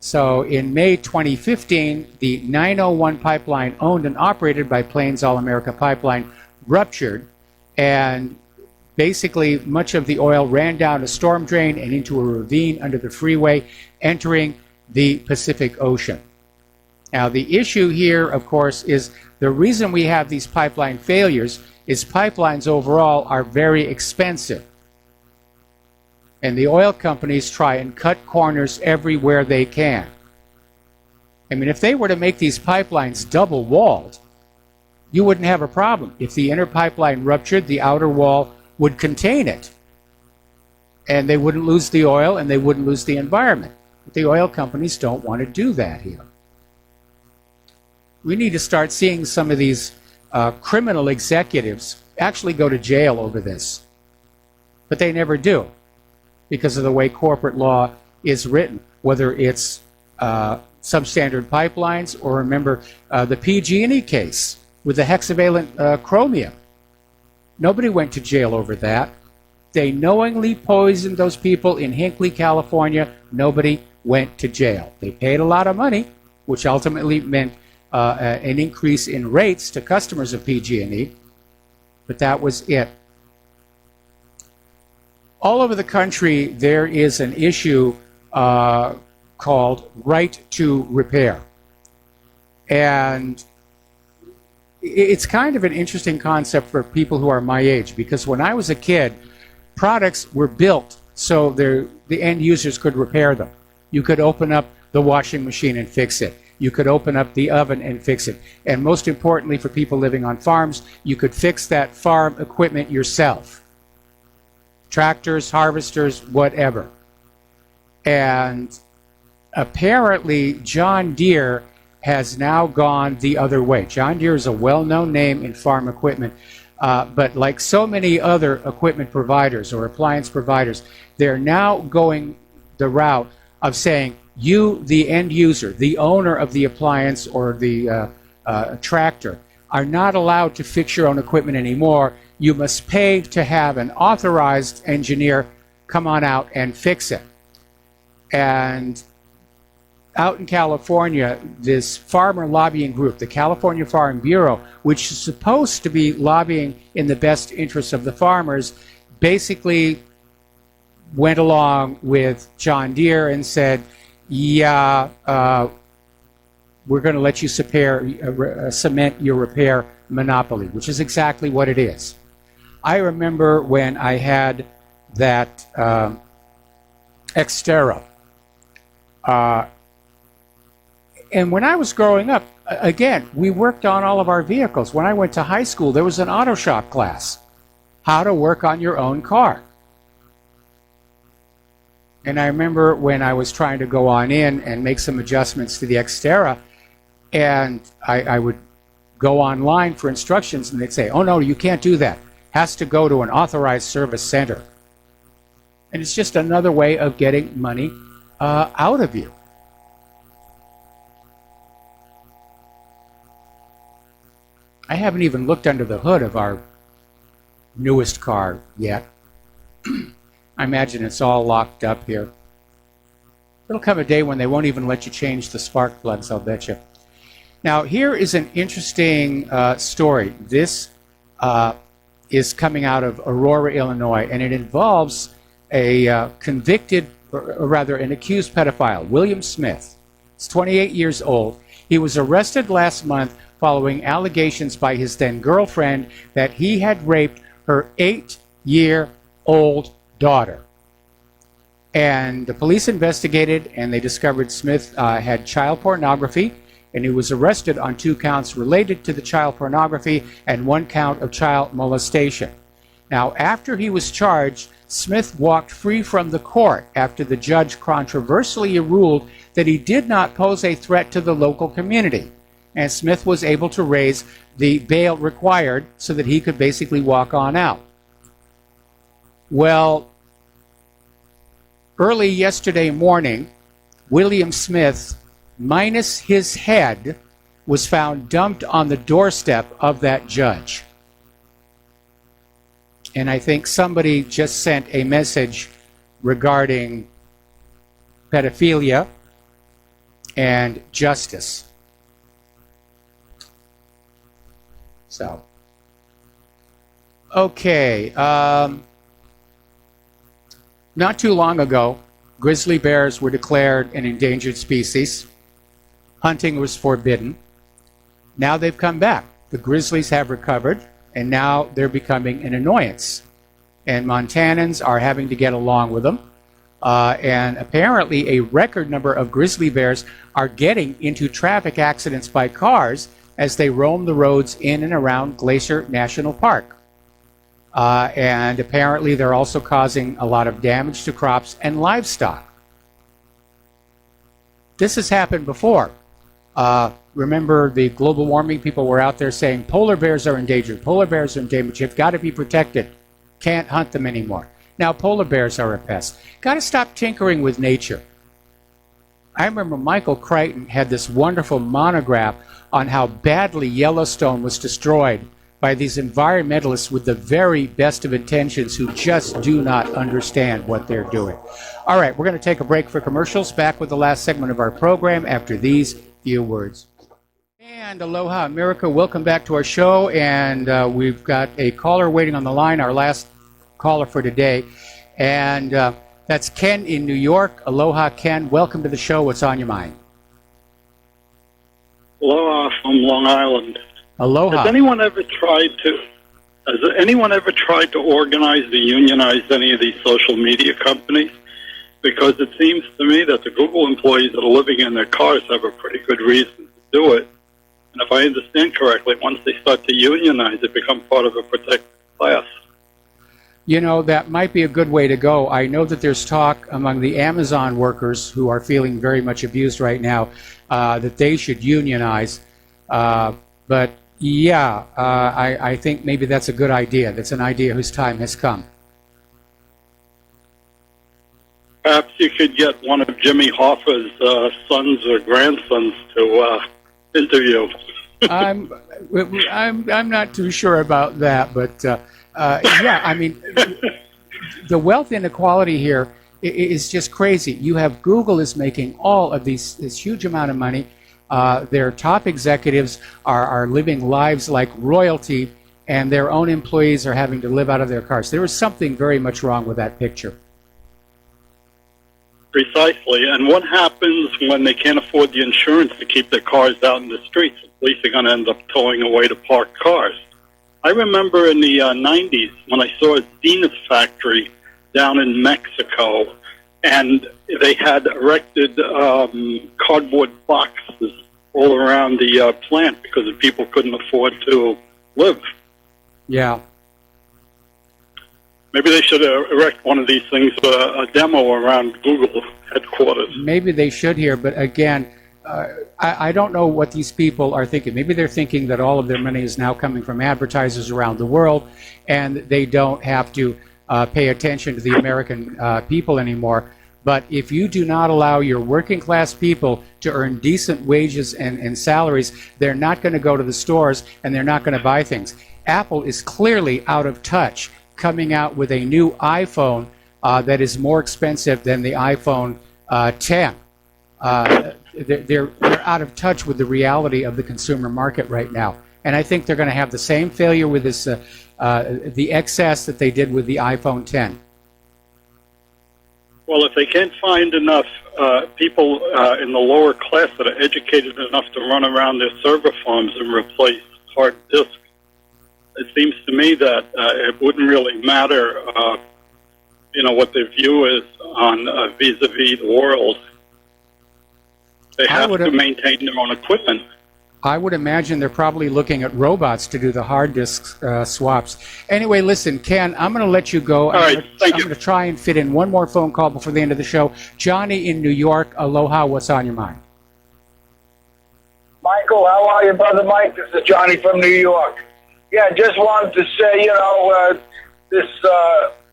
So in May 2015, the 901 pipeline owned and operated by Plains All-America Pipeline ruptured, and basically much of the oil ran down a storm drain and into a ravine under the freeway, entering the Pacific Ocean. Now, the issue here, of course, is the reason we have these pipeline failures is pipelines overall are very expensive. And the oil companies try and cut corners everywhere they can. I mean, if they were to make these pipelines double-walled, you wouldn't have a problem. If the inner pipeline ruptured, the outer wall would contain it. And they wouldn't lose the oil and they wouldn't lose the environment. But the oil companies don't want to do that here. We need to start seeing some of these criminal executives actually go to jail over this. But they never do, because of the way corporate law is written, whether it's substandard pipelines or, remember, the PG&E case with the hexavalent chromium. Nobody went to jail over that. They knowingly poisoned those people in Hinckley, California. Nobody went to jail. They paid a lot of money, which ultimately meant an increase in rates to customers of PG&E, but that was it. All over the country, there is an issue called right to repair. And it's kind of an interesting concept for people who are my age, because when I was a kid, products were built so the end users could repair them. You could open up the washing machine and fix it. You could open up the oven and fix it. And most importantly, for people living on farms, you could fix that farm equipment yourself. Tractors, harvesters, whatever. And apparently, John Deere has now gone the other way. John Deere is a well-known name in farm equipment, but like so many other equipment providers or appliance providers, they're now going the route of saying, you, the end user, the owner of the appliance or the tractor, are not allowed to fix your own equipment anymore. You must pay to have an authorized engineer come on out and fix it. And out in California, this farmer lobbying group, the California Farm Bureau, which is supposed to be lobbying in the best interests of the farmers, basically went along with John Deere and said, yeah, we're going to let you cement your repair monopoly, which is exactly what it is. I remember when I had that Xterra. And when I was growing up, again, we worked on all of our vehicles. When I went to high school, there was an auto shop class, how to work on your own car. And I remember when I was trying to go on in and make some adjustments to the Xterra, and I would go online for instructions, and they'd say, oh, no, you can't do that. Has to go to an authorized service center. And it's just another way of getting money out of you. I haven't even looked under the hood of our newest car yet. I imagine it's all locked up here. There'll come a day when they won't even let you change the spark plugs, I'll bet you. Now, here is an interesting story. This is coming out of Aurora, Illinois, and it involves a convicted, or rather an accused pedophile, William Smith. He's 28 years old. He was arrested last month following allegations by his then-girlfriend that he had raped her 8-year-old daughter. And the police investigated, and they discovered Smith had child pornography, and he was arrested on 2 counts related to the child pornography and 1 count of child molestation. Now, after he was charged, Smith walked free from the court after the judge controversially ruled that he did not pose a threat to the local community. And Smith was able to raise the bail required so that he could basically walk on out. Well, early yesterday morning, William Smith, minus his head, was found dumped on the doorstep of that judge. And I think somebody just sent a message regarding pedophilia and justice. So, okay. Not too long ago, grizzly bears were declared an endangered species. Hunting was forbidden. Now they've come back. The grizzlies have recovered, and now they're becoming an annoyance. And Montanans are having to get along with them. And apparently a record number of grizzly bears are getting into traffic accidents by cars as they roam the roads in and around Glacier National Park. And apparently they're also causing a lot of damage to crops and livestock. This has happened before. Remember, the global warming people were out there saying polar bears are endangered. Polar bears are endangered. You've got to be protected. Can't hunt them anymore. Now polar bears are a pest. Got to stop tinkering with nature. I remember Michael Crichton had this wonderful monograph on how badly Yellowstone was destroyed by these environmentalists with the very best of intentions who just do not understand what they're doing. All right, we're going to take a break for commercials. Back with the last segment of our program after these few words. And aloha, America. Welcome back to our show. And we've got a caller waiting on the line, our last caller for today. And that's Ken in New York. Aloha, Ken. Welcome to the show. What's on your mind? Aloha from Long Island. Aloha. Has anyone ever tried to organize or unionize any of these social media companies? Because it seems to me that the Google employees that are living in their cars have a pretty good reason to do it. And if I understand correctly, once they start to unionize, it becomes part of a protected class. You know, that might be a good way to go. I know that there's talk among the Amazon workers who are feeling very much abused right now that they should unionize. But yeah, I think maybe that's a good idea. That's an idea whose time has come. Perhaps you could get one of Jimmy Hoffa's sons or grandsons to interview. I'm not too sure about that, but yeah, I mean, the wealth inequality here is just crazy. You have Google is making all of this huge amount of money. Their top executives are living lives like royalty, and their own employees are having to live out of their cars. There is something very much wrong with that picture. Precisely. And what happens when they can't afford the insurance to keep their cars out in the streets? The police are going to end up towing away to parked cars. I remember in the 90s when I saw a Zenith factory down in Mexico, and they had erected cardboard boxes all around the plant because the people couldn't afford to live. Yeah. Maybe they should erect one of these things, a demo around Google headquarters. Maybe they should here, but again, I don't know what these people are thinking. Maybe they're thinking that all of their money is now coming from advertisers around the world, and they don't have to pay attention to the American people anymore. But if you do not allow your working class people to earn decent wages and salaries, they're not going to go to the stores and they're not going to buy things. Apple is clearly out of touch, coming out with a new iPhone that is more expensive than the iPhone 10. They're out of touch with the reality of the consumer market right now. And I think they're going to have the same failure with this, the XS that they did with the iPhone 10. Well, if they can't find enough people in the lower class that are educated enough to run around their server farms and replace hard disks, it seems to me that it wouldn't really matter, what their view is on vis-a-vis the world. They have to maintain their own equipment. I would imagine they're probably looking at robots to do the hard disk swaps. Anyway, listen, Ken, I'm going to let you go. All right, thank you. I'm going to try and fit in one more phone call before the end of the show. Johnny in New York, aloha, what's on your mind? Michael, how are you, Brother Mike? This is Johnny from New York. Yeah, just wanted to say, this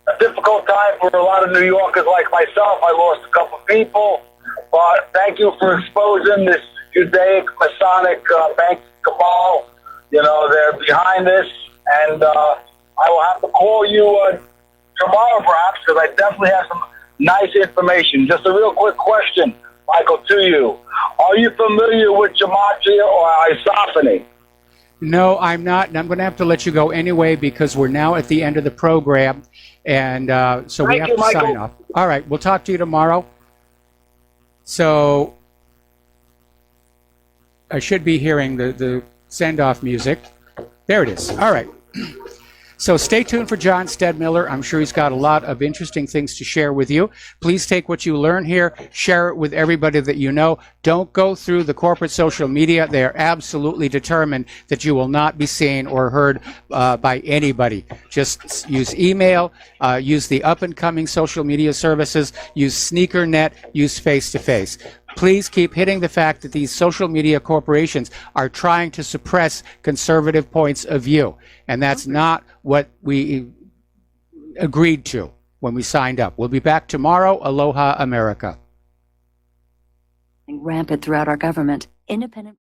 a difficult time for a lot of New Yorkers like myself. I lost a couple of people, but thank you for exposing this Judaic Masonic bank cabal. They're behind this, and I will have to call you tomorrow, perhaps, because I definitely have some nice information. Just a real quick question, Michael, to you. Are you familiar with gematria or isophony? No, I'm not, and I'm going to have to let you go anyway because we're now at the end of the program, and so we have to sign off. All right, we'll talk to you tomorrow. So I should be hearing the send-off music. There it is. All right. So stay tuned for John Stedmiller. I'm sure he's got a lot of interesting things to share with you. Please take what you learn here, share it with everybody that you know. Don't go through the corporate social media. They are absolutely determined that you will not be seen or heard by anybody. Just use email, use the up-and-coming social media services, use SneakerNet, use face-to-face. Please keep hitting the fact that these social media corporations are trying to suppress conservative points of view. And that's not what we agreed to when we signed up. We'll be back tomorrow. Aloha, America. Rampant throughout our government. Independent